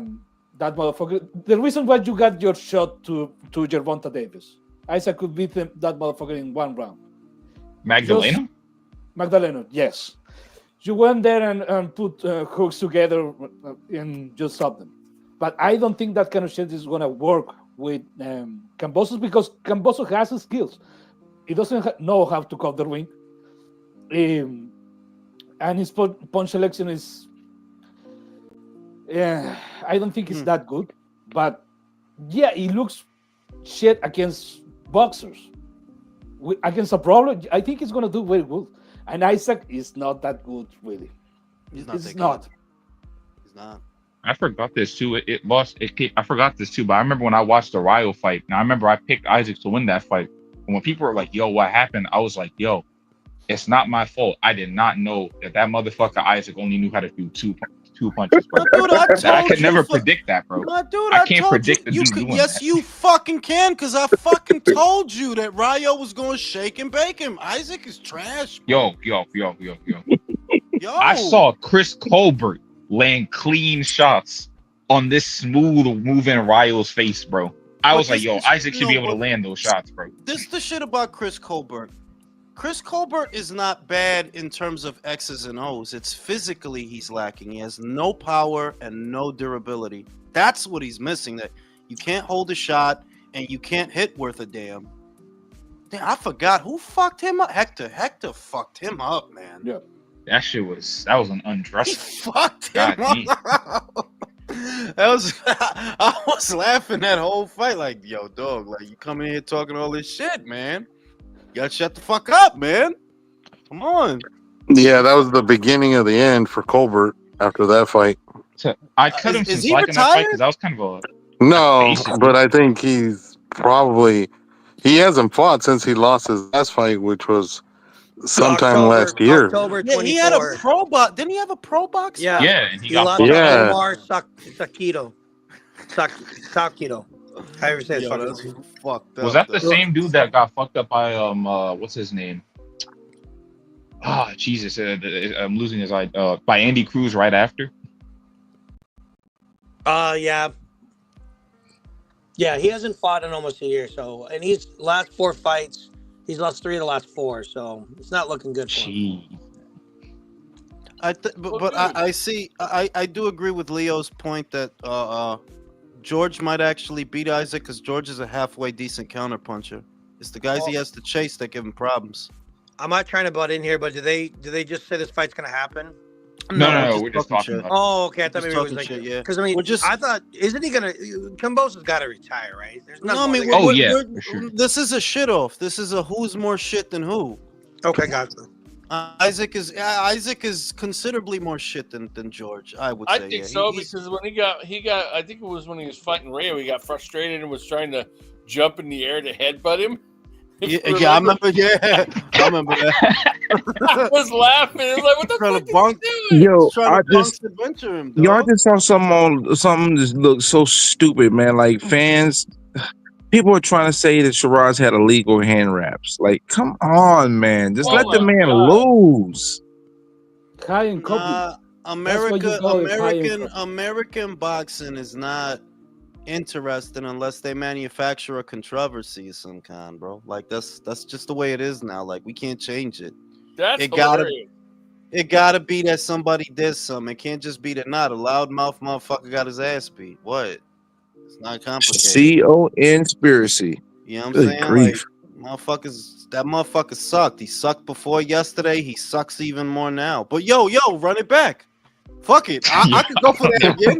motherfucker. The reason why you got your shot to Gervonta Davis, Isaac could beat that motherfucker in one round. Magdalena, yes. You went there and put hooks together and just stop them. But I don't think that kind of shit is going to work with Kambosos because Kambosos has the skills. He doesn't know how to cut the ring. And his punch selection is... I don't think it's that good. But yeah, he looks shit against boxers. Against a brawler, I think he's going to do very good. And Isaac is not that good, really. He's not. I forgot this too. I forgot this too, but I remember when I watched the Ryo fight. Now I remember I picked Isaac to win that fight. And when people were like, "Yo, what happened?" I was like, "Yo, it's not my fault. I did not know that motherfucker Isaac only knew how to do two punches, bro. I could never predict that, bro. I can't predict the dude doing that. Yes, you fucking can, because I fucking told you that Ryo was going to shake and bake him. Isaac is trash. Bro. Yo. I saw Chris Colbert laying clean shots on this smooth moving Ryo's face, bro. I was like, yo, Isaac should be able to land those shots, bro. This is the shit about Chris Colbert. Chris Colbert is not bad in terms of X's and O's. It's physically he's lacking. He has no power and no durability. That's what he's missing. That you can't hold a shot and you can't hit worth a damn. Damn, I forgot who fucked him up. Hector fucked him up, man. Yeah. That was an He undressable. fucked him God up. I was laughing that whole fight. Like, yo, dog, like you coming in here talking all this shit, man. You gotta shut the fuck up, man. Come on. Yeah, that was the beginning of the end for Colbert after that fight. So I cut him is some he slack in that fight retired? because that was kind of No, basic. but I think he hasn't fought since he lost his last fight, which was sometime last year. October Yeah, he had a 24th. pro box. Didn't he have a pro box? Yeah. fight? Yeah, and he He got lost fucked to up. Yeah. Omar Sakido. Sakido. However you say his Yo, fucking that's name. fucked up. Was that the though. same dude that got fucked up by what's his name? Ah, Jesus, I'm losing his eye. By Andy Cruz right after. Yeah. Yeah, he hasn't fought in almost a year, so and he's last 4 fights, he's lost 3 of the last 4, so it's not looking good for him. Gee. But I see. I do agree with Leo's point that George might actually beat Isaac because George is a halfway decent counterpuncher. It's the guys he has to chase that give him problems. I'm not trying to butt in here, but do they just say this fight's gonna happen? No, we're just talking shit. about. Oh, okay. I thought Just maybe it was talking like shit, yeah. because I mean, I thought isn't he gonna? Kambosos got to retire, right? There's No, I nothing mean, more they yeah, can- for sure. This is a shit off. This is a who's more shit than who. Okay, gotcha. Isaac is considerably more shit than George. I would say. I think so because when he got, I think it was when he was fighting Rayo, he got frustrated and was trying to jump in the air to headbutt him. Yeah, I remember. Yeah, I remember that. I was laughing. I was like, "What the Trying fuck to bunk, is he doing?" Yo, trying I to bunk just adventure him, y'all dog. just saw something just look so stupid, man. Like fans, people are trying to say that Shiraz had illegal hand wraps. Like, come on, man, just Oh let the my man God. lose. High and copy. American boxing is not interesting unless they manufacture a controversy of some kind, bro. Like that's just the way it is now. Like we can't change it. That's It gotta hilarious. It gotta be that somebody did something. It can't just be that not a loudmouth motherfucker got his ass beat. What? It's not complicated. Conspiracy. You know what I'm Good saying? grief. Like that motherfucker sucked. He sucked before yesterday. He sucks even more now. But yo, run it back. Fuck it. I could go for that again.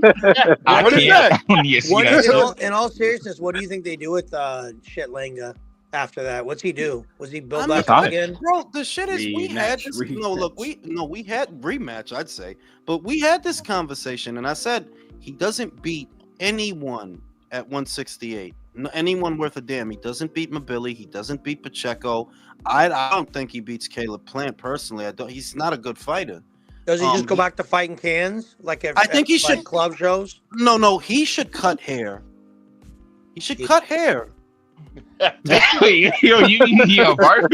I Run it can't. back. I don't need to see What that. in all seriousness, what do you think they do with Lenga after that? What's he do? Was he build I back mean, up again? Bro, the shit is we had this. No, look, we had rematch, I'd say, but we had this conversation, and I said he doesn't beat anyone at 168. Anyone worth a damn. He doesn't beat Mabili. He doesn't beat Pacheco. I don't think he beats Caleb Plant personally. He's not a good fighter. Does he just go back to fighting cans like I think he should club shows? No, he should cut hair. He should cut hair. Yo, barber.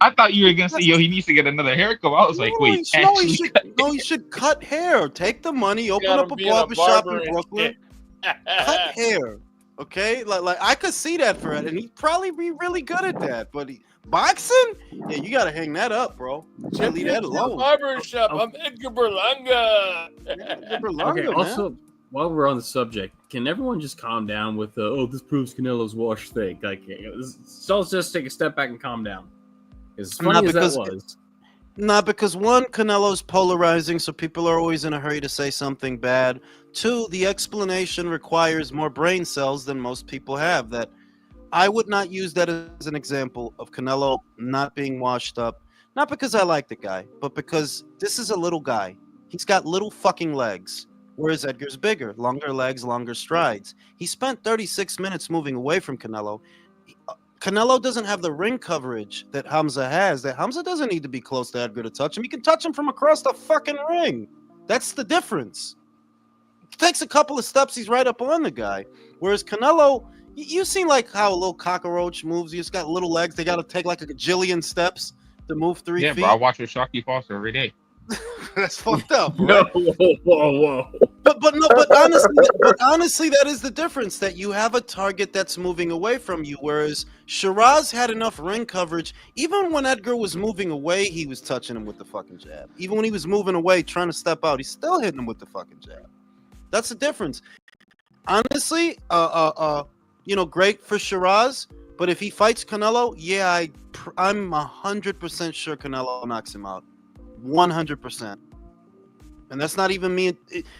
I thought you were gonna say, yo, he needs to get another haircut. I was like, wait, he should cut hair. Take the money, open up a barbershop in Brooklyn, cut hair. Okay, like I could see that for it, and he'd probably be really good at that. But boxing, yeah, you gotta hang that up, bro. Can't leave that alone. Barbershop. I'm Edgar Berlanga. Okay. Also, while we're on the subject, can everyone just calm down with the this proves Canelo's washed thing? Like, so let's just take a step back and calm down. As funny as that was. Not because one, Canelo's polarizing, so people are always in a hurry to say something bad. Two, the explanation requires more brain cells than most people have. That I would not use that as an example of Canelo not being washed up. Not because I like the guy, but because this is a little guy. He's got little fucking legs, whereas Edgar's bigger, longer legs, longer strides. He spent 36 minutes moving away from Canelo. Canelo doesn't have the ring coverage that Hamza has. That Hamza doesn't need to be close to Edgar to touch him. He can touch him from across the fucking ring. That's the difference. It takes a couple of steps, he's right up on the guy. Whereas Canelo, you seen like how a little cockroach moves. He's got little legs. They got to take like a gajillion steps to move 3 feet. Yeah, bro, I watch with Shocky Foster every day. That's fucked up, right? Whoa. But honestly, that is the difference. That you have a target that's moving away from you, whereas Shiraz had enough ring coverage. Even when Edgar was moving away, he was touching him with the fucking jab. Even when he was moving away, trying to step out, he's still hitting him with the fucking jab. That's the difference. Honestly, great for Shiraz. But if he fights Canelo, yeah, I'm 100% sure Canelo knocks him out. 100%. And that's not even me.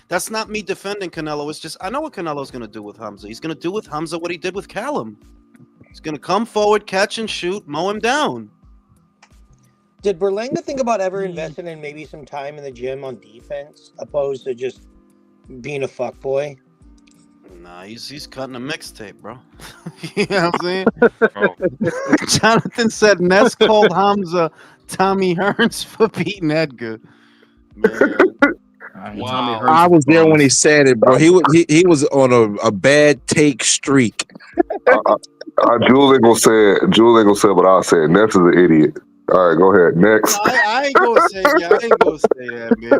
That's not me defending Canelo. It's just I know what Canelo's going to do with Hamza. He's going to do with Hamza what he did with Callum. He's going to come forward, catch and shoot, mow him down. Did Berlanga think about ever investing in maybe some time in the gym on defense, opposed to just being a fuckboy? Nah, he's cutting a mixtape, bro. You know what I'm saying? Jonathan said Ness called Hamza Tommy Hearns for beating Edgar. Man. Wow. I was there when he said it, bro. He was on a bad take streak. Jules ain't gonna say it, but I'll say it. Ness is an idiot. All right, go ahead. Next. I ain't gonna say that, man.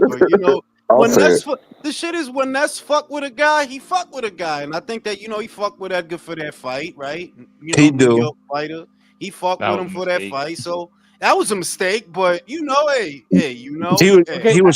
But the shit is when Ness fuck with a guy, he fuck with a guy, and I think that he fucked with Edgar for that fight, right? He do. New York fighter. He fucked with him for that fight, so. That was a mistake, but he was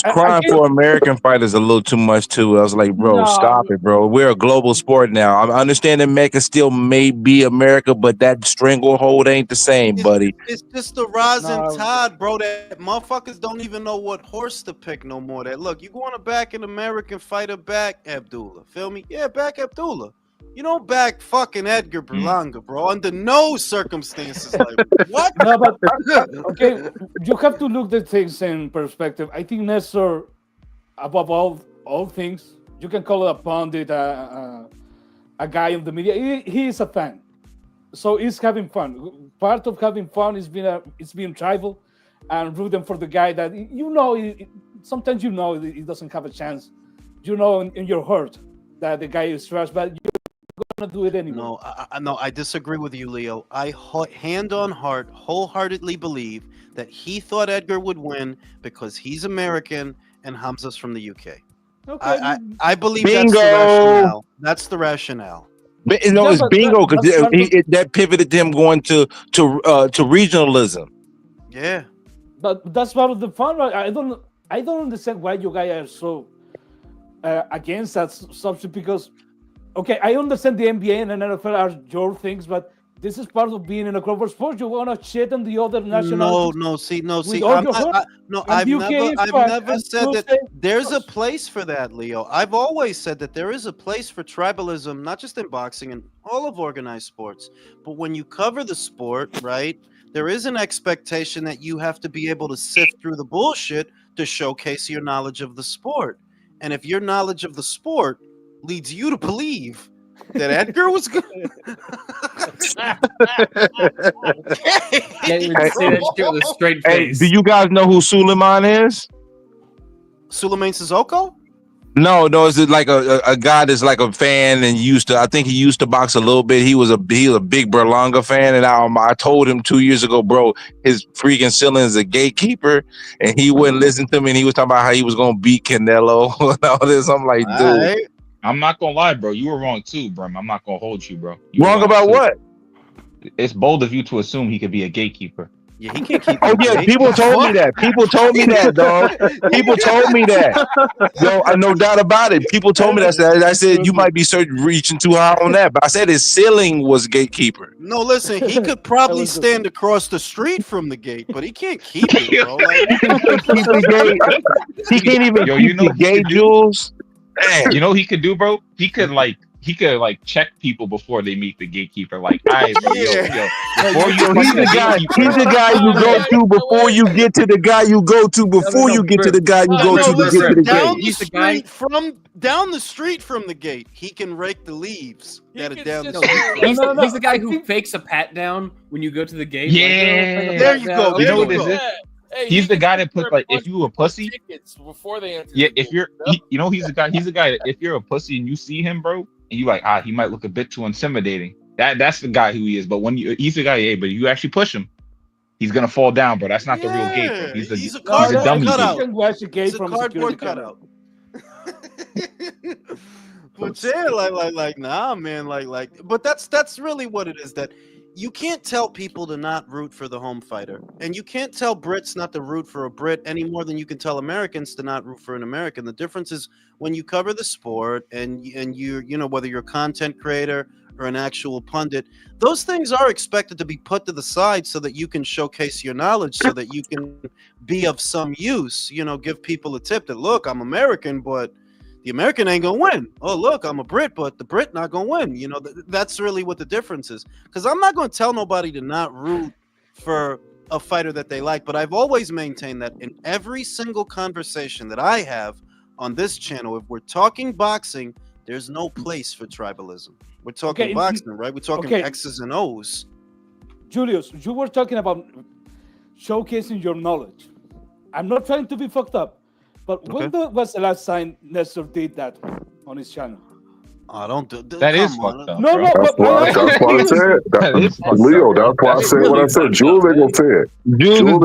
crying for American fighters a little too much too. I was like, bro, stop it, bro. We're a global sport now. I understand that Mecca still may be America, but that stranglehold ain't the same, buddy. It's just the rising tide, bro. That motherfuckers don't even know what horse to pick no more. That look, you want to back an American fighter, back Abdullah. Feel me? Yeah, back Abdullah. You don't back fucking Edgar Berlanga, bro. Under no circumstances. Like, what? No, but okay, you have to look at things in perspective. I think Nestor, above all things, you can call it a pundit, a guy in the media. He is a fan, so he's having fun. Part of having fun is being tribal and rooting for the guy that sometimes he doesn't have a chance. In your heart that the guy is trash, but you're gonna do it anyway. No, I disagree with you, Leo. I hand on heart wholeheartedly believe that he thought Edgar would win because he's American and Hamza's from the UK. Okay, I believe that's the rationale. That's the rationale. But, it's bingo because that pivoted him going to regionalism. Yeah, but that's part of the fun. Right? I don't understand why you guys are so against that subject because. Okay, I understand the NBA and NFL are your things, but this is part of being in a global sport. You want to shit on the other national. No. I've never said that there's a place for that, Leo. I've always said that there is a place for tribalism, not just in boxing and all of organized sports. But when you cover the sport, right, there is an expectation that you have to be able to sift through the bullshit to showcase your knowledge of the sport. And if your knowledge of the sport leads you to believe that Edgar was good. Can't even say that shit with a straight face. Do you guys know who Suleiman is? Suleiman Sissoko? No, it's like a guy that's like a fan and I think he used to box a little bit. He was a big Berlanga fan, and I told him 2 years ago, bro, his freaking ceiling is a gatekeeper, and he wouldn't listen to me, and he was talking about how he was gonna beat Canelo and all this. I'm like, dude. Right. I'm not gonna lie, bro. You were wrong too, bro. I'm not gonna hold you, bro. Wrong about what? It's bold of you to assume he could be a gatekeeper. Yeah, he can't keep. Oh yeah, people told me that. People told me that, dog. People told me that. Yo, no doubt about it. People told me that. I said you might be reaching too high on that, but I said his ceiling was gatekeeper. No, listen, he could probably stand across the street from the gate, but he can't keep it, bro. Like, he can't even keep the gate, Jules. You know what he could do, bro? He could check people before they meet the gatekeeper. Like, all right, bro, yo. He's the guy you go to before you get to the guy you go to before you get to the guy you go to get to the gate. Down the street from the gate, he can rake the leaves that are down the street. He's the guy who fakes a pat down when you go to the gate. Yeah, there you go. You know what this is? Hey, he's the guy that puts if you a pussy before they enter. Yeah, if you're, he's the guy. He's the guy that if you're a pussy and you see him, bro, and you like, he might look a bit too intimidating. That's the guy who he is. But when he's the guy, but you actually push him, he's gonna fall down, bro. That's not the real gate, bro. He's a dummy. He's a cardboard cutout. But yeah, like, nah, man, but that's really what it is. That you can't tell people to not root for the home fighter, and you can't tell Brits not to root for a Brit any more than you can tell Americans to not root for an American. The difference is when you cover the sport, and you know, whether you're a content creator or an actual pundit, those things are expected to be put to the side so that you can showcase your knowledge, so that you can be of some use. You know, give people a tip that, look, I'm American, but the American ain't gonna win. Oh, look, I'm a Brit, but the Brit not gonna win. You know, that's really what the difference is. Because I'm not gonna tell nobody to not root for a fighter that they like, but I've always maintained that in every single conversation that I have on this channel, if we're talking boxing, there's no place for tribalism. We're talking boxing, right? We're talking X's and O's. Julius, you were talking about showcasing your knowledge. I'm not trying to be fucked up, but when was the last time Nestor did that on his channel? I don't do that. Is fucked up. No, that's why I said Leo. That's why I said what I said. Jules ain't gonna say it. Jules gonna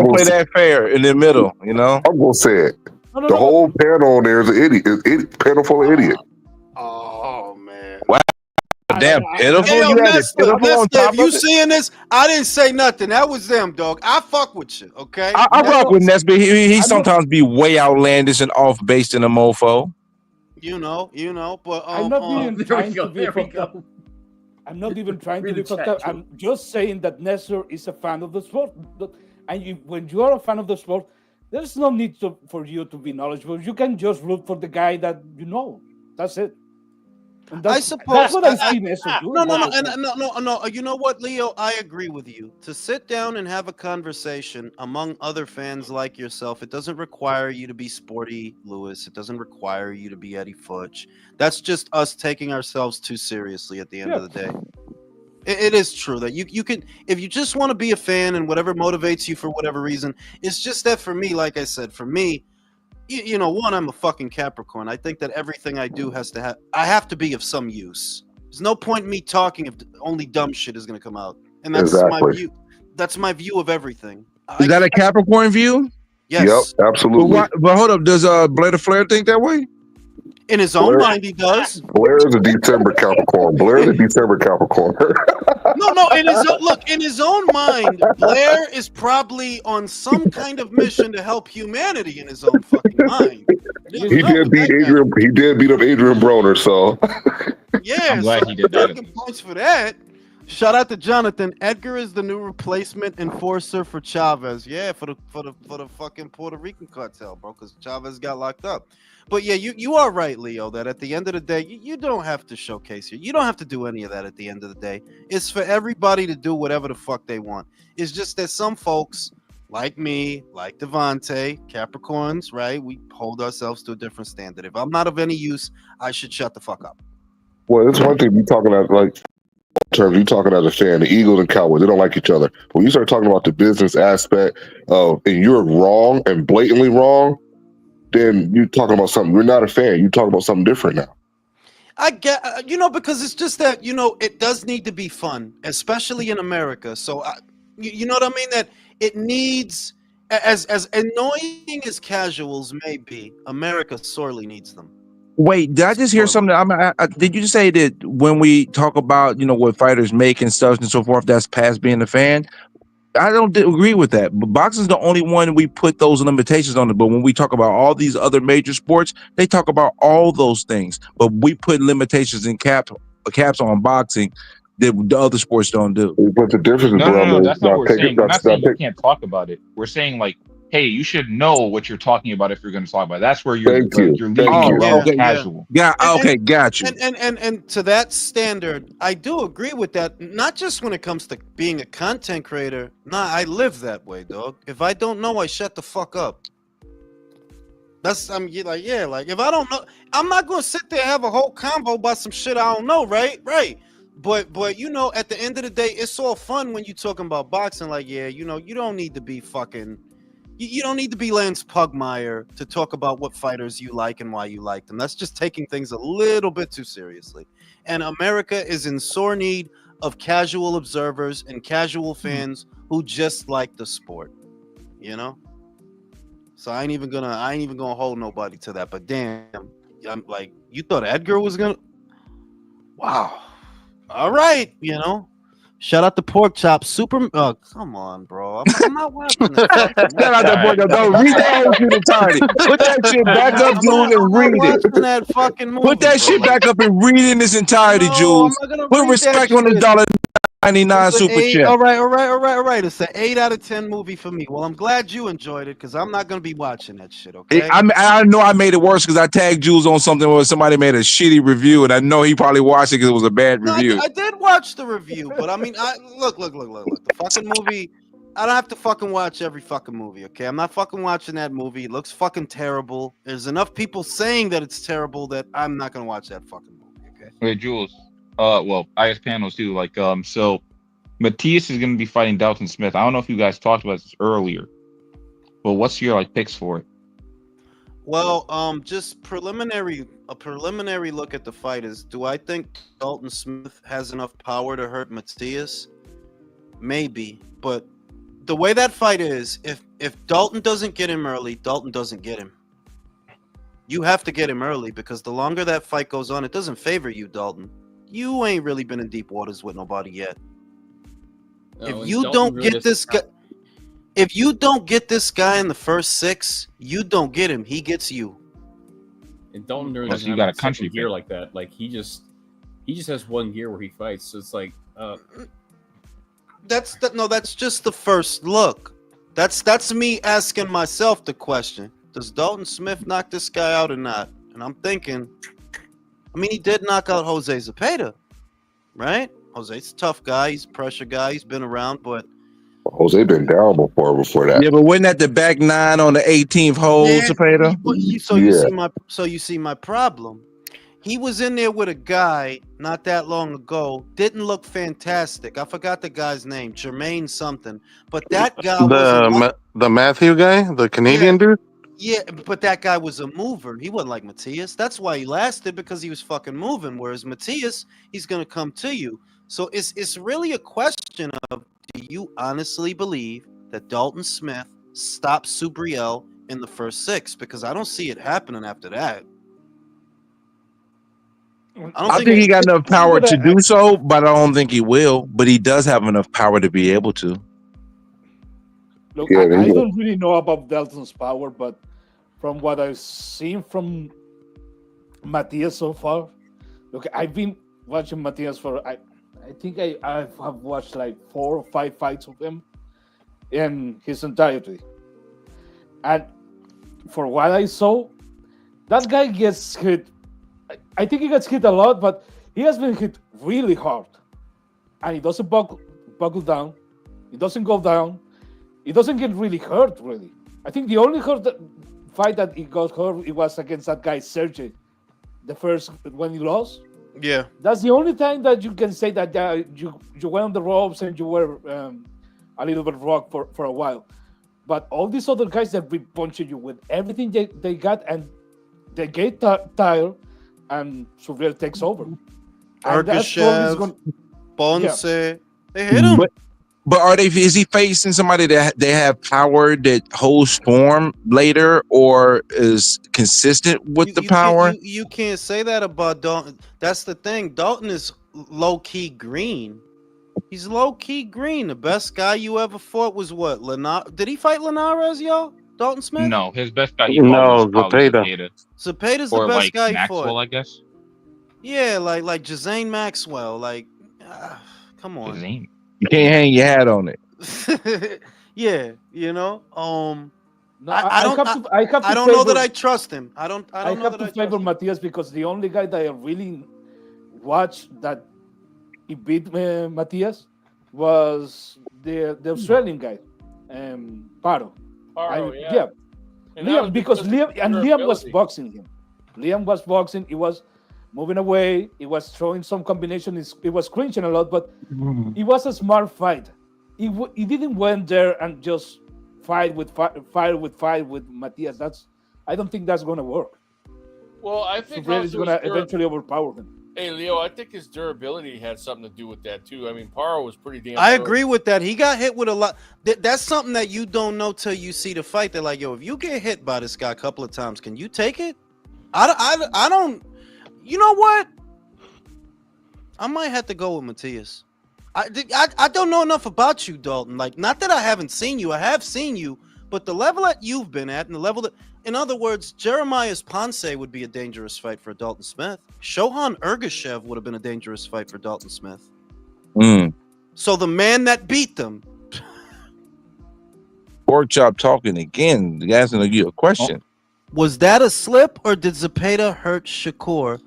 play that fair in the middle. You know, I'm gonna say it. The whole panel on there is an idiot. Panel full of idiots. Oh man! Wow, damn pitiful! Hey, You had it pitiful on top if you of it. seeing this, I didn't say nothing. That was them, dog. I fuck with you, okay? I rock with Ness, but he sometimes be way outlandish and off base in a mofo. You know, but I'm not even trying to be There we fucked up. go. I'm not even trying to Read be the fucked chat, up. I'm just saying that Nestor is a fan of the sport. And when you are a fan of the sport, there's no need for you to be knowledgeable. You can just root for the guy that you know. That's it. And I suppose that's what I see Nestor doing. No. You know what, Leo? I agree with you. To sit down and have a conversation among other fans like yourself, it doesn't require you to be Sporty Lewis. It doesn't require you to be Eddie Futch. That's just us taking ourselves too seriously at the end of the day. It is true that you can, if you just want to be a fan and whatever motivates you for whatever reason. It's just that for me, like I said, you know, one, I'm a fucking Capricorn. I think that everything I do I have to be of some use. There's no point in me talking if only dumb shit is going to come out. And that's my view. That's my view of everything. Is that a Capricorn view? Yes. Yep, absolutely. But hold up, does Blair the Flair think that way? In his own mind, he does. Blair is a December Capricorn. No. In his own mind, Blair is probably on some kind of mission to help humanity. In his own fucking mind, he did beat Adrian. He did beat up Adrian Broner. So yeah, I'm glad he did that. Points for that. Shout out to Jonathan. Edgar is the new replacement enforcer for Chavez. Yeah, for the fucking Puerto Rican cartel, bro. Because Chavez got locked up. But yeah, you are right, Leo, that at the end of the day, you don't have to showcase you. You don't have to do any of that at the end of the day. It's for everybody to do whatever the fuck they want. It's just that some folks, like me, like Devontae, Capricorns, right? We hold ourselves to a different standard. If I'm not of any use, I should shut the fuck up. Well, it's one thing you talking about, like, terms you talking as a fan, the Eagles and Cowboys, they don't like each other. When you start talking about the business aspect of, and you're wrong and blatantly wrong, then you're talking about something. You're not a fan. You're talking about something different now. I get, because it's just that, it does need to be fun, especially in America. So, you know what I mean? That it needs, as annoying as casuals may be, America sorely needs them. Wait, did I just hear something? Did you just say that when we talk about, what fighters make and stuff and so forth, that's past being a fan? I don't agree with that. But boxing's the only one we put those limitations on it. But when we talk about all these other major sports, they talk about all those things. But we put limitations and caps on boxing that the other sports don't do. But the difference is, no, that's not what we're saying. We're not saying you can't talk about it. We're saying, like, hey, you should know what you're talking about if you're going to talk about it. That's where you're leaving the realm of casual. Yeah, okay, got you. And to that standard, I do agree with that. Not just when it comes to being a content creator. Nah, I live that way, dog. If I don't know, I shut the fuck up. If I don't know, I'm not going to sit there and have a whole convo about some shit I don't know, right? Right. But at the end of the day, it's all fun when you're talking about boxing. Like, yeah, you don't need to be fucking... You don't need to be Lance Pugmire to talk about what fighters you like and why you like them. That's just taking things a little bit too seriously. And America is in sore need of casual observers and casual fans who just like the sport, So I ain't even gonna hold nobody to that. But damn, I'm like, you thought Edgar was gonna? Wow. All right, Shout out to Pork Chop. Super. Oh, come on, bro. I'm not watching this. Shout out that boy. Don't read the whole shit entirely. Put that shit back up, Jules, and read it. Watching that fucking movie. Put that shit back up and read it in its entirety, Jules. I'm not gonna Put read respect that on the shit. $1.99 super chat. All right. It's an 8 out of 10 movie for me. Well, I'm glad you enjoyed it because I'm not gonna be watching that shit. Okay. I know I made it worse because I tagged Jules on something where somebody made a shitty review, and I know he probably watched it because it was a bad review. I did watch the review, but I mean, look. The fucking movie. I don't have to fucking watch every fucking movie. Okay, I'm not fucking watching that movie. It looks fucking terrible. There's enough people saying that it's terrible that I'm not gonna watch that fucking movie. Okay. Wait, Jules. Well, I guess panels too. Like, so Matias is going to be fighting Dalton Smith. I don't know if you guys talked about this earlier, but what's your picks for it? Well, just a preliminary look at the fight is: do I think Dalton Smith has enough power to hurt Matias? Maybe, but the way that fight is, if Dalton doesn't get him early, Dalton doesn't get him. You have to get him early because the longer that fight goes on, it doesn't favor you, Dalton. You ain't really been in deep waters with nobody yet. If you don't get this guy, if you don't get this guy in the first 6, you don't get him. He gets you. And Dalton really doesn't you have got a country gear like that. Like he just has one gear where he fights. So it's like that's just the first look. That's me asking myself the question: does Dalton Smith knock this guy out or not? And I'm thinking, I mean, he did knock out Jose Zepeda, right? Jose's a tough guy. He's a pressure guy. He's been around, but Jose been down before that. Yeah, but wasn't that the back 9 on the 18th hole, Zepeda? You see my problem. He was in there with a guy not that long ago. Didn't look fantastic. I forgot the guy's name, Jermaine something. But that guy the Matthew guy, the Canadian dude. Yeah, but that guy was a mover. He wasn't like Matias. That's why he lasted, because he was fucking moving. Whereas Matias, he's gonna come to you. So it's really a question of: do you honestly believe that Dalton Smith stopped Subriel in the first 6? Because I don't see it happening after that. I think he got enough power to do so, but I don't think he will. But he does have enough power to be able to. Look, I don't really know about Dalton's power, but from what I've seen from Matias so far, look, I've been watching Matias for I think I have watched like 4 or 5 fights of him in his entirety, and for what I saw, that guy gets hit. I think he gets hit a lot, but he has been hit really hard, and he doesn't buckle down. He doesn't go down. He doesn't get really hurt. Really, I think the only fight that he got hurt, it was against that guy Sergey, the first when he lost. Yeah, that's the only time that you can say that you went on the ropes and you were a little bit rocked for a while. But all these other guys that be punching you with everything they got, and they get tired, and Subriel takes over. Arkashev, Ponce, they hit him. But is he facing somebody that they have power that holds form later, or is consistent with the power? You can't say that about Dalton. That's the thing. Dalton is low-key green. He's low-key green. The best guy you ever fought was what? Did he fight Linares, y'all? Dalton Smith? No, his best guy he fought was probably Zepeda. Zepeda's the best guy he Maxwell, fought. I guess. Yeah, like Jazane Maxwell. Like, come on. Jazane. You can't hang your hat on it. Yeah, you know. No, I don't know that I trust him. I have to favor Matias because the only guy that I really watched that he beat Matias was the Australian guy, Paro. Yeah. Liam, because Liam was boxing him. Liam was boxing. He was moving away. He was throwing some combination. He was clinching a lot, but it was a smart fight. He didn't went there and just fight with Matias. I don't think that's gonna work. Well, I think Subriel is gonna eventually overpower him. Hey, Leo, I think his durability had something to do with that too. I mean, Paro was pretty damn. I agree with that. He got hit with a lot. That's something that you don't know till you see the fight. They're like, yo, if you get hit by this guy a couple of times, can you take it? I don't. You know what? I might have to go with Matias. I don't know enough about you, Dalton. Like, not that I haven't seen you. I have seen you, but the level that you've been at and the level that, in other words, Jeremiah's Ponce would be a dangerous fight for Dalton Smith. Shohan Ergashev would have been a dangerous fight for Dalton Smith. So the man that beat them. Pork chop talking again. Asking you a question. Was that a slip or did Zepeda hurt Shakur?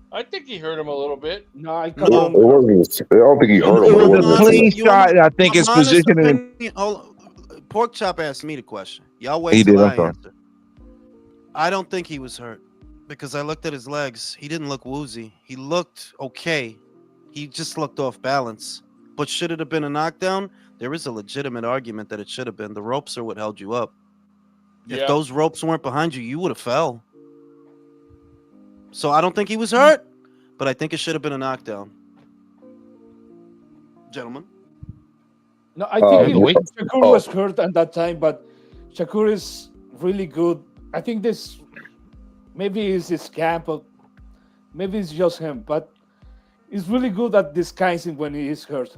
I think he hurt him a little bit. No, I I don't think he hurt him. It was a clean shot. I think his position. Pork chop asked me the question. Y'all wait He till did, I I'm sorry. answer. I don't think he was hurt because I looked at his legs. He didn't look woozy. He looked okay. He just looked off balance. But should it have been a knockdown? There is a legitimate argument that it should have been. The ropes are what held you up. Yeah. If those ropes weren't behind you, you would have fell. So I don't think he was hurt, but I think it should have been a knockdown. Gentlemen. No, I think Shakur was hurt at that time, but Shakur is really good. I think this maybe is his camp, but maybe it's just him, but he's really good at disguising when he is hurt.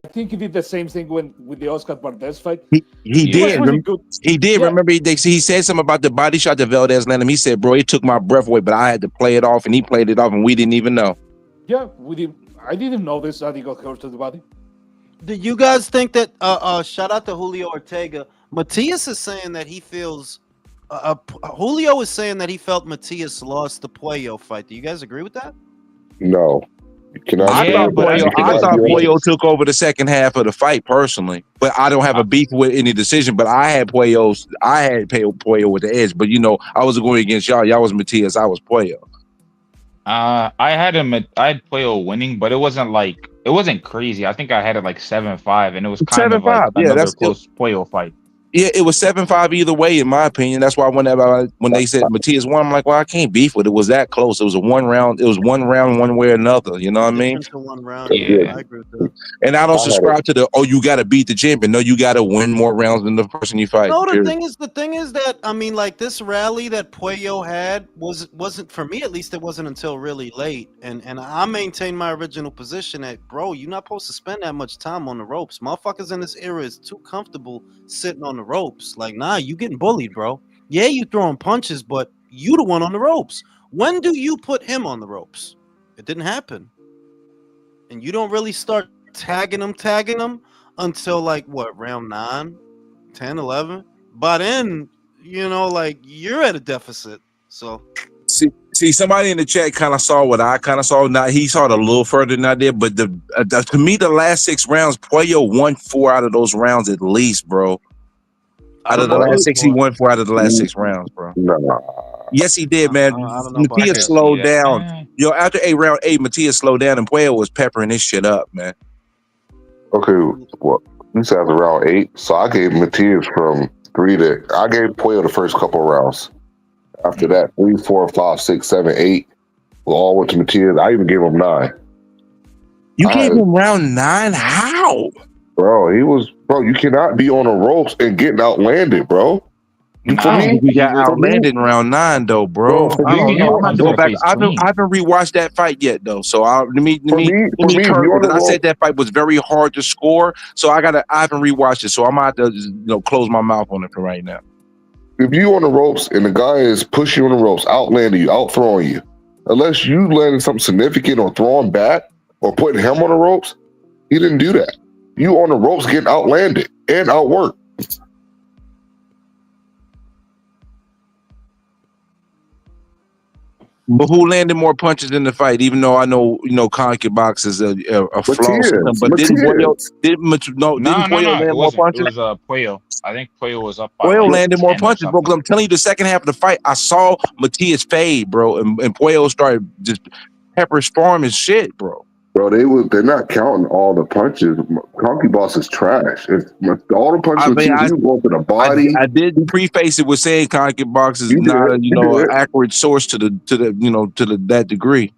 I think he did the same thing with the Oscar Valdez fight. He did. Was really good. He did. Yeah. Remember, he said something about the body shot that Valdez landed him. He said, bro, it took my breath away, but I had to play it off, and he played it off, and we didn't even know. Yeah, I didn't know this, that he got hurt to the body. Do you guys think that, shout out to Julio Ortega, Matias is saying that he feels, Julio is saying that he felt Matias lost the Puello fight. Do you guys agree with that? No. I thought Puello took over the second half of the fight personally, but I don't have a beef with any decision. But I had Puello with the edge. But I wasn't going against y'all. Y'all was Matias. I was Puello. I had Puello winning, but it wasn't crazy. I think I had it like 7-5, and it was kind of like another close Puello fight. Yeah, it was 7-5 either way, in my opinion. That's why when they said Matias won, I'm like, well, I can't beef with it. It was that close. It was one round, one way or another. You know what I mean? One round. Yeah. I agree with that. And I don't subscribe to the you got to beat the champion. No, you got to win more rounds than the person you fight. No, the thing is that I mean, like this rally that Puello had wasn't for me at least. It wasn't until really late, and I maintain my original position that bro, you're not supposed to spend that much time on the ropes. Motherfuckers in this era is too comfortable sitting on the ropes. Like, nah, you getting bullied, bro. Yeah, you throwing punches, but you the one on the ropes. When do you put him on the ropes? It didn't happen. And you don't really start tagging him until like what, round 9, 10, 11? By then, like you're at a deficit. So see, somebody in the chat kind of saw what I kind of saw. Now he saw it a little further than I did, but to me, the last 6 rounds, Puello won 4 out of those rounds at least, bro. Out of the last 6, he won 4 out of the last 6 rounds, bro. Yes, he did, man. Matias slowed down. After round 8, Matias slowed down, and Puello was peppering his shit up, man. Okay, well, you said after round 8, so I gave Matias from 3 to. I gave Puello the first couple of rounds. After that, 3, 4, 5, 6, 7, 8, we all went to Matias. I even gave him 9. You gave him round 9? How? Bro, you cannot be on the ropes and getting outlanded, bro. We got outlanded in round 9, though, bro. I don't know. I'm gonna go back. I haven't rewatched that fight yet, though. So let me I said that fight was very hard to score. So I haven't rewatched it. So I'm gonna have to close my mouth on it for right now. If you on the ropes and the guy is pushing you on the ropes, outlanding you, out throwing you, unless you landed something significant or throwing back or putting him on the ropes, he didn't do that. You on the ropes getting outlanded and outworked. But who landed more punches in the fight? Even though I know, Conky Box is a flaw system, but didn't Puello land more punches? It was Puello. I think Puello was up. Puello landed more punches, bro. Because I'm telling you, the second half of the fight, I saw Matias fade, bro, and Puello started just pepper storm his shit, bro. Bro, they're not counting all the punches. Conky Boss is trash. All the punches he was going to the body. I did preface it with saying Conky Box is not an accurate source to that degree.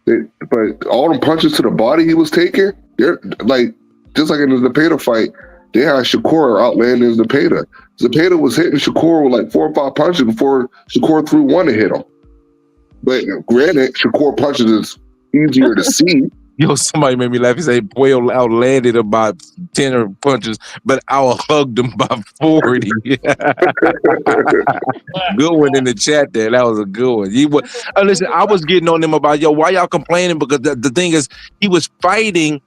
But all the punches to the body he was taking, they're like just like in the Zepeda fight, they had Shakur outlanding Zepeda. Zepeda was hitting Shakur with like 4 or 5 punches before Shakur threw one to hit him. But granted, Shakur punches is easier to see. Yo, somebody made me laugh. He said Puello outlanded about 10 punches, but I hugged him by 40. Good one in the chat there. That was a good one. Listen, I was getting on him about, yo, why y'all complaining? Because the thing is, he was fighting.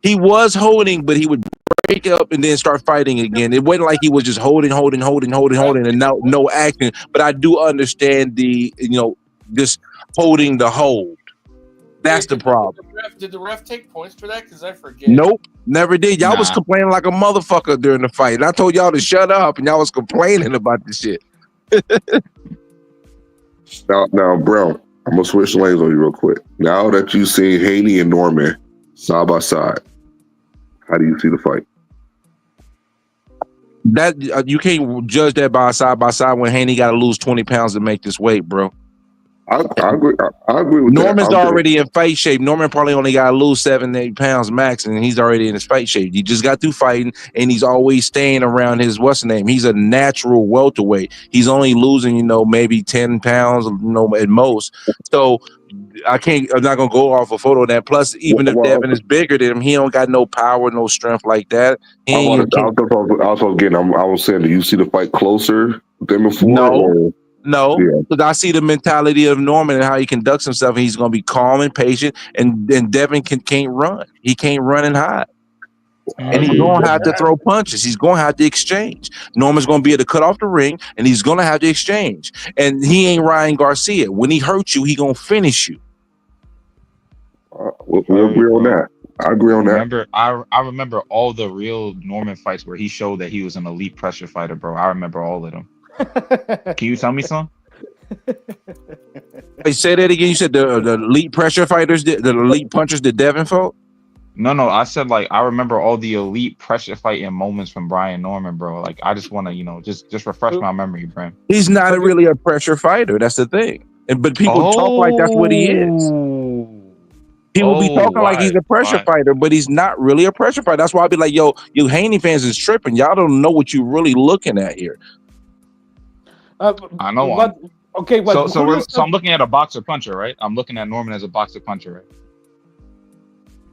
He was holding, but he would break up and then start fighting again. It wasn't like he was just holding, and no action. But I do understand just holding the hold. That's the problem. Did the ref take points for that? Because I forget. Nope, never did. Y'all was complaining like a motherfucker during the fight. And I told y'all to shut up, and y'all was complaining about this shit. Now, bro, I'm gonna switch lanes on you real quick. Now that you see Haney and Norman side by side, how do you see the fight? That you can't judge that by side when Haney got to lose 20 pounds to make this weight, bro. I agree. I agree with Norman's that. already in fight shape. Norman probably only got to lose 7-8 pounds max, and he's already in his fight shape. He just got through fighting, and he's always staying around his what's the name. He's a natural welterweight. He's only losing, maybe 10 pounds, at most. So I'm not gonna go off a photo of that. Plus, even if Devin is bigger than him, he don't got no power, no strength like that. I was saying, do you see the fight closer than before? No, because I see the mentality of Norman and how he conducts himself, and he's going to be calm and patient. And Devin can't run. He can't run and hide. And he's going to have to throw punches. He's going to have to exchange. Norman's going to be able to cut off the ring, and he's going to have to exchange. And he ain't Ryan Garcia. When he hurts you, he going to finish you. We'll agree on that. I agree on that. I remember all the real Norman fights where he showed that he was an elite pressure fighter, bro. I remember all of them. Can you tell me some? Hey, say that again. You said the elite pressure fighters, the elite punchers that Devin fought? No. I said I remember all the elite pressure fighting moments from Brian Norman, bro. I just want to, just refresh my memory, bro. He's not really a pressure fighter. That's the thing. But people talk like that's what he is. People be talking like he's a pressure fighter, but he's not really a pressure fighter. That's why I be like, yo, you Haney fans is tripping. Y'all don't know what you're really looking at here. I know. So I'm looking at a boxer puncher, right? I'm looking at Norman as a boxer puncher, right?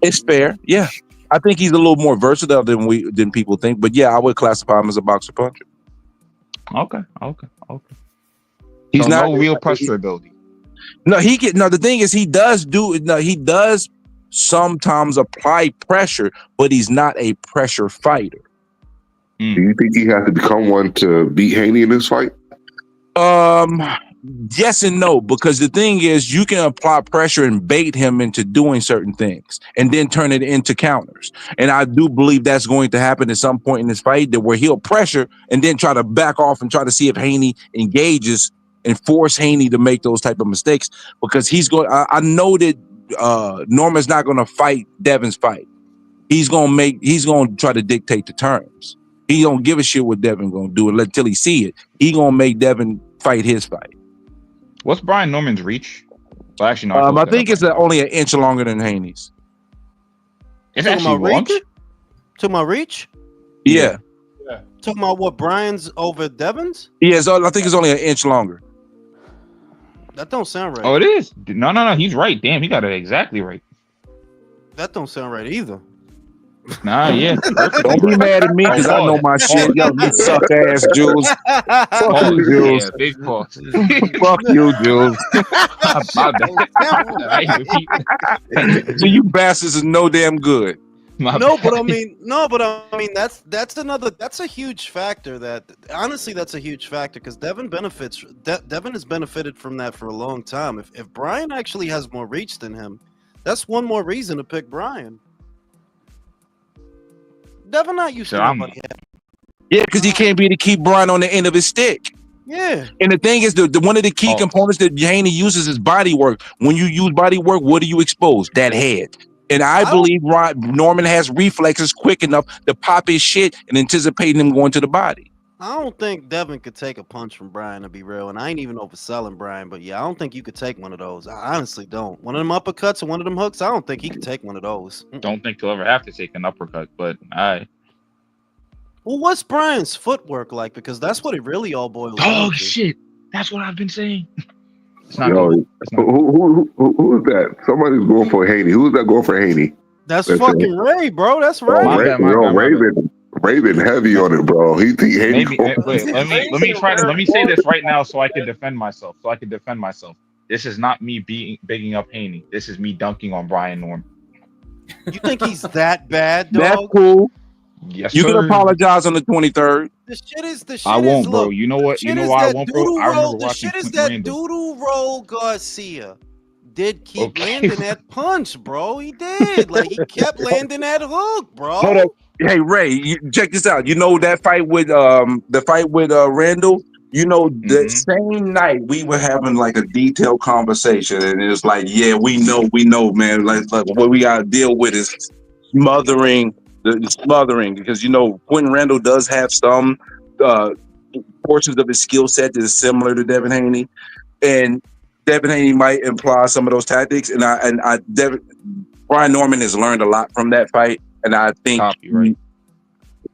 It's fair, yeah. I think he's a little more versatile than people think, but yeah, I would classify him as a boxer puncher. Okay. He's not no real pressure ability. No, the thing is he does sometimes apply pressure, but he's not a pressure fighter. Do you think he has to become one to beat Haney in this fight? Yes and no, because the thing is you can apply pressure and bait him into doing certain things and then turn it into counters. And I do believe that's going to happen at some point in this fight where he'll pressure and then try to back off and try to see if Haney engages and force Haney to make those type of mistakes, because he's going. I know that Norman's not going to fight Devin's fight. He's going to try to dictate the terms. He don't give a shit what Devin going to do until he see it. He going to make Devin fight his fight. What's Brian Norman's reach? Well, actually, no. I think it's only an inch longer than Haney's. It's actually longer? To my reach? Yeah. Talking about what, Brian's over Devin's? Yeah, I think it's only an inch longer. That don't sound right. Oh, it is? No. He's right. Damn, he got it exactly right. That don't sound right either. Nah, yeah. Don't be mad at me because I know my shit. Yo, you suck ass, Jules. Fuck you, Jules. Yeah, big pause. Fuck you, Jules. So you bastards is no damn good. But I mean, that's a huge factor. That's a huge factor because Devin has benefited from that for a long time. If Brian actually has more reach than him, that's one more reason to pick Brian. Devin not used to nobody. Yeah, because he can't be to keep Brian on the end of his stick. Yeah. And the thing is, the one of the key components that Haney uses is body work. When you use body work, what do you expose? That head. And I believe Norman has reflexes quick enough to pop his shit and anticipating him going to the body. I don't think Devin could take a punch from Brian, to be real. And I ain't even overselling Brian, but yeah, I don't think you could take one of those. I honestly don't. One of them uppercuts and one of them hooks, I don't think he could take one of those. Don't think he'll ever have to take an uppercut, but Well, what's Brian's footwork like? Because that's what it really all boils down oh to. shit, that's what I've been saying. It's not Yo, good. It's not good. who is that? Somebody's going for Haney. Who's that going for Haney? That's fucking Ray, bro. That's Ray. Oh, Ray been heavy on it, bro. He Haney. Maybe wait, let me say this right now so I can defend myself. This is not me bigging up Haney. This is me dunking on Brian Norman. You think he's that bad, dog? That's cool. Yes, you sir. can apologize on the 23rd. The shit I won't, bro. Look, you know what? You know why I won't, bro? I remember watching The shit is Quentin that Randall. Doodle Roll Garcia did keep landing that punch, bro. He did. Like, he kept landing that hook, bro. Hold up. Hey, Ray, check this out. You know that fight with Randall? You know, the same night we were having like a detailed conversation, and it was like, yeah, we know, man. Like what we gotta deal with is smothering, because you know Quentin Randall does have some portions of his skill set that is similar to Devin Haney, and Devin Haney might imply some of those tactics. And Brian Norman has learned a lot from that fight, and I think.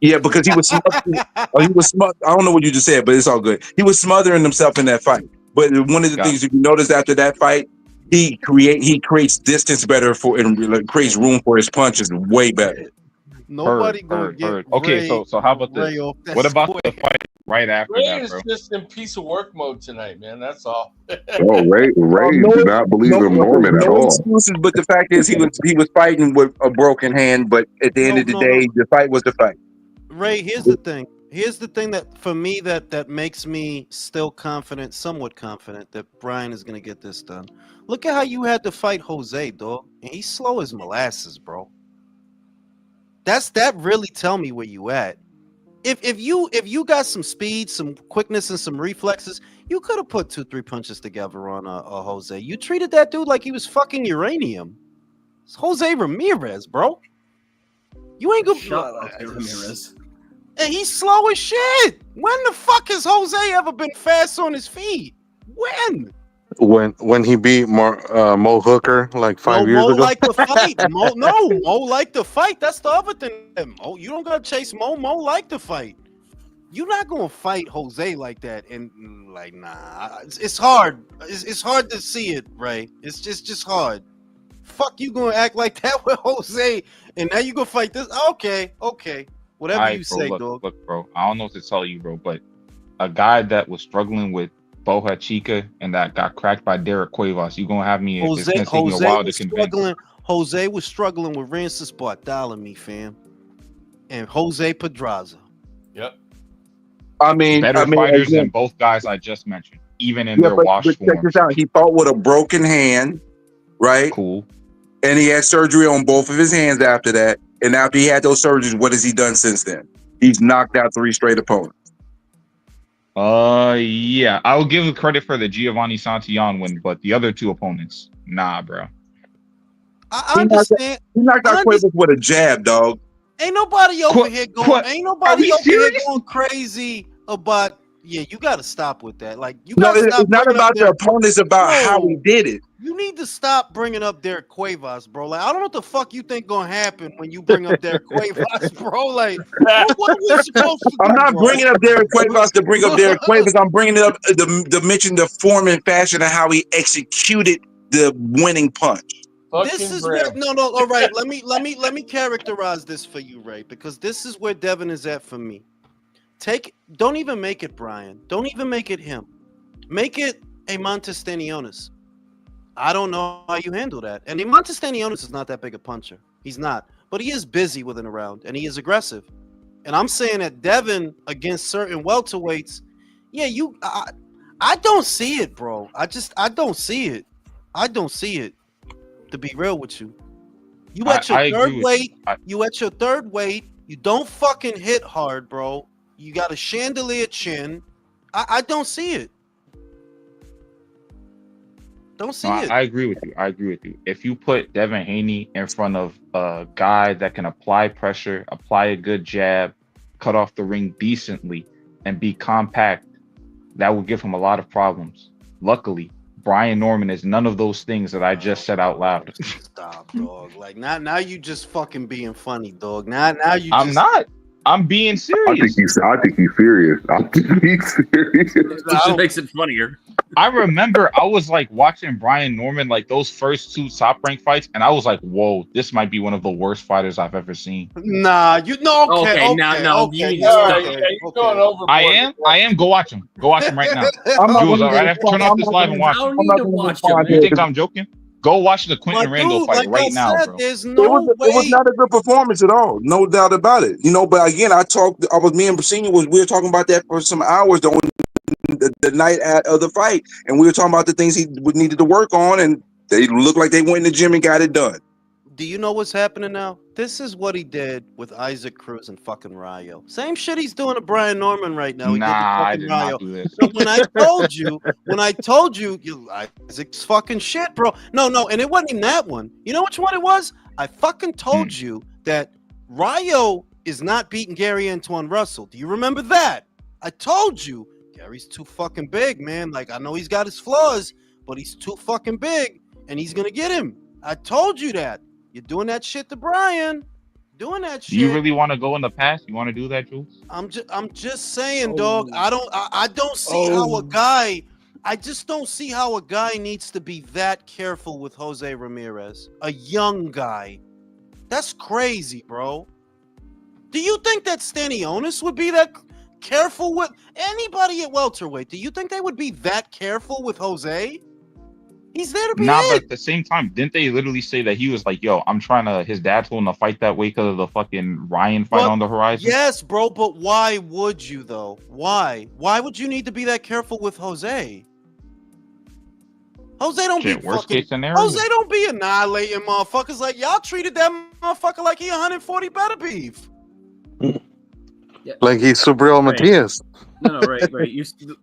Yeah, because he was smothering. I don't know what you just said, but it's all good. He was smothering himself in that fight. But one of the things you notice after that fight, he creates distance better and creates room for his punches way better. Nobody gonna get okay. So how about this? What about the fight right after Ray that, is bro? just in piece of work mode tonight, man. That's all. Oh, Ray did not believe in Norman at all. Excuses, but the fact is, he was fighting with a broken hand. But at the end of the day, the fight was the fight. Ray, here's the thing. Here's the thing that for me that makes me still confident, somewhat confident that Brian is gonna get this done. Look at how you had to fight Jose, dog. And he's slow as molasses, bro. That really tell me where you at. If you got some speed, some quickness, and some reflexes, you could have put 2-3 punches together on a Jose. You treated that dude like he was fucking uranium. It's Jose Ramirez, bro. You ain't gonna shut up, Ramirez. And he's slow as shit. When the fuck has Jose ever been fast on his feet? When he beat Mo Hooker like 5 years Mo ago. like the fight. Mo like the fight. That's the other thing. Mo, you don't gotta chase Mo. Mo like the fight. You're not gonna fight Jose like that. And like, nah, it's hard. It's hard to see it, Ray. It's just hard. Fuck, you gonna act like that with Jose, and now you gonna fight this? Okay. Whatever you say, dog. Look, bro. I don't know what to tell you, bro, but a guy that was struggling with Boha Chica and that got cracked by Derek Cuevas, you gonna have me? It's gonna take me a while to convince. Jose was struggling with Rancis Bartholomew, fam, and Jose Pedraza. Yep. I mean, better fighters than both guys I just mentioned, even in their washed form. Check this out. He fought with a broken hand, right? Cool. And he had surgery on both of his hands after that. And after he had those surgeries, what has he done since then? He's knocked out 3 straight opponents. Yeah. I will give him credit for the Giovanni Santillon win, but the other 2 opponents, nah, bro. I understand. He knocked out Cuevas with a jab, dog. Ain't nobody over here going crazy about. Yeah, you got to stop with that. Like, you got to stop. It's not about the opponents, about how he did it. You need to stop bringing up Derek Cuevas, bro. Like, I don't know what the fuck you think gonna happen when you bring up Derek Cuevas, bro. Like, what are we supposed to do? I'm not bringing up Derek Cuevas to bring up Derek Cuevas. I'm bringing it up to mention the form and fashion of how he executed the winning punch. This is where all right. Let me characterize this for you, Ray, because this is where Devin is at for me. Don't even make it Brian. Don't even make it him. Make it a Montestanionis. I don't know how you handle that. And Montestanionis is not that big a puncher. He's not. But he is busy within a round, and he is aggressive. And I'm saying that Devin against certain welterweights, yeah, I don't see it, bro. I don't see it. I don't see it. To be real with you. You at your third weight. You at your third weight. You don't fucking hit hard, bro. You got a chandelier chin. I don't see it. Don't see No, it. I agree with you. I agree with you. If you put Devin Haney in front of a guy that can apply pressure, apply a good jab, cut off the ring decently, and be compact, that would give him a lot of problems. Luckily, Brian Norman is none of those things that I just said out loud. Stop, dog. Like now you just fucking being funny, dog. Now you I'm just not. I'm being serious. I think he's serious. I think he's serious. Which just makes it funnier. I remember I was like watching Brian Norman, like those first two top rank fights, and I was like, whoa, this might be one of the worst fighters I've ever seen. Nah, you know. Okay, now okay. you need to Yeah, stop. you're going overboard. I am. Go watch him. Go watch him right now. I'm not Jules, gonna right after turn off this live and watch I him. don't need to watch him, You man. think I'm joking? Go watch the My Quentin Randall dude, fight like right I now, said, bro. there's It no was way. not a good performance at all, no doubt about it. But again, me and Senior we were talking about that for some hours the night of the fight, and we were talking about the things he needed to work on, and they looked like they went in the gym and got it done. Do you know what's happening now? This is what he did with Isaac Cruz and fucking Rayo. Same shit he's doing to Brian Norman right now. He Nah, did to I fucking did Rayo. not do this. So when I told you, Isaac's fucking shit, bro. No, and it wasn't even that one. You know which one it was? I fucking told you that Rayo is not beating Gary Antoine Russell. Do you remember that? I told you Gary's too fucking big, man. Like, I know he's got his flaws, but he's too fucking big, and he's gonna get him. I told you that. You're doing that shit to Brian. Doing that shit. Do you really want to go in the past? You want to do that, Jules? I'm just saying, dog. I don't see how a guy. I just don't see how a guy needs to be that careful with Jose Ramirez, a young guy. That's crazy, bro. Do you think that Stanionis would be that careful with anybody at welterweight? Do you think they would be that careful with Jose? He's there to be Nah, but at the same time, didn't they literally say that he was like, yo, I'm trying to, his dad's willing to fight that way because of the fucking Ryan fight on the horizon? Yes, bro, but why would you, though? Why? Why would you need to be that careful with Jose? Jose don't be worst fucking, case scenario. Jose don't be annihilating motherfuckers like y'all treated that motherfucker like he 140 better beef. Like he's Subriel Matias. No, right.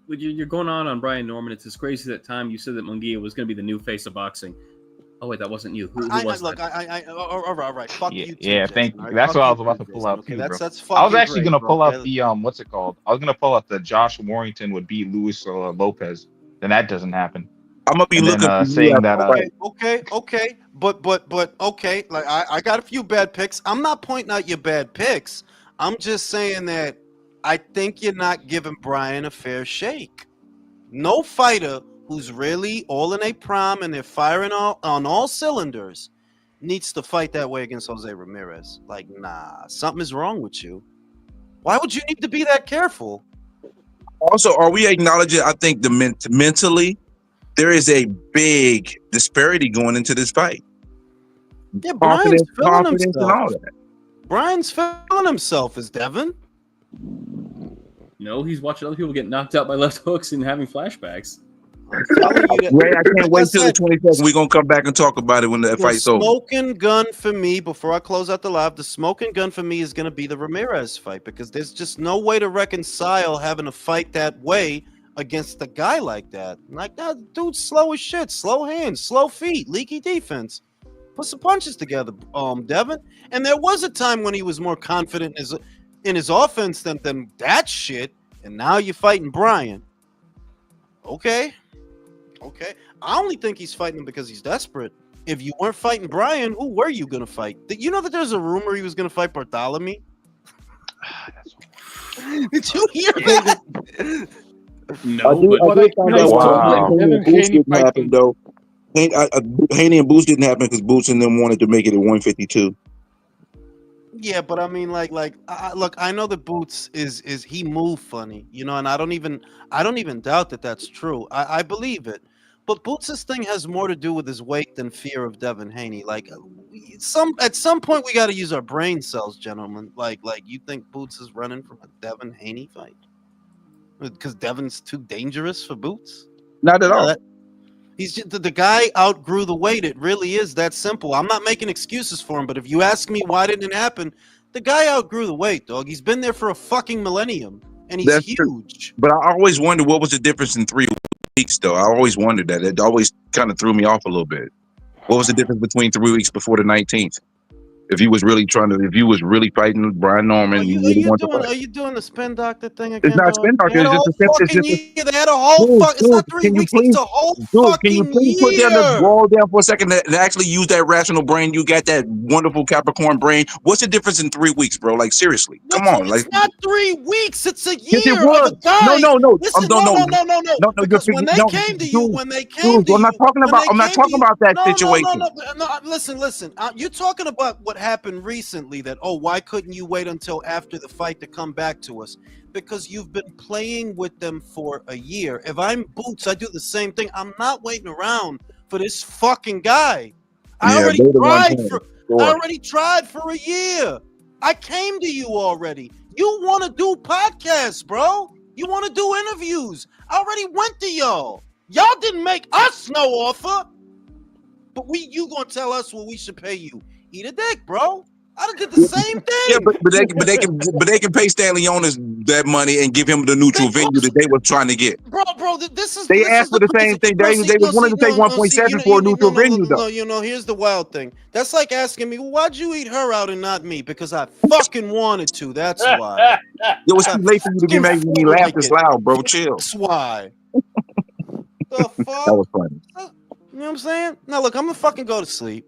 You're going on Brian Norman. It's just crazy that time you said that Munguia was going to be the new face of boxing. Oh wait, that wasn't you. Who was look, that? all right. Fuck you. Too, Yeah, Jason, you. right? That's Fuck what I you was about to too, pull Jason. out Okay, too, bro. that's I was fucking actually great, gonna bro. pull out the what's it called? I was gonna pull out the Josh Warrington would beat Luis Lopez. Then that doesn't happen. I'm gonna be looking for saying that. Okay, but okay. Like I got a few bad picks. I'm not pointing out your bad picks. I'm just saying that I think you're not giving Brian a fair shake. No fighter who's really all in a prime and they're firing on all cylinders needs to fight that way against Jose Ramirez. Like, nah, something is wrong with you. Why would you need to be that careful? Also, are we acknowledging? I think mentally, there is a big disparity going into this fight. Yeah, Brian's feeling confidence himself. and all that. Brian's feeling himself, is Devin. No, he's watching other people get knocked out by left hooks and having flashbacks. Ray, I can't wait till the 22nd. We're gonna come back and talk about it when the fight's over. The smoking gun for me, before I close out the live, the smoking gun for me is going to be the Ramirez fight because there's just no way to reconcile having a fight that way against a guy like that. Like that dude's slow as shit, slow hands, slow feet, leaky defense. Put some punches together, Devin. And there was a time when he was more confident in his offense than that shit. And now you're fighting Brian. Okay. I only think he's fighting him because he's desperate. If you weren't fighting Brian, who were you going to fight? Did you know that there's a rumor he was going to fight Bartholomew? Did you hear that? No, Haney and Boots didn't happen because Boots and them wanted to make it at 152. Yeah, but I mean, look, I know that Boots is he moved funny, you know, and I don't even doubt that that's true. I believe it, but Boots' thing has more to do with his weight than fear of Devin Haney. Like, at some point we got to use our brain cells, gentlemen. Like you think Boots is running from a Devin Haney fight because Devin's too dangerous for Boots? Not at all. He's just, the guy outgrew the weight. It really is that simple. I'm not making excuses for him, but if you ask me why didn't it happen, the guy outgrew the weight, dog. He's been there for a fucking millennium, and he's huge. But I always wonder what was the difference in 3 weeks, though. I always wondered that. It always kind of threw me off a little bit. What was the difference between 3 weeks before the 19th? If you was really fighting Brian Norman, Are you really want to fight. you doing the spin doctor thing It's again, not a dog? spin doctor. They had It's a just whole a spin. It's fucking just a year. They had a whole fuck. It's not 3 Can you weeks. please, It's a whole can you fucking please put down the year. ball down for a second and actually use that rational brain? You got that wonderful Capricorn brain. What's the difference in 3 weeks, bro? Like seriously, come on. Like It's not 3 weeks. It's a yes, it year of was. a guy. No. Listen, No. because when they came to you, Dude, when they came to I'm not you, talking when about. they I'm not came to talking you, about that no. situation. Listen. You're talking about what happened recently. That why couldn't you wait until after the fight to come back to us? Because you've been playing with them for a year. If I'm Boots, I do the same thing. I'm not waiting around for this fucking guy. I already tried for a year. I came to you already. You want to do podcasts, bro. You want to do interviews. I already went to y'all. Y'all didn't make us no offer. But you gonna tell us what we should pay you. Eat a dick, bro. I did the same thing. Yeah, but they can pay Stanley Jonas that money and give him the neutral venue that they were trying to get. Bro, this is They asked for the same thing. They was wanting to pay 1.7 for a neutral venue, though. Here's the wild thing. That's like asking me, well, why'd you eat her out and not me? Because I fucking wanted to. That's why. It was too late for you to be making me laugh this loud, bro. Chill. That's why. The fuck? That was funny. You know what I'm saying? Now look, I'm gonna fucking go to sleep.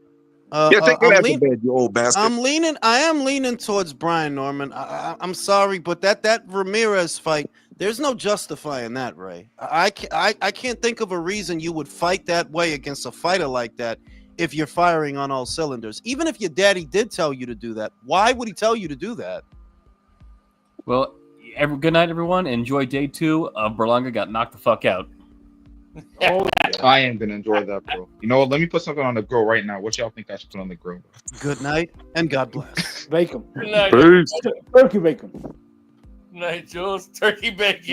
Take your ass to bed, you old bastard. I am leaning towards Brian Norman. I'm sorry, but that Ramirez fight, there's no justifying that, Ray. I can't think of a reason you would fight that way against a fighter like that if you're firing on all cylinders. Even if your daddy did tell you to do that, why would he tell you to do that? Well, good night, everyone. Enjoy day 2 of Berlanga got knocked the fuck out. I am gonna enjoy that, bro. You know what? Let me put something on the grill right now. What y'all think I should put on the grill? Good night and God bless. Bacon. Good night. Turkey bacon. Good night, Jules. Turkey bacon.